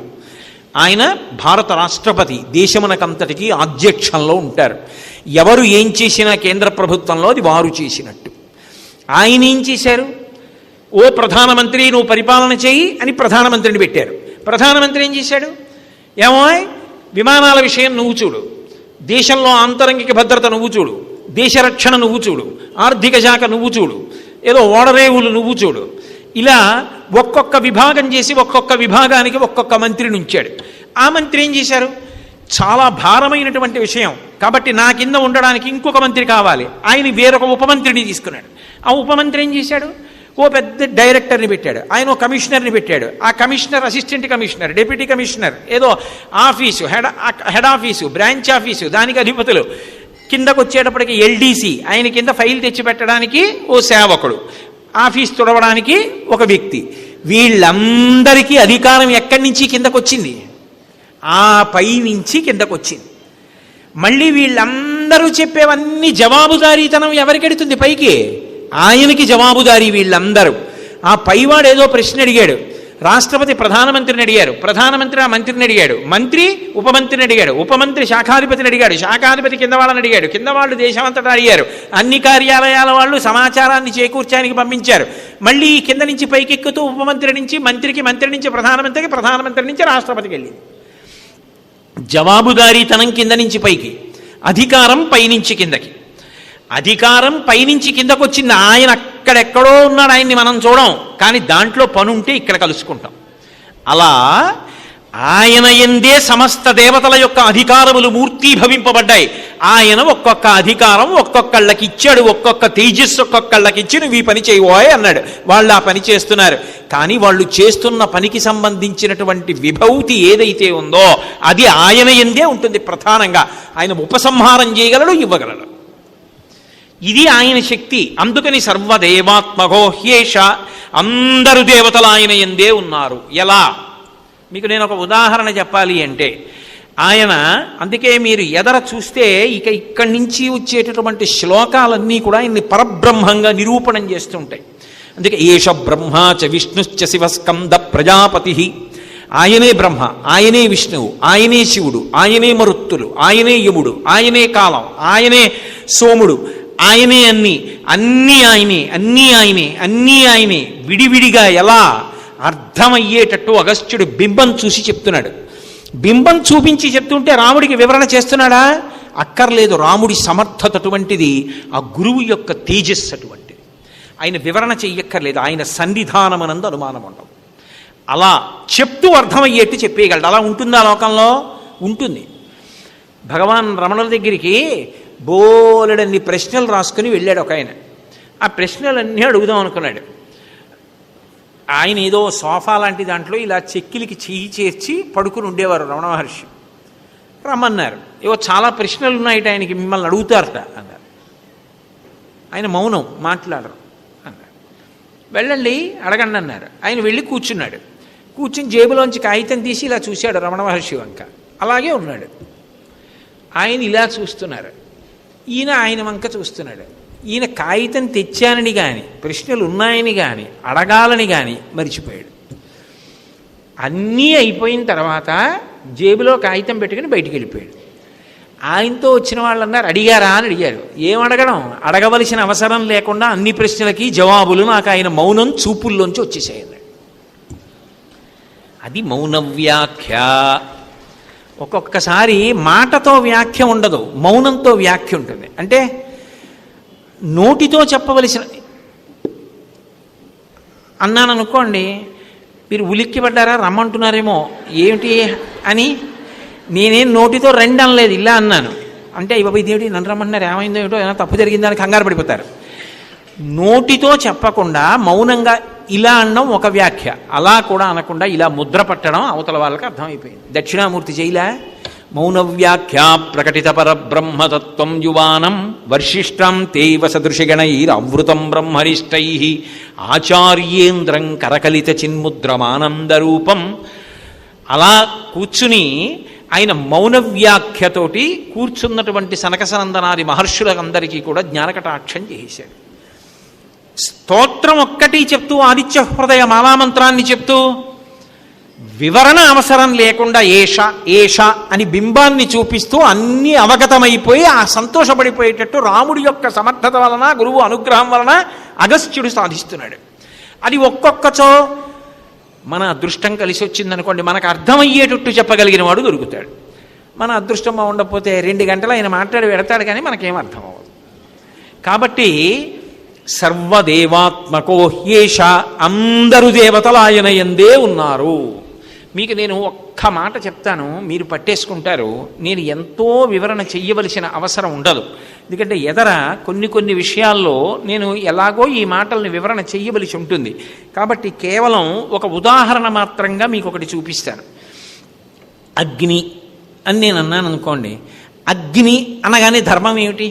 ఆయన భారత రాష్ట్రపతి, దేశమునకంతటికీ అధ్యక్షంలో ఉంటారు. ఎవరు ఏం చేసినా కేంద్ర ప్రభుత్వంలో అది వారు చేసినట్టు. ఆయన ఏం చేశారు, ఓ ప్రధానమంత్రి నువ్వు పరిపాలన చేయి అని ప్రధానమంత్రిని పెట్టారు. ప్రధానమంత్రి ఏం చేశాడు, ఏమో విమానాల విషయం నువ్వు చూడు, దేశంలో ఆంతరంగిక భద్రత నువ్వు చూడు, దేశ రక్షణ నువ్వు చూడు, ఆర్థిక శాఖ నువ్వు చూడు, ఏదో ఓడరేవులు నువ్వు చూడు. ఇలా ఒక్కొక్క విభాగం చేసి ఒక్కొక్క విభాగానికి ఒక్కొక్క మంత్రిని ఉంచాడు. ఆ మంత్రి ఏం చేశారు, చాలా భారమైనటువంటి విషయం కాబట్టి నా కింద ఉండడానికి ఇంకొక మంత్రి కావాలి, ఆయన వేరొక ఉపమంత్రిని తీసుకున్నాడు. ఆ ఉపమంత్రి ఏం చేశాడు, ఓ పెద్ద డైరెక్టర్ని పెట్టాడు, ఆయన ఓ కమిషనర్ని పెట్టాడు. ఆ commissioner assistant commissioner, deputy commissioner, ఏదో office head office, branch office, దానికి అధిపతులు. కిందకు వచ్చేటప్పటికి ఎల్డీసీ, ఆయన కింద ఫైల్ తెచ్చి పెట్టడానికి ఓ సేవకుడు, ఆఫీస్ తుడవడానికి ఒక వ్యక్తి. వీళ్ళందరికీ అధికారం ఎక్కడి నుంచి కిందకు వచ్చింది, ఆ పై నుంచి కిందకు వచ్చింది. మళ్ళీ వీళ్ళందరూ చెప్పేవన్నీ జవాబుదారీతనం ఎవరికెడుతుంది, పైకి ఆయనకి జవాబుదారీ వీళ్ళందరూ. ఆ పైవాడు ఏదో ప్రశ్న అడిగాడు, రాష్ట్రపతి ప్రధానమంత్రిని అడిగారు, ప్రధానమంత్రి ఆ మంత్రిని అడిగాడు, మంత్రి ఉపమంత్రిని అడిగాడు, ఉపమంత్రి శాఖాధిపతిని అడిగాడు, శాఖాధిపతి కింద వాళ్ళని అడిగాడు, కింద వాళ్ళు దేశమంతటా అడిగారు. అన్ని కార్యాలయాల వాళ్ళు సమాచారాన్ని చేకూర్చానికి పంపించారు. మళ్ళీ కింద నుంచి పైకెక్కుతూ ఉపమంత్రి నుంచి మంత్రికి, మంత్రి నుంచి ప్రధానమంత్రికి, ప్రధానమంత్రి నుంచి రాష్ట్రపతికి వెళ్ళింది. జవాబుదారీతనం కింద నుంచి పైకి, అధికారం పైనుంచి కిందకి. అధికారం పైనుంచి కిందకు వచ్చింది. ఆయన అక్కడెక్కడో ఉన్నాడు, ఆయన్ని మనం చూడం, కానీ దాంట్లో పనుంటే ఇక్కడ కలుసుకుంటాం. అలా ఆయన యందే సమస్త దేవతల యొక్క అధికారములు మూర్తీభవింపబడ్డాయి. ఆయన ఒక్కొక్క అధికారం ఒక్కొక్కళ్ళకి ఇచ్చాడు, ఒక్కొక్క తేజస్సు ఒక్కొక్కళ్ళకి ఇచ్చి నువ్వు ఈ పని చేయబోయే అన్నాడు. వాళ్ళు ఆ పని చేస్తున్నారు. కానీ వాళ్ళు చేస్తున్న పనికి సంబంధించినటువంటి విభూతి ఏదైతే ఉందో అది ఆయన యందే ఉంటుంది ప్రధానంగా. ఆయన ఉపసంహారం చేయగలడు, ఇవ్వగలడు. ఇది ఆయన శక్తి. అందుకని సర్వదేవాత్మగోహ్యేష, అందరు దేవతలు ఆయన యందే ఉన్నారు. ఎలా? మీకు నేను ఒక ఉదాహరణ చెప్పాలి అంటే, ఆయన అందుకే మీరు ఎదర చూస్తే ఇక ఇక్కడి నుంచి వచ్చేటటువంటి శ్లోకాలన్నీ కూడా ఆయన్ని పరబ్రహ్మంగా నిరూపణం చేస్తుంటాయి. అందుకే ఏష బ్రహ్మ చ విష్ణుశ్చ శివస్కంద ప్రజాపతి. ఆయనే బ్రహ్మ, ఆయనే విష్ణువు, ఆయనే శివుడు, ఆయనే మరుత్తులు, ఆయనే యముడు, ఆయనే కాలం, ఆయనే సోముడు, ఆయనే అన్నీ, అన్నీ ఆయనే, అన్నీ ఆయనే, అన్నీ ఆయనే. విడివిడిగా ఎలా అర్థమయ్యేటట్టు అగస్త్యుడు బింబం చూసి చెప్తున్నాడు. బింబం చూపించి చెప్తుంటే రాముడికి వివరణ చేస్తున్నాడా? అక్కర్లేదు. రాముడి సమర్థత అటువంటిది, ఆ గురువు యొక్క తేజస్సు అటువంటిది. ఆయన వివరణ చెయ్యక్కర్లేదు, ఆయన సన్నిధానమనందు అనుమానం ఉండదు. అలా చెప్తూ అర్థమయ్యేట్టు చెప్పేయగలడు. అలా ఉంటుందా లోకంలో? ఉంటుంది. భగవాన్ రమణుల దగ్గరికి బోలెడన్ని ప్రశ్నలు రాసుకుని వెళ్ళాడు ఒక ఆయన. ఆ ప్రశ్నలన్నీ అడుగుదాం అనుకున్నాడు. ఆయన ఏదో సోఫా లాంటి దాంట్లో ఇలా చెక్కిలికి చెయ్యి చేర్చి పడుకుని ఉండేవారు రమణ మహర్షి. రమ్మన్నారు. ఏవో చాలా ప్రశ్నలు ఉన్నాయట ఆయనకి, మిమ్మల్ని అడుగుతారట అన్నారు. ఆయన మౌనం, మాట్లాడరు అన్నారు. వెళ్ళండి అడగండి అన్నారు. ఆయన వెళ్ళి కూర్చున్నాడు. కూర్చుని జేబులోంచి కాగితం తీసి ఇలా చూశాడు రమణ మహర్షి వంక. అలాగే ఉన్నాడు. ఆయన ఇలా చూస్తున్నారు, ఈయన ఆయన వంక చూస్తున్నాడు. ఈయన కాగితం తెచ్చానని కానీ, ప్రశ్నలు ఉన్నాయని కానీ, అడగాలని కానీ మరిచిపోయాడు. అన్నీ అయిపోయిన తర్వాత జేబులో కాగితం పెట్టుకుని బయటికి వెళ్ళిపోయాడు. ఆయనతో వచ్చిన వాళ్ళు అన్నారు, అడిగారా అని అడిగారు. ఏం అడగడం, అడగవలసిన అవసరం లేకుండా అన్ని ప్రశ్నలకి జవాబులు నాకు ఆయన మౌనం చూపుల్లోంచి వచ్చేసాయి. అది మౌన వ్యాఖ్య. ఒక్కొక్కసారి మాటతో వ్యాఖ్య ఉండదు, మౌనంతో వ్యాఖ్య ఉంటుంది. అంటే నోటితో చెప్పవలసిన అన్నాను అనుకోండి, మీరు ఉలిక్కి పడ్డారా, రమ్మంటున్నారేమో ఏమిటి అని. నేనేం నోటితో రెండు అనలేదు, ఇలా అన్నాను. అంటే బాబు ఇదేమిటి నన్ను రమ్మంటున్నారు, ఏమైందో ఏమిటో, ఏమైనా తప్పు జరిగిందని కంగారు పడిపోతారు. నోటితో చెప్పకుండా మౌనంగా ఇలా అనడం ఒక వ్యాఖ్య. అలా కూడా అనకుండా ఇలా ముద్ర పట్టడం అవతల వాళ్ళకి అర్థమైపోయింది. దక్షిణామూర్తి జైలా మౌన వ్యాఖ్యా ప్రకటిత పరబ్రహ్మతత్వం యువానం వర్షిష్టం తేవ సదృశగణైరవృతం బ్రహ్మరిష్టై ఆచార్యేంద్రం కరకలిత చిన్ముద్రమానందరూపం. అలా కూర్చుని ఆయన మౌన వ్యాఖ్యతోటి కూర్చున్నటువంటి సనకసనందనాది మహర్షులందరికీ కూడా జ్ఞానకటాక్షం చేశాడు. స్తోత్రం ఒక్కటి చెప్తూ, ఆదిత్య హృదయ మాలామంత్రాన్ని చెప్తూ, వివరణ అవసరం లేకుండా ఏష ఏష అని బింబాన్ని చూపిస్తూ అన్నీ అవగతమైపోయి ఆ సంతోషపడిపోయేటట్టు రాముడి యొక్క సమర్థత వలన, గురువు అనుగ్రహం వలన అగస్త్యుడు సాధిస్తున్నాడు. అది ఒక్కొక్కచో మన అదృష్టం కలిసి వచ్చిందనుకోండి, మనకు అర్థమయ్యేటట్టు చెప్పగలిగిన వాడు దొరుకుతాడు. మన అదృష్టం ఉండకపోతే 2 గంటలు ఆయన మాట్లాడి పెడతాడు, కానీ మనకేం అర్థం అవ్వదు. కాబట్టి సర్వదేవాత్మకో హ్యేష, అందరూ దేవతలు ఆయన యందే ఉన్నారు. మీకు నేను ఒక్క మాట చెప్తాను, మీరు పట్టేసుకుంటారు. నేను ఎంతో వివరణ చెయ్యవలసిన అవసరం ఉండదు, ఎందుకంటే ఎదర కొన్ని విషయాల్లో నేను ఎలాగో ఈ మాటల్ని వివరణ చెయ్యవలసి ఉంటుంది. కాబట్టి కేవలం ఒక ఉదాహరణ మాత్రంగా మీకు ఒకటి చూపిస్తాను. అగ్ని అని నేను అన్నాను అనుకోండి. అగ్ని అనగానే ధర్మం ఏమిటి?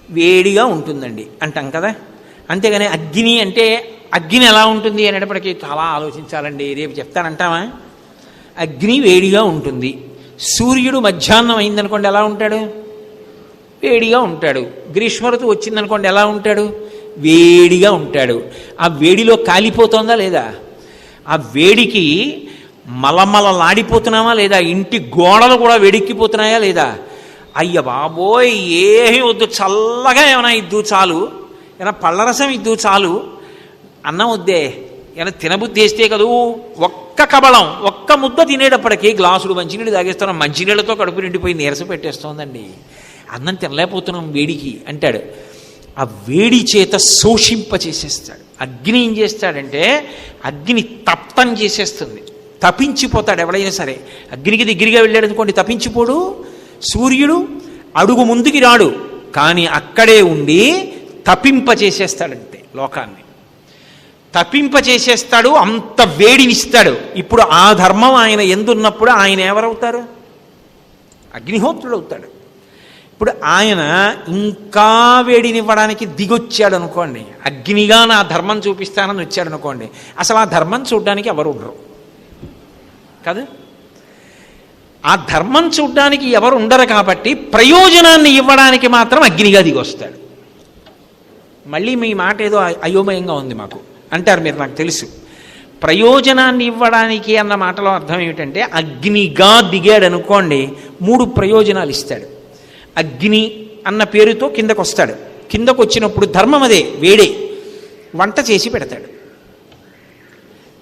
వేడిగా ఉంటుందండి అంటాం కదా. అంతేగాని అగ్ని అంటే అగ్ని ఎలా ఉంటుంది అనేటప్పటికీ చాలా ఆలోచించాలండి, రేపు చెప్తానంటావా. అగ్ని వేడిగా ఉంటుంది. సూర్యుడు మధ్యాహ్నం అయిందనుకోండి ఎలా ఉంటాడు? వేడిగా ఉంటాడు. గ్రీష్మ ఋతువు వచ్చిందనుకోండి ఎలా ఉంటాడు? వేడిగా ఉంటాడు. ఆ వేడిలో కాలిపోతుందా లేదా? ఆ వేడికి మలమలలాడిపోతున్నామా లేదా? ఇంటి గోడలు కూడా వేడెక్కిపోతున్నాయా లేదా? అయ్య బాబోయ్ ఏమీ వద్దు, చల్లగా ఏమైనా ఇద్దు చాలు, ఏమైనా పళ్ళరసం ఇద్దు చాలు, అన్నం వద్దే, ఏమైనా తినబుద్ధి వేస్తే కదూ, ఒక్క కబళం ఒక్క ముద్ద తినేటప్పటికీ గ్లాసుడు మంచినీళ్ళు తాగేస్తున్నాం, మంచినీళ్ళతో కడుపు నిండిపోయి నీరస పెట్టేస్తోందండి, అన్నం తినలేకపోతున్నాం వేడికి అంటాడు. ఆ వేడి చేత శోషింపచేసేస్తాడు. అగ్ని ఏం చేస్తాడంటే అగ్ని తప్తం చేసేస్తుంది, తపించిపోతాడు ఎవడైనా సరే. అగ్నికి దగ్గరగా వెళ్ళాడు అనుకోండి తపించిపోడు. సూర్యుడు అడుగు ముందుకి రాడు, కానీ అక్కడే ఉండి తపింపచేసేస్తాడంతే, లోకాన్ని తపింపచేసేస్తాడు, అంత వేడినిస్తాడు. ఇప్పుడు ఆ ధర్మం ఆయన ఎందున్నప్పుడు ఆయన ఎవరవుతారు? అగ్నిహోత్రుడు అవుతాడు. ఇప్పుడు ఆయన ఇంకా వేడినివ్వడానికి దిగొచ్చాడు అనుకోండి, అగ్నిగా నా ధర్మం చూపిస్తానని వచ్చాడు అనుకోండి, అసలు ఆ ధర్మం చూడడానికి ఎవరు ఉండరు కాదు. ఆ ధర్మం చూడ్డానికి ఎవరు ఉండరు కాబట్టి ప్రయోజనాన్ని ఇవ్వడానికి మాత్రం అగ్నిగా దిగొస్తాడు. మళ్ళీ మీ మాట ఏదో అయోమయంగా ఉంది మాకు అంటారు మీరు, నాకు తెలుసు. ప్రయోజనాన్ని ఇవ్వడానికి అన్న మాటలో అర్థం ఏమిటంటే అగ్నిగా దిగాడు అనుకోండి 3 ప్రయోజనాలు ఇస్తాడు. అగ్ని అన్న పేరుతో కిందకు వస్తాడు. కిందకు వచ్చినప్పుడు ధర్మం అదే, వేడే, వంట చేసి పెడతాడు.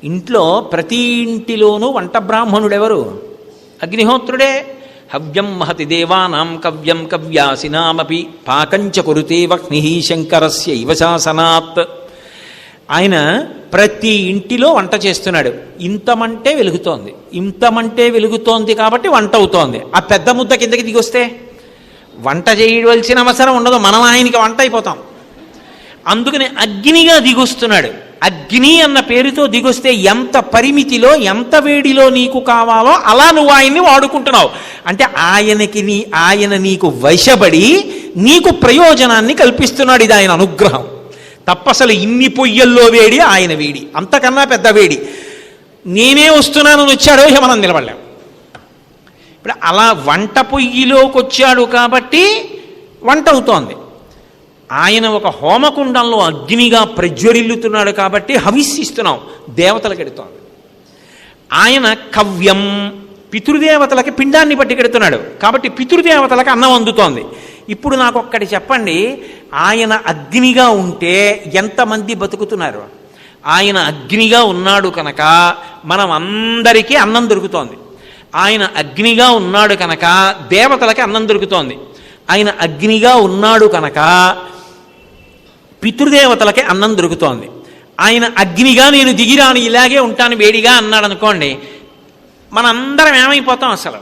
ఇంట్లో ప్రతి ఇంటిలోనూ వంట బ్రాహ్మణుడెవరు? అగ్నిహోత్రుడే. హవ్యం మహతి దేవానాం కవ్యం కవ్యాసినామపి పాకంచ కురుతే వహ్ని శంకరస్య ఇవ శాసనాత్. ఆయన ప్రతి ఇంటిలో వంట చేస్తున్నాడు. ఇంతమంటే వెలుగుతోంది, ఇంతమంటే వెలుగుతోంది కాబట్టి వంట అవుతోంది. ఆ పెద్ద ముద్ద కిందకి దిగొస్తే వంట చేయవలసిన అవసరం ఉండదు, మనం ఆయనకి వంట అయిపోతాం. అందుకని అగ్నిగా దిగొస్తున్నాడు. అగ్ని అన్న పేరుతో దిగొస్తే ఎంత పరిమితిలో ఎంత వేడిలో నీకు కావాలో అలా నువ్వు ఆయన్ని వాడుకుంటున్నావు. అంటే ఆయన నీకు వశపడి నీకు ప్రయోజనాన్ని కల్పిస్తున్నాడు. ఇది ఆయన అనుగ్రహం తప్పసలు. ఇన్ని పొయ్యల్లో వేడి ఆయన వేడి అంతకన్నా పెద్ద వేడి. నేనే వస్తున్నానని వచ్చాడో ఇక మనం నిలబడలేం. ఇప్పుడు అలా వంట పొయ్యిలోకి వచ్చాడు కాబట్టి వంట అవుతోంది. ఆయన ఒక హోమకుండంలో అగ్నిగా ప్రజ్వరిల్లుతున్నాడు కాబట్టి హవిస్సిస్తున్నాం, దేవతలకు ఎడుతోంది. ఆయన కవ్యం, పితృదేవతలకి పిండాన్ని పట్టుకెడుతున్నాడు కాబట్టి పితృదేవతలకు అన్నం అందుతోంది. ఇప్పుడు నాకు ఒక్కటి చెప్పండి, ఆయన అగ్నిగా ఉంటే ఎంతమంది బతుకుతున్నారు? ఆయన అగ్నిగా ఉన్నాడు కనుక మనం అందరికీ అన్నం దొరుకుతోంది. ఆయన అగ్నిగా ఉన్నాడు కనుక దేవతలకి అన్నం దొరుకుతోంది. ఆయన అగ్నిగా ఉన్నాడు కనుక పితృదేవతలకి అన్నం దొరుకుతోంది. ఆయన అగ్నిగా నేను దిగిరాని ఇలాగే ఉంటాను వేడిగా అన్నాడు అనుకోండి, మనందరం ఏమైపోతాం అసలు?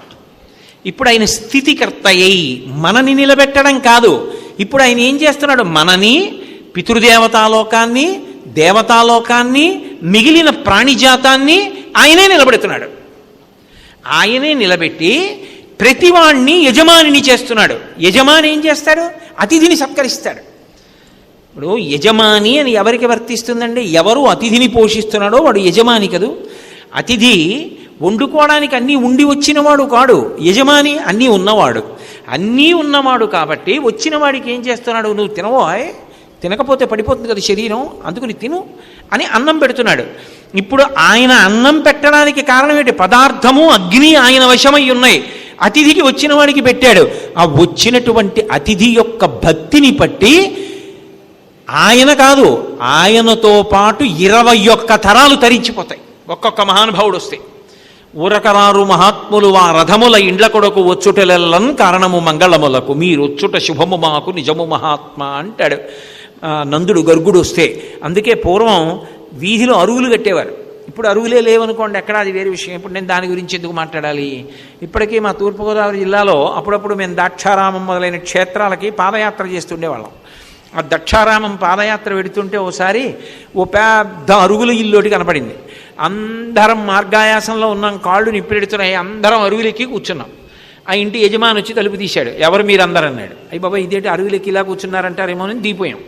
ఇప్పుడు ఆయన స్థితికర్త అయి మనని నిలబెట్టడం కాదు, ఇప్పుడు ఆయన ఏం చేస్తున్నాడు? మనని, పితృదేవతాలోకాన్ని, దేవతాలోకాన్ని, మిగిలిన ప్రాణిజాతాన్ని ఆయనే నిలబెడుతున్నాడు. ఆయనే నిలబెట్టి ప్రతివాణ్ణి యజమానిని చేస్తున్నాడు. యజమాని ఏం చేస్తాడు? అతిథిని సత్కరిస్తాడు. ఇప్పుడు యజమాని అని ఎవరికి వర్తిస్తుందండి? ఎవరు అతిథిని పోషిస్తున్నాడో వాడు యజమాని కదూ. అతిథి వండుకోవడానికి అన్నీ ఉండి వచ్చినవాడు కాడు, యజమాని అన్నీ ఉన్నవాడు. అన్నీ ఉన్నవాడు కాబట్టి వచ్చిన వాడికి ఏం చేస్తున్నాడు? నువ్వు తినవోయ్, తినకపోతే పడిపోతుంది కదా శరీరం, అందుకని తిను అని అన్నం పెడుతున్నాడు. ఇప్పుడు ఆయన అన్నం పెట్టడానికి కారణం ఏంటి? పదార్థము అగ్ని ఆయన వశమై ఉన్నాయి. అతిథికి వచ్చిన వాడికి పెట్టాడు. ఆ వచ్చినటువంటి అతిథి యొక్క భక్తిని బట్టి ఆయన కాదు, ఆయనతో పాటు 21 తరాలు తరించిపోతాయి ఒక్కొక్క మహానుభావుడు వస్తే. ఊరకరారు మహాత్ములు ఆ రథముల ఇండ్ల కొడకు వచ్చుటలెల్లన్ కారణము మంగళములకు మీరొచ్చుట శుభము మాకు నిజము మహాత్మ అంటాడు నందుడు గర్గుడు వస్తే. అందుకే పూర్వం వీధిలో అరుగులు కట్టేవారు. ఇప్పుడు అరుగులే లేవనుకోండి, ఎక్కడ అది వేరే విషయం. ఇప్పుడు నేను దాని గురించి ఎందుకు మాట్లాడాలి? ఇప్పటికీ మా తూర్పుగోదావరి జిల్లాలో అప్పుడప్పుడు మేము దాక్షారామం మొదలైన క్షేత్రాలకి పాదయాత్ర చేస్తుండేవాళ్ళం. ఆ దక్షారామం పాదయాత్ర వెడుతుంటే ఓసారి ఓ పెద్ద అరుగుల ఇల్లుటి కనపడింది. అందరం మార్గాయాసంలో ఉన్నాం, కాళ్ళు నిప్పెడుతున్నాయి, అందరం అరుగులెక్కి కూర్చున్నాం. ఆ ఇంటి యజమాని వచ్చి తలుపు తీశాడు. ఎవరు మీరు అందరూ అన్నాడు. అయ్యి బాబా ఇదేంటి అరుగులెక్కి ఇలా కూర్చున్నారంటారేమో అని దిగిపోయాం.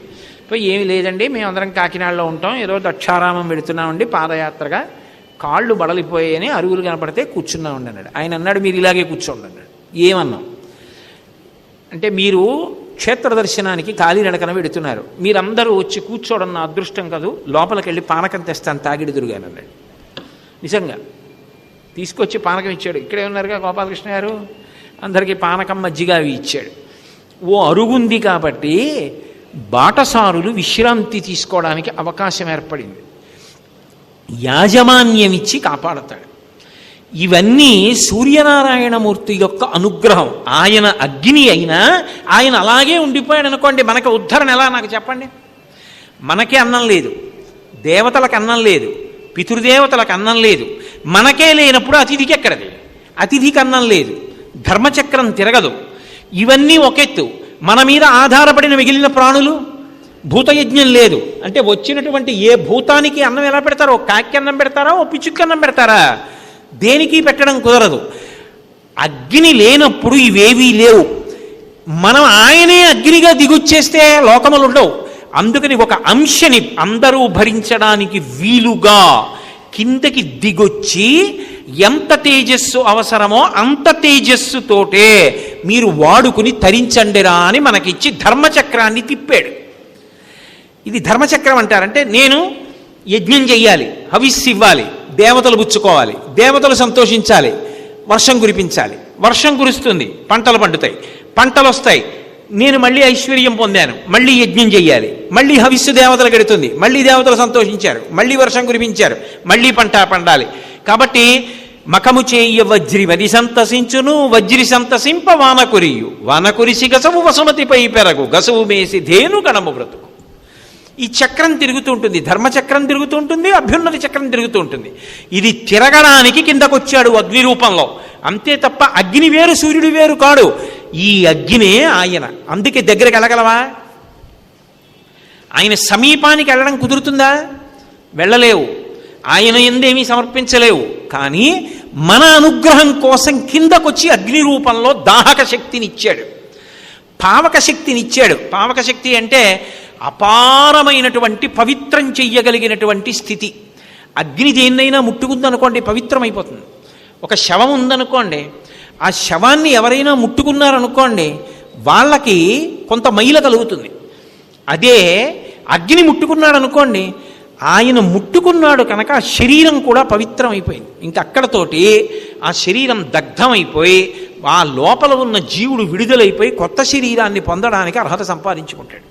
ఏమి లేదండి, మేము అందరం కాకినాడలో ఉంటాం, ఏదో దక్షారామం పెడుతున్నామండి పాదయాత్రగా, కాళ్ళు బడలిపోయాయని అరుగులు కనపడితే కూర్చున్నామండి అన్నాడు. ఆయన అన్నాడు మీరు ఇలాగే కూర్చోండి అన్నాడు. ఏమన్నాం అంటే, మీరు క్షేత్ర దర్శనానికి కాలినడకన వెడుతున్నారు, మీరందరూ వచ్చి కూర్చోవడం నా అదృష్టం కాదు, లోపలికి వెళ్ళి పానకం తెస్తాను తాగిడిదురుగాను అన్నాడు. నిజంగా తీసుకొచ్చి పానకం ఇచ్చాడు. ఇక్కడే ఉన్నారుగా గోపాలకృష్ణ గారు, అందరికీ పానకం మజ్జిగ అవి ఇచ్చాడు. ఓ అరుగుంది కాబట్టి బాటసారులు విశ్రాంతి తీసుకోవడానికి అవకాశం ఏర్పడింది. యాజమాన్యం ఇచ్చి కాపాడతాడు. ఇవన్నీ సూర్యనారాయణమూర్తి యొక్క అనుగ్రహం. ఆయన అగ్ని అయినా ఆయన అలాగే ఉండిపోయాడు అనుకోండి, మనకి ఉద్ధరణ ఎలా? నాకు చెప్పండి. మనకే అన్నం లేదు, దేవతలకు అన్నం లేదు, పితృదేవతలకు అన్నం లేదు. మనకే లేనప్పుడు అతిథికి ఎక్కడది? అతిథికి అన్నం లేదు, ధర్మచక్రం తిరగదు. ఇవన్నీ ఒకెత్తు. మన మీద ఆధారపడిన మిగిలిన ప్రాణులు, భూతయజ్ఞం లేదు అంటే వచ్చినటువంటి ఏ భూతానికి అన్నం ఎలా పెడతారో? కాకి అన్నం పెడతారా? ఓ పిచ్చుకి అన్నం పెడతారా? దేనికి పెట్టడం కుదరదు. అగ్ని లేనప్పుడు ఇవేవీ లేవు. మనం ఆయనే అగ్నిగా దిగుచ్చేస్తే లోకములు ఉండవు. అందుకని ఒక అంశని అందరూ భరించడానికి వీలుగా కిందకి దిగొచ్చి ఎంత తేజస్సు అవసరమో అంత తేజస్సుతోటే మీరు వాడుకుని తరించండిరా అని మనకిచ్చి ధర్మచక్రాన్ని తిప్పాడు. ఇది ధర్మచక్రం అంటారంటే, నేను యజ్ఞం చెయ్యాలి, హవిస్సు ఇవ్వాలి, దేవతలు పుచ్చుకోవాలి, దేవతలు సంతోషించాలి, వర్షం కురిపించాలి, వర్షం కురుస్తుంది, పంటలు పండుతాయి, పంటలు వస్తాయి, నేను మళ్ళీ ఐశ్వర్యం పొందాను, మళ్ళీ యజ్ఞం చెయ్యాలి, మళ్ళీ హవిస్సు దేవతలు గడుతుంది, మళ్ళీ దేవతలు సంతోషించారు, మళ్ళీ వర్షం కురిపించారు, మళ్ళీ పంట పండాలి. కాబట్టి మకము చేయ వజ్రి వది సంతసించును, వజ్రి సంతసింప వాన కురియు, వాన కురిసి గసవు వసుమతిపై పెరగు, గసవు మేసి ధేను కణము బ్రతుకు. ఈ చక్రం తిరుగుతూ ఉంటుంది, ధర్మచక్రం తిరుగుతూ ఉంటుంది, అభ్యున్నతి చక్రం తిరుగుతూ ఉంటుంది. ఇది తిరగడానికి కిందకొచ్చాడు అగ్ని రూపంలో, అంతే తప్ప అగ్ని వేరు సూర్యుడు వేరు కాడు. ఈ అగ్నే ఆయన. అందుకే దగ్గరికి వెళ్ళగలవా? ఆయన సమీపానికి వెళ్ళడం కుదురుతుందా? వెళ్ళలేవు. ఆయన ఎందేమీ సమర్పించలేవు. కానీ మన అనుగ్రహం కోసం కిందకొచ్చి అగ్ని రూపంలో దాహక శక్తినిచ్చాడు, పావక శక్తినిచ్చాడు. పావక శక్తి అంటే అపారమైనటువంటి పవిత్రం చెయ్యగలిగినటువంటి స్థితి. అగ్ని దేన్నైనా ముట్టుకుందనుకోండి పవిత్రమైపోతుంది. ఒక శవం ఉందనుకోండి, ఆ శవాన్ని ఎవరైనా ముట్టుకున్నారనుకోండి వాళ్ళకి కొంత మైల కలుగుతుంది. అదే అగ్ని ముట్టుకున్నాడు అనుకోండి, ఆయన ముట్టుకున్నాడు కనుక ఆ శరీరం కూడా పవిత్రమైపోయింది. ఇంకక్కడతోటి ఆ శరీరం దగ్ధమైపోయి ఆ లోపల ఉన్న జీవుడు విడుదలైపోయి కొత్త శరీరాన్ని పొందడానికి అర్హత సంపాదించుకుంటాడు.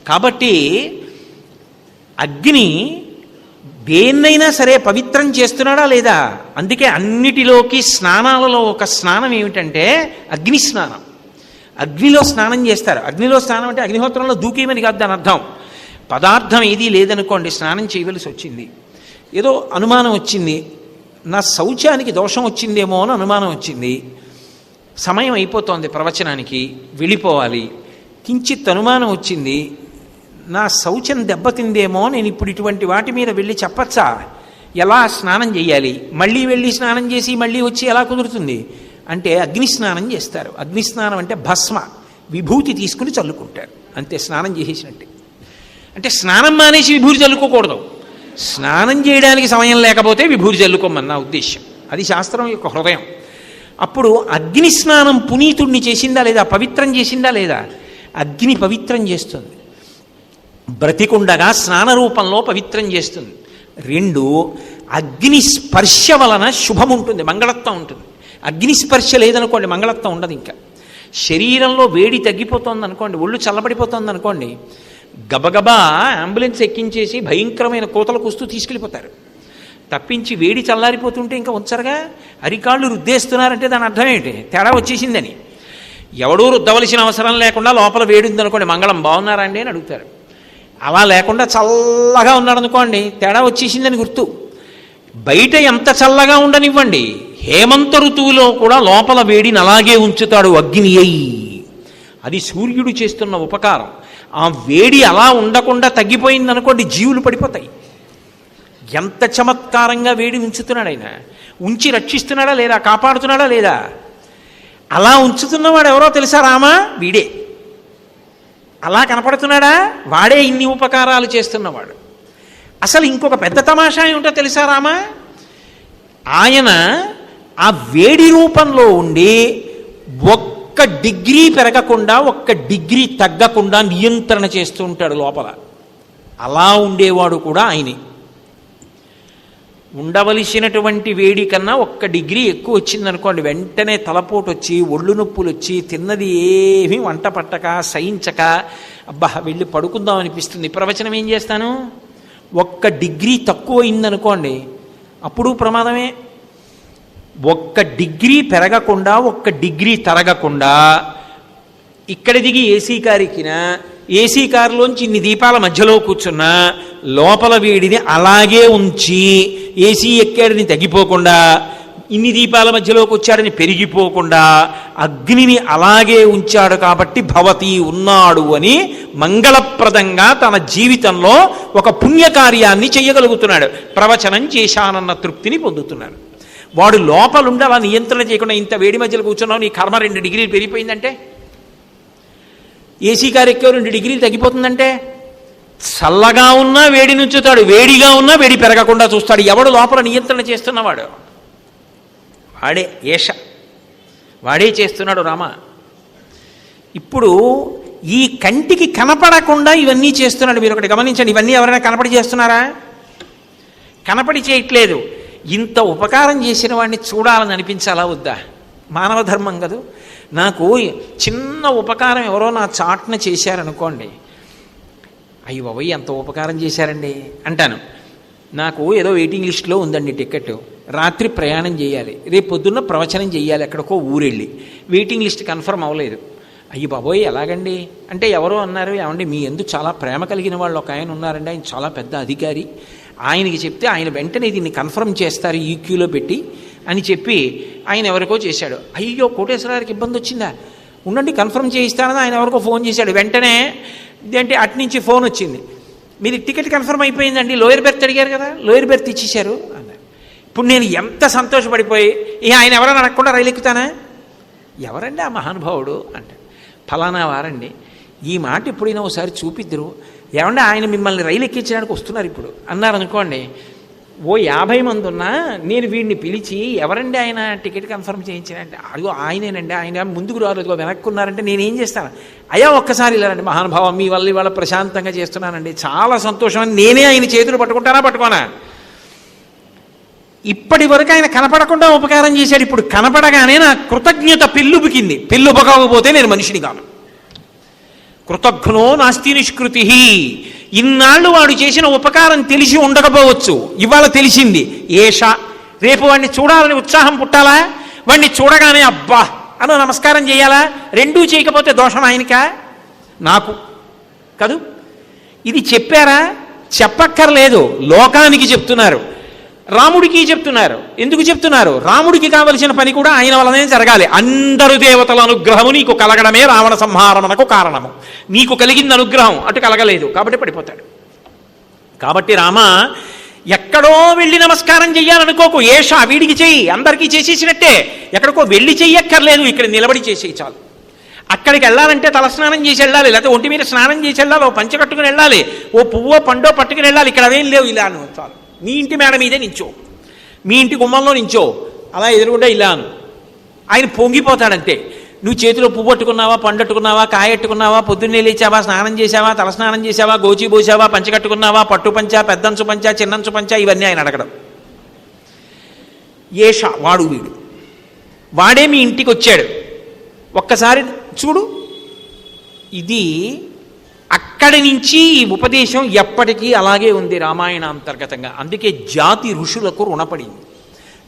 కాబట్టి అగ్ని దేన్నైనా సరే పవిత్రం చేస్తున్నాడా లేదా? అందుకే అన్నిటిలోకి స్నానాలలో ఒక స్నానం ఏమిటంటే అగ్ని స్నానం. అగ్నిలో స్నానం చేస్తారు. అగ్నిలో స్నానం అంటే అగ్నిహోత్రంలో దూకేమని కాదు దాని అర్థం. పదార్థం ఏదీ లేదనుకోండి, స్నానం చేయవలసి వచ్చింది, ఏదో అనుమానం వచ్చింది, నా శౌచానికి దోషం వచ్చిందేమో అని అనుమానం వచ్చింది, సమయం అయిపోతోంది ప్రవచనానికి వెళ్ళిపోవాలి, కించిత్ అనుమానం వచ్చింది, నా శౌచం దెబ్బతిందేమో, నేను ఇప్పుడు ఇటువంటి వాటి మీద వెళ్ళి చెప్పచ్చా? ఎలా స్నానం చేయాలి? మళ్ళీ వెళ్ళి స్నానం చేసి మళ్ళీ వచ్చి ఎలా కుదురుతుంది అంటే అగ్ని స్నానం చేస్తారు. అగ్ని స్నానం అంటే భస్మ విభూతి తీసుకుని చల్లుకుంటారు, అంతే, స్నానం చేసేసినట్టే. అంటే స్నానం మానేసి విభూతి చల్లుకోకూడదు. స్నానం చేయడానికి సమయం లేకపోతే విభూతి చల్లుకోమని నా ఉద్దేశ్యం. అది శాస్త్రం యొక్క హృదయం. అప్పుడు అగ్ని స్నానం పునీతుడిని చేసిందా లేదా? పవిత్రం చేసిందా లేదా? అగ్ని పవిత్రం చేస్తుంది, బ్రతికుండగా స్నాన రూపంలో పవిత్రం చేస్తుంది. రెండు, అగ్ని స్పర్శ వలన శుభం ఉంటుంది, మంగళత్వం ఉంటుంది. అగ్ని స్పర్శ లేదనుకోండి మంగళత్వం ఉండదు. ఇంకా శరీరంలో వేడి తగ్గిపోతుంది అనుకోండి, ఒళ్ళు చల్లబడిపోతుంది అనుకోండి, గబగబా అంబులెన్స్ ఎక్కించేసి భయంకరమైన కోతలు కూస్తూ తీసుకెళ్ళిపోతారు. తప్పించి వేడి చల్లారిపోతుంటే ఇంకా ఉంచరుగా. అరికాళ్ళు రుద్దేస్తున్నారంటే దాని అర్థం ఏంటి? తేడా వచ్చేసిందని. ఎవడూ రుద్దవలసిన అవసరం లేకుండా లోపల వేడి ఉందనుకోండి, మంగళం బాగున్నారా అండి అని అడుగుతారు. అలా లేకుండా చల్లగా ఉన్నాడు అనుకోండి, తేడా వచ్చేసిందని గుర్తు. బయట ఎంత చల్లగా ఉండనివ్వండి, హేమంత ఋతువులో కూడా లోపల వేడిని అలాగే ఉంచుతాడు అగ్ని అయి. అది సూర్యుడు చేస్తున్న ఉపకారం. ఆ వేడి అలా ఉండకుండా తగ్గిపోయిందనుకోండి, జీవులు పడిపోతాయి. ఎంత చమత్కారంగా వేడి ఉంచుతున్నాడు ఆయన. ఉంచి రక్షిస్తున్నాడా లేదా? కాపాడుతున్నాడా లేదా? అలా ఉంచుతున్నవాడు ఎవరో తెలుసా? రామా, వీడే. అలా కనపడుతున్నాడా? వాడే ఇన్ని ఉపకారాలు చేస్తున్నవాడు. అసలు ఇంకొక పెద్ద తమాషా ఏమిటో తెలుసా రామా? ఆయన ఆ వేడి రూపంలో ఉండి ఒక్క డిగ్రీ పెరగకుండా, ఒక్క డిగ్రీ తగ్గకుండా నియంత్రణ చేస్తూ ఉంటాడు లోపల. అలా ఉండేవాడు కూడా ఆయనే. ఉండవలసినటువంటి వేడి కన్నా ఒక్క డిగ్రీ ఎక్కువ వచ్చిందనుకోండి, వెంటనే తలపోటు వచ్చి, ఒళ్ళు నొప్పులు వచ్చి, తిన్నది ఏమీ వంట పట్టక, సహించక, అబ్బా వెళ్ళి పడుకుందాం అనిపిస్తుంది. ప్రవచనం ఏం చేస్తాను? ఒక్క డిగ్రీ తక్కువ అయిందనుకోండి, అప్పుడు ప్రమాదమే. ఒక్క డిగ్రీ పెరగకుండా, ఒక్క డిగ్రీ తరగకుండా ఇక్కడ దిగి ఏసీ కారు ఎక్కినా, ఏసీ కారులోంచి ఇన్ని దీపాల మధ్యలో కూర్చున్నా లోపల వేడిని అలాగే ఉంచి, ఏసీ ఎక్కాడని తగ్గిపోకుండా, ఇన్ని దీపాల మధ్యలోకి వచ్చాడని పెరిగిపోకుండా అగ్నిని అలాగే ఉంచాడు. కాబట్టి భవతి ఉన్నాడు అని మంగళప్రదంగా తన జీవితంలో ఒక పుణ్యకార్యాన్ని చేయగలుగుతున్నాడు. ప్రవచనం చేశానన్న తృప్తిని పొందుతున్నాడు. వాడు లోపలుండి అలా నియంత్రణ చేయకుండా ఇంత వేడి మధ్యలో కూర్చున్నావు, నీ కర్మ 2 డిగ్రీలు పెరిగిపోయిందంటే, ఏసీ కారు ఎక్కావు 2 డిగ్రీలు తగ్గిపోతుందంటే, చల్లగా ఉన్నా వేడి నుంచుతాడు, వేడిగా ఉన్నా వేడి పెరగకుండా చూస్తాడు. ఎవడు లోపల నియంత్రణ చేస్తున్నవాడు? వాడే. ఏష వాడే చేస్తున్నాడు రామ. ఇప్పుడు ఈ కంటికి కనపడకుండా ఇవన్నీ చేస్తున్నాడు. మీరు ఒకటి గమనించండి, ఇవన్నీ ఎవరైనా కనపడి చేస్తున్నారా? కనపడి చేయట్లేదు. ఇంత ఉపకారం చేసిన వాడిని చూడాలని అనిపించాలా వద్దా? మానవ ధర్మం కదా. నాకు చిన్న ఉపకారం ఎవరో నా చాట్న చేశారనుకోండి, అయ్యి బాబోయ్ ఎంత ఉపకారం చేశారండి అంటాను. నాకు ఏదో వెయిటింగ్ లిస్ట్లో ఉందండి టికెట్, రాత్రి ప్రయాణం చేయాలి, రేపు పొద్దున్న ప్రవచనం చేయాలి, ఎక్కడికో ఊరెళ్ళి వెయిటింగ్ లిస్ట్ కన్ఫర్మ్ అవ్వలేదు. అయ్యి బాబోయ్ ఎలాగండి అంటే, ఎవరో అన్నారు, ఏమండి మీ ఎందుకు చాలా ప్రేమ కలిగిన వాళ్ళు ఒక ఆయన ఉన్నారండి, ఆయన చాలా పెద్ద అధికారి, ఆయనకి చెప్తే ఆయన వెంటనే దీన్ని కన్ఫర్మ్ చేస్తారు ఈక్యూలో పెట్టి అని చెప్పి ఆయన ఎవరికో చేశాడు. అయ్యో కోటేశ్వరరావుకి ఇబ్బంది వచ్చిందా, ఉండండి కన్ఫర్మ్ చేయిస్తానని ఆయన ఎవరికో ఫోన్ చేశాడు. వెంటనే ఇదేంటి అటు నుంచి ఫోన్ వచ్చింది, మీరు టికెట్ కన్ఫర్మ్ అయిపోయిందండి, లోయర్ బెర్త్ అడిగారు కదా, లోయర్ బెర్త్ ఇచ్చేశారు అన్నారు. ఇప్పుడు నేను ఎంత సంతోషపడిపోయి ఆయన ఎవరైనా అడగకుండా రైలు ఎక్కుతానా, ఎవరండి ఆ మహానుభావుడు అంటే, ఫలానా వారండి, ఈ మాట ఎప్పుడైనా ఒకసారి చూపిద్దరు, ఏమంటే ఆయన మిమ్మల్ని రైలు ఎక్కించడానికి వస్తున్నారు ఇప్పుడు అన్నారనుకోండి, ఓ 50 మంది ఉన్నా నేను వీడిని పిలిచి ఎవరండి ఆయన టికెట్ కన్ఫర్మ్ చేయించానంటే, అదిగో ఆయనేనండి, ఆయన ముందుకు రారు, అదిగో వెనక్కున్నారంటే నేనేం చేస్తాను, అయ్యా ఒక్కసారి ఇలారండి మహానుభావం, మీ వల్ల ఇవాళ ప్రశాంతంగా చేస్తున్నానండి, చాలా సంతోషం అని నేనే ఆయన చేతులు పట్టుకుంటానా పట్టుకోనా. ఇప్పటి వరకు ఆయన కనపడకుండా ఉపకారం చేశాడు, ఇప్పుడు కనపడగానే నా కృతజ్ఞత పెళ్ళుబుకింది, పెళ్ళుబకాకపోతే నేను మనిషిని కాను. కృతజ్ఞో నాస్తి నిష్కృతి. ఇన్నాళ్ళు వాడు చేసిన ఉపకారం తెలిసి ఉండకపోవచ్చు, ఇవాళ తెలిసింది. ఏష రేపు వాడిని చూడాలని ఉత్సాహం పుట్టాలా, వాడిని చూడగానే అబ్బా అని నమస్కారం చేయాలా, రెండూ చేయకపోతే దోషం ఆయనకా నాకు కాదు. ఇది చెప్పారా, చెప్పక్కర్లేదు, లోకానికి చెప్తున్నారు, రాముడికి చెప్తున్నారు. ఎందుకు చెప్తున్నారు, రాముడికి కావలసిన పని కూడా ఆయన వలనే జరగాలి. అందరు దేవతల అనుగ్రహము నీకు కలగడమే రావణ సంహారమునకు కారణము, నీకు కలిగింది అనుగ్రహం, అటు కలగలేదు కాబట్టి పడిపోతాడు. కాబట్టి రామ ఎక్కడో వెళ్ళి నమస్కారం చెయ్యాలనుకోకు, ఏషా వీడికి చెయ్యి, అందరికీ చేసేసినట్టే, ఎక్కడికో వెళ్ళి చెయ్యక్కర్లేదు, ఇక్కడ నిలబడి చేసేయి చాలు. అక్కడికి వెళ్ళాలంటే తలస్నానం చేసి వెళ్ళాలి, లేకపోతే ఒంటి మీద స్నానం చేసి వెళ్ళాలి, ఓ పంచె కట్టుకుని వెళ్ళాలి, ఓ పువ్వో పండో పట్టుకుని వెళ్ళాలి. ఇక్కడ అవేం లేవు, ఇలా అను చాలు. మీ ఇంటి మేడ మీదే నించో, మీ ఇంటి గుమ్మంలో నించో, అలా ఎదురుగుండా ఇలాను, ఆయన పొంగిపోతాడంతే. నువ్వు చేతిలో పువ్వు పట్టుకున్నావా, పండట్టుకున్నావా, కాయట్టుకున్నావా, పొద్దున్నే లేచావా, స్నానం చేసావా, తలస్నానం చేసావా, గోచి పోసావా, పంచకట్టుకున్నావా, పట్టు పంచ, పెద్దంచు పంచ, చిన్నంచు పంచ, ఇవన్నీ ఆయన అడగడం. ఏష వాడు వీడు, వాడే మీ ఇంటికి వచ్చాడు, ఒక్కసారి చూడు. ఇది అక్కడి నుంచి ఈ ఉపదేశం ఎప్పటికీ అలాగే ఉంది రామాయణ అంతర్గతంగా. అందుకే జాతి ఋషులకు రుణపడింది.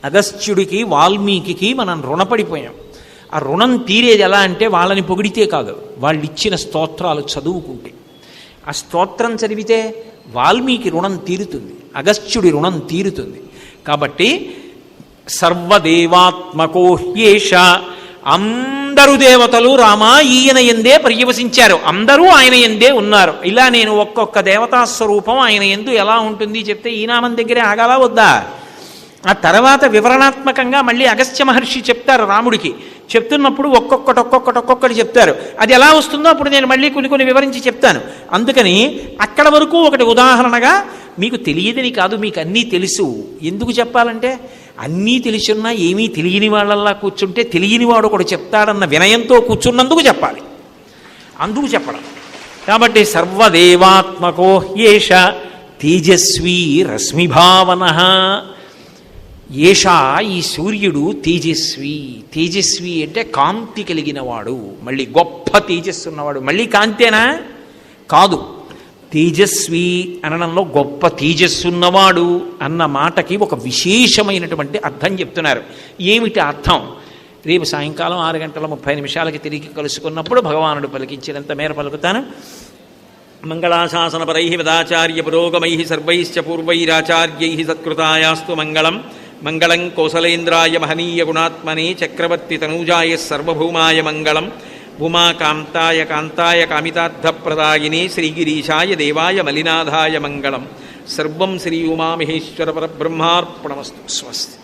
అగస్త్యుడికి, వాల్మీకి మనం రుణపడిపోయాం. ఆ రుణం తీరేది ఎలా అంటే వాళ్ళని పొగిడితే కాదు, వాళ్ళు ఇచ్చిన స్తోత్రాలు చదువుకుంటే. ఆ స్తోత్రం చదివితే వాల్మీకి రుణం తీరుతుంది, అగస్త్యుడి రుణం తీరుతుంది. కాబట్టి సర్వదేవాత్మకో హ్యేష, అందరూ దేవతలు రామ ఈయన ఎందే పర్యవసించారు, అందరూ ఆయన ఎందే ఉన్నారు. ఇలా నేను ఒక్కొక్క దేవతా స్వరూపం ఆయన ఎందు ఎలా ఉంటుంది చెప్తే ఈ నామం దగ్గరే ఆగాలా వద్దా? ఆ తర్వాత వివరణాత్మకంగా మళ్ళీ అగస్త్య మహర్షి చెప్తారు రాముడికి. చెప్తున్నప్పుడు ఒక్కొక్కటి చెప్తారు. అది ఎలా వస్తుందో అప్పుడు నేను మళ్ళీ కొన్ని వివరించి చెప్తాను. అందుకని అక్కడ వరకు ఒకటి ఉదాహరణగా, మీకు తెలియదని కాదు, మీకు అన్నీ తెలుసు. ఎందుకు చెప్పాలంటే అన్నీ తెలిసిన్నా ఏమీ తెలియని వాళ్ళల్లా కూర్చుంటే తెలియని వాడు ఒకడు చెప్తాడన్న వినయంతో కూర్చున్నందుకు చెప్పాలి, అందుకు చెప్పడం. కాబట్టి సర్వదేవాత్మకో హ్యేష తేజస్వీ రశ్మిభావన. ఏషా ఈ సూర్యుడు తేజస్వి. తేజస్వి అంటే కాంతి కలిగిన వాడు, మళ్ళీ గొప్ప తేజస్సు ఉన్నవాడు. మళ్ళీ కాంతేనా కాదు, తేజస్వి అనడంలో గొప్ప తేజస్సున్నవాడు అన్న మాటకి ఒక విశేషమైనటువంటి అర్థం చెప్తున్నారు. ఏమిటి అర్థం? రేపు సాయంకాలం 6:30 తిరిగి కలుసుకున్నప్పుడు భగవానుడు పలికించినంత మేర పలుకుతాను. మంగళాశాసనపరై వేదాచార్య పురోగమై సర్వైశ్చ పూర్వైరాచార్యై సత్కృతాయాస్తు మంగళం. మంగళం కోసలేంద్రాయ మహనీయ గుణాత్మనే చక్రవర్తి తనూజాయ సర్వభౌమాయ మంగళం. ఉమాకాంతాయ కాంతాయ కామితార్థప్రదాయినే శ్రీగిరీశాయ దేవాయ మలినాథాయ మంగళం. సర్వం శ్రీ ఉమామహేశ్వర పరబ్రహ్మార్పణమస్తు. స్వస్తి.